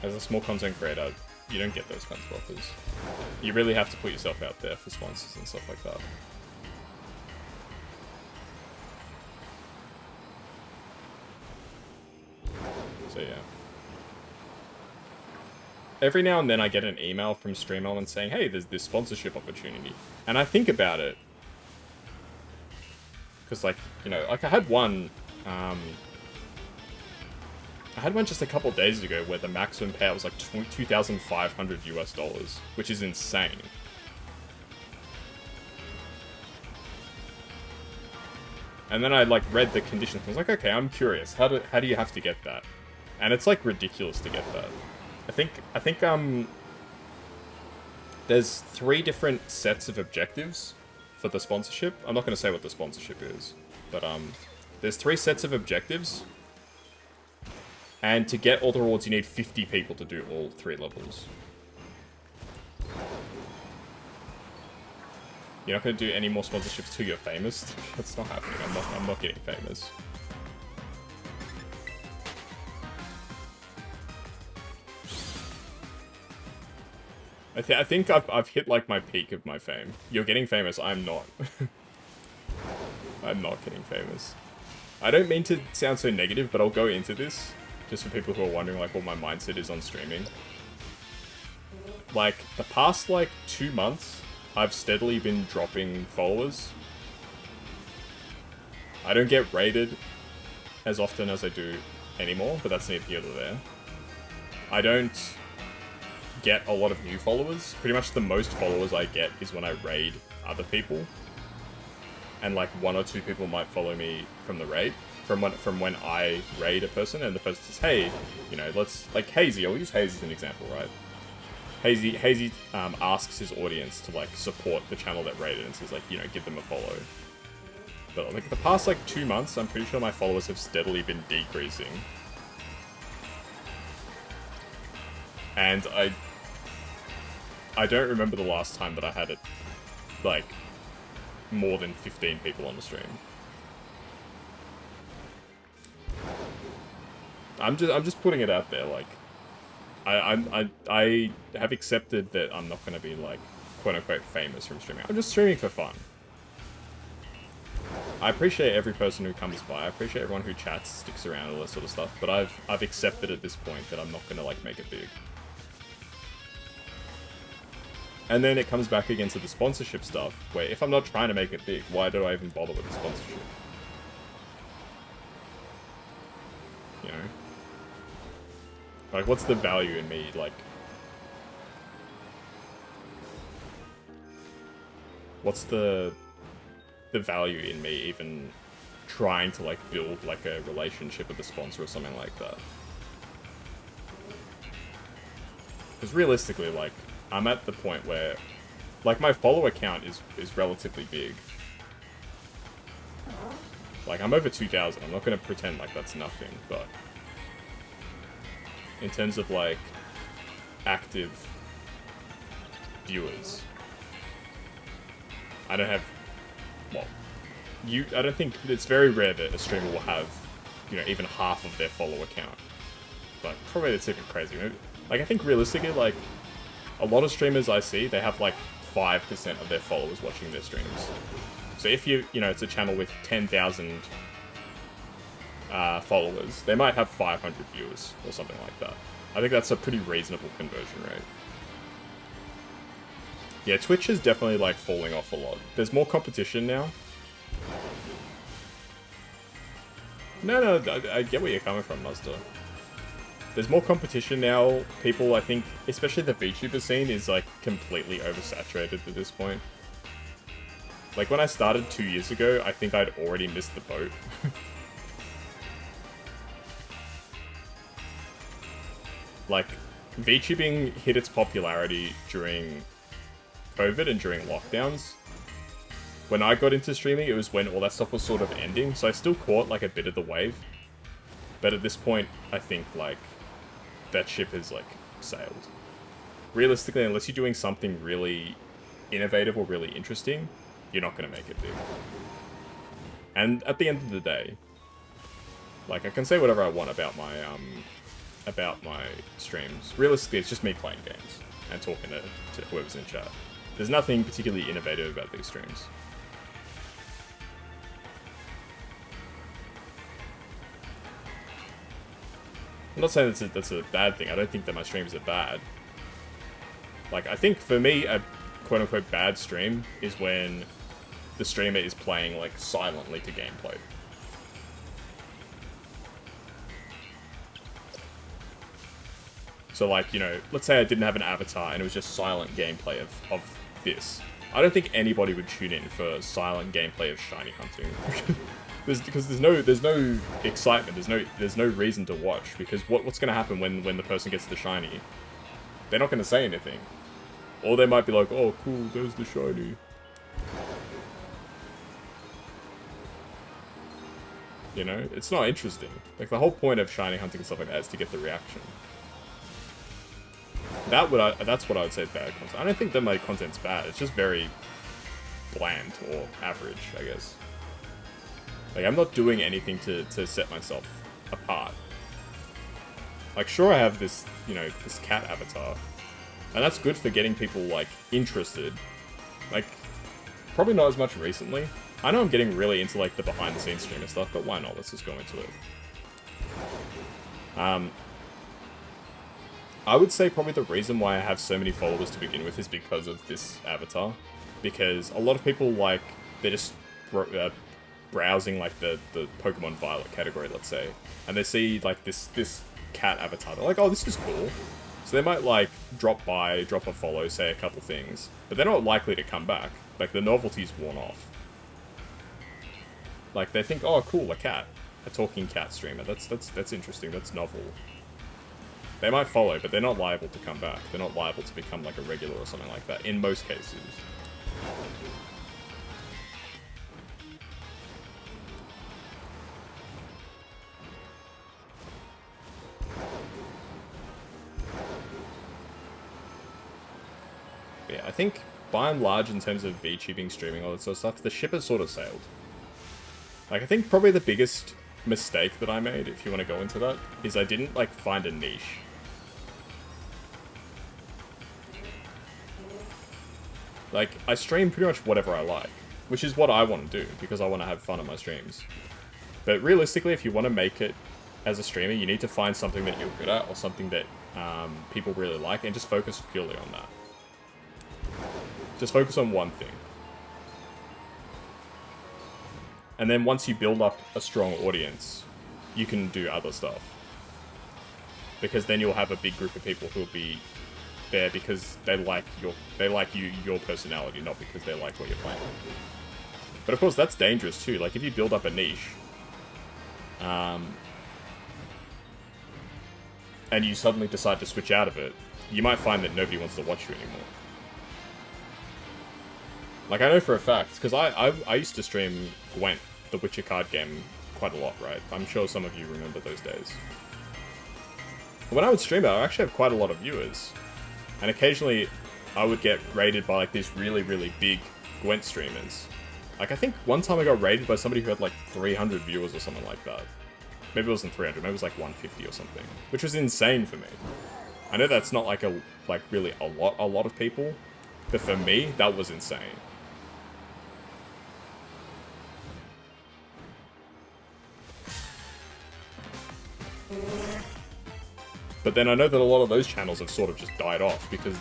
As a small content creator, you don't get those kinds of offers. You really have to put yourself out there for sponsors and stuff like that. So yeah. Every now and then I get an email from StreamElement saying, hey, there's this sponsorship opportunity. And I think about it. Because like, you know, like I had one just a couple days ago where the maximum payout was like $2,500 US, which is insane. And then I like read the conditions. I was like, okay, I'm curious. How do you have to get that? And it's like ridiculous to get that. I think there's 3 different sets of objectives for the sponsorship. I'm not going to say what the sponsorship is, but there's 3 sets of objectives. And to get all the rewards, you need 50 people to do all 3 levels. You're not going to do any more sponsorships till you're famous? That's not happening. I'm not getting famous. I think I've hit like my peak of my fame. You're getting famous. I'm not. I'm not getting famous. I don't mean to sound so negative, but I'll go into this just for people who are wondering like what my mindset is on streaming. Like, the past like 2 months, I've steadily been dropping followers. I don't get raided as often as I do anymore, but that's neither here nor there. I don't get a lot of new followers. Pretty much the most followers I get is when I raid other people. And like 1 or 2 people might follow me from the raid, from when I raid a person, and the person says, hey, you know, let's, like Hazy, I'll use Hazy as an example, right? Hazy asks his audience to like support the channel that raided and says like, you know, give them a follow. But like the past like 2 months, I'm pretty sure my followers have steadily been decreasing. And I don't remember the last time that I had it, like, more than 15 people on the stream. I'm just putting it out there, like, I have accepted that I'm not going to be, like, quote-unquote famous from streaming. I'm just streaming for fun. I appreciate every person who comes by, I appreciate everyone who chats, sticks around, all that sort of stuff, but I've accepted at this point that I'm not going to, like, make it big. And then it comes back again to the sponsorship stuff, where if I'm not trying to make it big, why do I even bother with the sponsorship? You know? Like, what's the value in me, like... What's the value in me even trying to, like, build, like, a relationship with a sponsor or something like that? Because realistically, like, I'm at the point where, like, my follower count is relatively big. Like, I'm over 2,000. I'm not going to pretend like that's nothing, but in terms of, like, active viewers, I don't have, well, I don't think, it's very rare that a streamer will have, you know, even half of their follower count. Like, probably that's even crazy. Like, I think realistically, like, a lot of streamers I see, they have like 5% of their followers watching their streams. So if you know, it's a channel with 10,000 followers, they might have 500 viewers or something like that. I think that's a pretty reasonable conversion rate. Yeah, Twitch is definitely like falling off a lot. There's more competition now. No, I get where you're coming from, Mazda. There's more competition now. People, I think, especially the VTuber scene, is like completely oversaturated at this point. Like when I started 2 years ago, I think I'd already missed the boat. Like, VTubing hit its popularity during COVID and during lockdowns. When I got into streaming, it was when all that stuff was sort of ending, so I still caught like a bit of the wave. But at this point, I think like that ship has, like, sailed. Realistically, unless you're doing something really innovative or really interesting, you're not going to make it big. And at the end of the day, like, I can say whatever I want about my streams. Realistically, it's just me playing games and talking to whoever's in chat. There's nothing particularly innovative about these streams. I'm not saying that's a bad thing. I don't think that my streams are bad. Like, I think for me, a quote-unquote bad stream is when the streamer is playing, like, silently to gameplay. So, like, you know, let's say I didn't have an avatar and it was just silent gameplay of this. I don't think anybody would tune in for silent gameplay of shiny hunting. Because there's no excitement, there's no reason to watch, because what's going to happen when the person gets the shiny? They're not going to say anything. Or they might be like, oh cool, there's the shiny. You know, it's not interesting. Like, the whole point of shiny hunting and stuff like that is to get the reaction. That's what I would say is bad content. I don't think that my content's bad, it's just very bland or average, I guess. Like, I'm not doing anything to set myself apart. Like, sure, I have this, you know, this cat avatar. And that's good for getting people, like, interested. Like, probably not as much recently. I know I'm getting really into like the behind the scenes streamer stuff, but why not? Let's just go into it. I would say probably the reason why I have so many followers to begin with is because of this avatar. Because a lot of people, like, they're just browsing, like, the Pokemon Violet category, let's say. And they see, like, this cat avatar. They're like, oh, this is cool. So they might, like, drop by, drop a follow, say a couple things. But they're not likely to come back. Like, the novelty's worn off. Like, they think, oh, cool, a cat. A talking cat streamer. That's interesting. That's novel. They might follow, but they're not liable to come back. They're not liable to become, like, a regular or something like that, in most cases. Yeah, I think, by and large, in terms of VTubing, streaming, all that sort of stuff, the ship has sort of sailed. Like, I think probably the biggest mistake that I made, if you want to go into that, is I didn't, like, find a niche. Like, I stream pretty much whatever I like, which is what I want to do, because I want to have fun on my streams. But realistically, if you want to make it as a streamer, you need to find something that you're good at, or something that people really like, and just focus purely on that. Just focus on one thing. And then once you build up a strong audience, you can do other stuff. Because then you'll have a big group of people who'll be there because they like your personality, not because they like what you're playing. But of course, that's dangerous too. Like, if you build up a niche, and you suddenly decide to switch out of it, you might find that nobody wants to watch you anymore. Like, I know for a fact, because I used to stream Gwent, the Witcher card game, quite a lot, right? I'm sure some of you remember those days. But when I would stream it, I actually have quite a lot of viewers. And occasionally, I would get raided by, like, these really, really big Gwent streamers. Like, I think one time I got raided by somebody who had, like, 300 viewers or something like that. Maybe it wasn't 300, maybe it was, like, 150 or something. Which was insane for me. I know that's not, like, really a lot of people. But for me, that was insane. But then I know that a lot of those channels have sort of just died off because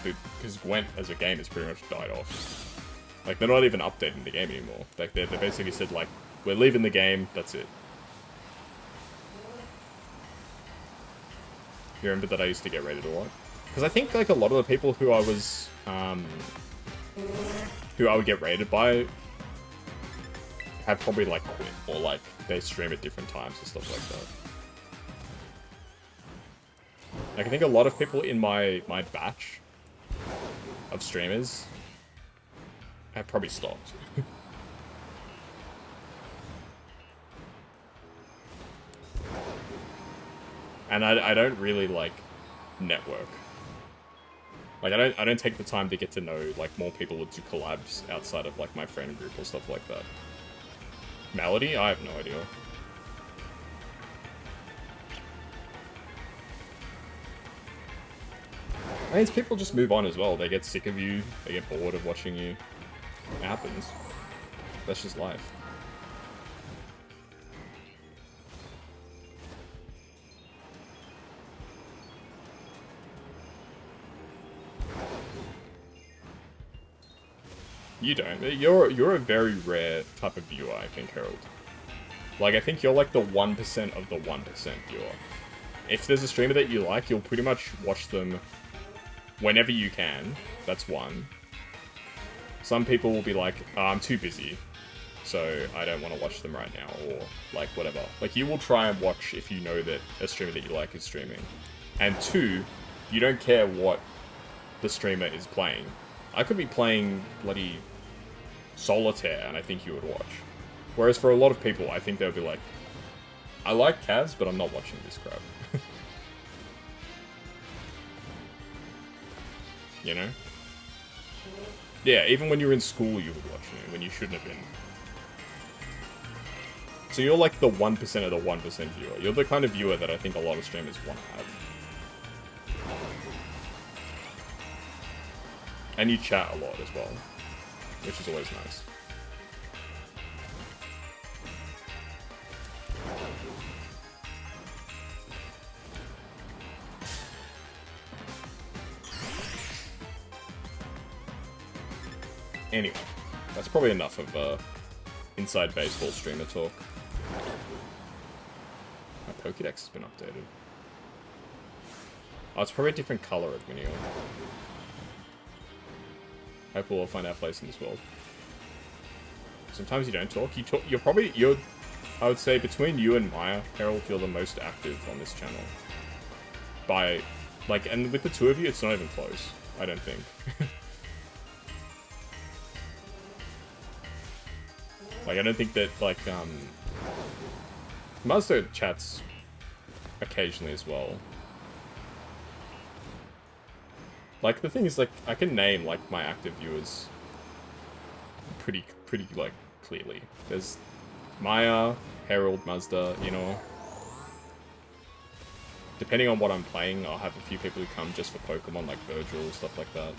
Gwent as a game has pretty much died off. Like, they're not even updating the game anymore. Like, they basically said, like, we're leaving the game, that's it. You remember that I used to get raided a lot? Because I think, like, a lot of the people who I was, who I would get raided by have probably, like, quit. Or, like, they stream at different times and stuff like that. Like, I think a lot of people in my batch of streamers have probably stopped. And I don't really, like, network. Like, I don't take the time to get to know, like, more people to do collabs outside of, like, my friend group or stuff like that. Melody? I have no idea. I mean, people just move on as well. They get sick of you. They get bored of watching you. It happens. That's just life. You don't. You're a very rare type of viewer, I think, Harold. Like, I think you're like the 1% of the 1% viewer. If there's a streamer that you like, you'll pretty much watch them whenever you can. That's one. Some people will be like, oh, I'm too busy, so I don't want to watch them right now, or like whatever. Like, you will try and watch if you know that a streamer that you like is streaming. And two, you don't care what the streamer is playing. I could be playing bloody Solitaire and I think you would watch. Whereas for a lot of people, I think they'll be like, I like Kaz, but I'm not watching this crap. You know? Yeah, even when you're in school, you would watch me, when you shouldn't have been. So you're like the 1% of the 1% viewer. You're the kind of viewer that I think a lot of streamers want to have. And you chat a lot as well, which is always nice. Anyway, that's probably enough of inside baseball streamer talk. My Pokédex has been updated. Oh, it's probably a different color of Minion. Hope we'll all find our place in this world. Sometimes you don't talk. You're I would say between you and Maya, Harold, you're the most active on this channel. By, like, and with the two of you, it's not even close. I don't think. Like, I don't think that, like, Mazda chats occasionally as well. Like, the thing is, like, I can name, like, my active viewers pretty, like, clearly. There's Maya, Harold, Mazda, you know. Depending on what I'm playing, I'll have a few people who come just for Pokemon, like Virgil, stuff like that.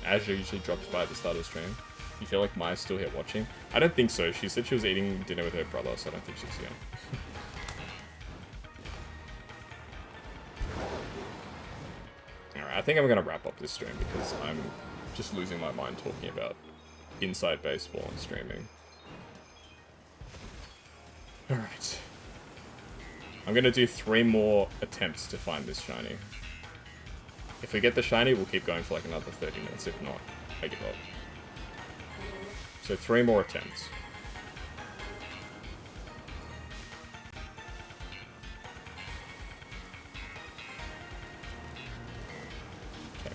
Azure usually drops by at the start of the stream. You feel like Maya's still here watching? I don't think so. She said she was eating dinner with her brother, so I don't think she's here. Alright, I think I'm going to wrap up this stream because I'm just losing my mind talking about inside baseball and streaming. Alright. I'm going to do 3 more attempts to find this shiny. If we get the shiny, we'll keep going for like another 30 minutes. If not, I give up. So 3 more attempts. Okay.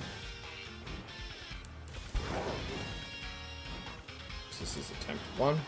So this is attempt 1.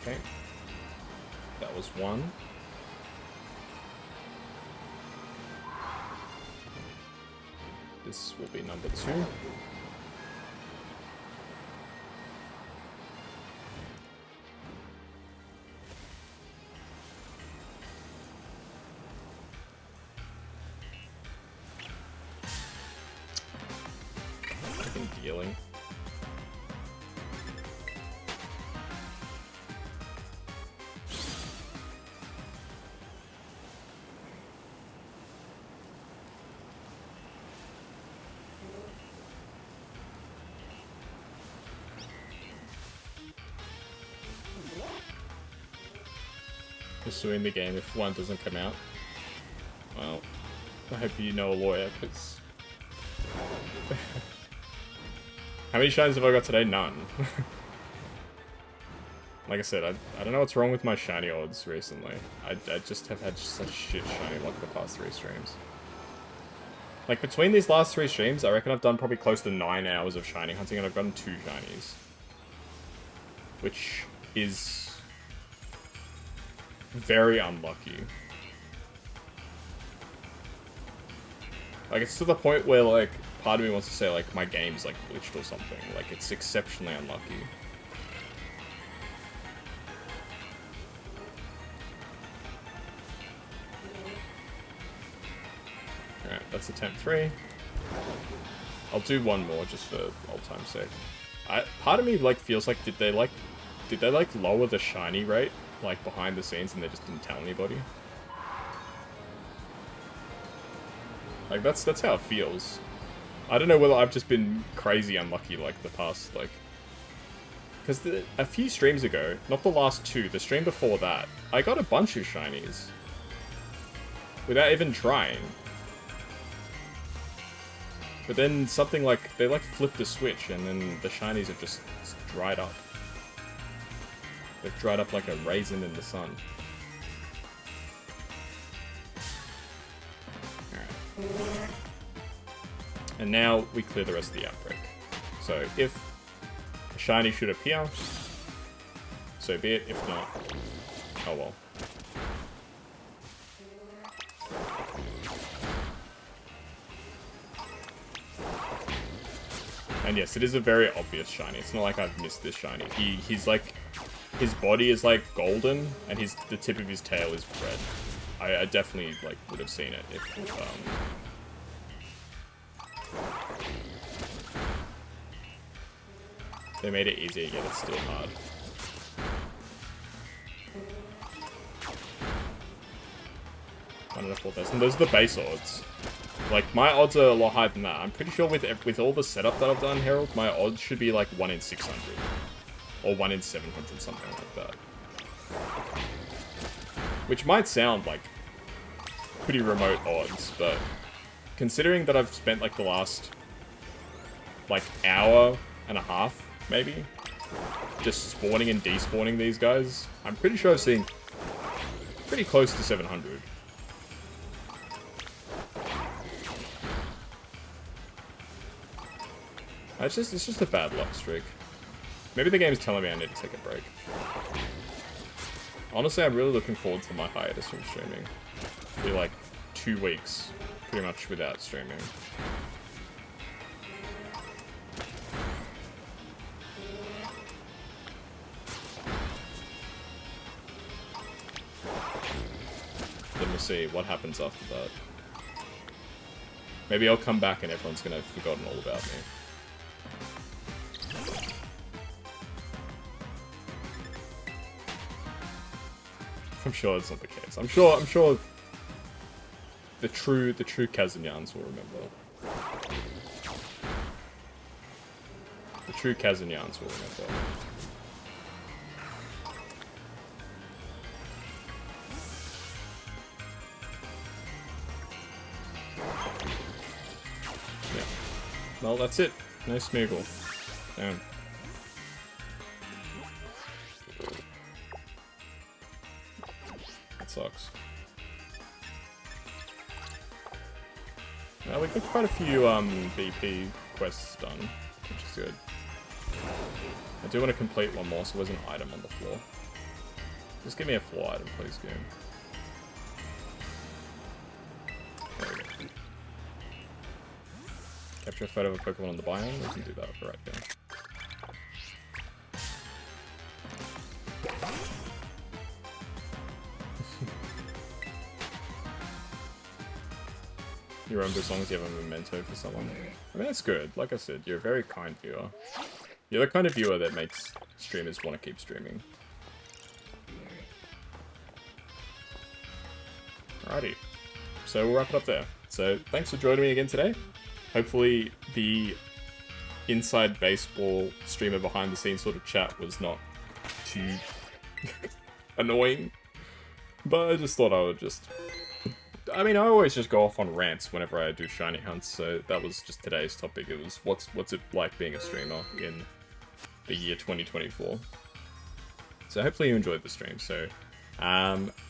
Okay. That was 1. This will be number 2. Fucking dealing. Pursuing the game if one doesn't come out. Well, I hope you know a lawyer, because... How many shines have I got today? None. Like I said, I don't know what's wrong with my shiny odds recently. I just have had such shit shiny luck the past 3 streams. Like, between these last 3 streams, I reckon I've done probably close to 9 hours of shiny hunting, and I've gotten 2 shinies. Which is... very unlucky. Like, it's to the point where, like, part of me wants to say, like, my game's, like, glitched or something. Like, it's exceptionally unlucky. Alright, that's attempt 3. I'll do 1 more just for old time's sake. Part of me, like, feels like, did they lower the shiny rate? Like, behind the scenes, and they just didn't tell anybody. Like, that's how it feels. I don't know whether I've just been crazy unlucky, like, the past, like... Because a few streams ago, not the last 2, the stream before that, I got a bunch of shinies. Without even trying. But then something like, they, like, flipped the switch, and then the shinies have just dried up. They've dried up like a raisin in the sun. Alright. And now we clear the rest of the outbreak. So if a shiny should appear, so be it. If not, oh well. And yes, it is a very obvious shiny. It's not like I've missed this shiny. He's like, his body is like golden, and the tip of his tail is red. I definitely like would have seen it if they made it easier, yet it's still hard. 4,000. Those are the base odds. Like, my odds are a lot higher than that. I'm pretty sure with all the setup that I've done, Herald, my odds should be like 1 in 600. Or 1 in 700, something like that. Which might sound like pretty remote odds, but considering that I've spent like the last like hour and a half, maybe, just spawning and despawning these guys, I'm pretty sure I've seen pretty close to 700. It's just a bad luck streak. Maybe the game's telling me I need to take a break. Honestly, I'm really looking forward to my hiatus from streaming. It'll be like 2 weeks, pretty much without streaming. Then we'll see what happens after that. Maybe I'll come back and everyone's gonna have forgotten all about me. I'm sure it's not the case. I'm sure the true Kazunyans will remember. The true Kazunyans will remember. Yeah. Well, that's it. No Smeagol. Damn. Sucks. We got quite a few BP quests done, which is good. I do want to complete one more, so there's an item on the floor. Just give me a floor item, please, game. There we go. Capture a photo of a Pokemon on the biome. We can do that right here. You remember as long as you have a memento for someone. I mean, that's good. Like I said, you're a very kind viewer. You're the kind of viewer that makes streamers want to keep streaming. Alrighty. So we'll wrap it up there. So thanks for joining me again today. Hopefully the inside baseball streamer behind the scenes sort of chat was not too annoying. But I just thought I would just... I mean, I always just go off on rants whenever I do shiny hunts, so that was just today's topic. It was what's it like being a streamer in the year 2024. So hopefully you enjoyed the stream. So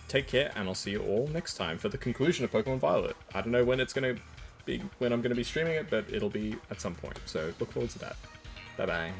take care, and I'll see you all next time for the conclusion of Pokemon Violet. I don't know when it's going to be, when I'm going to be streaming it, but it'll be at some point. So look forward to that. Bye bye.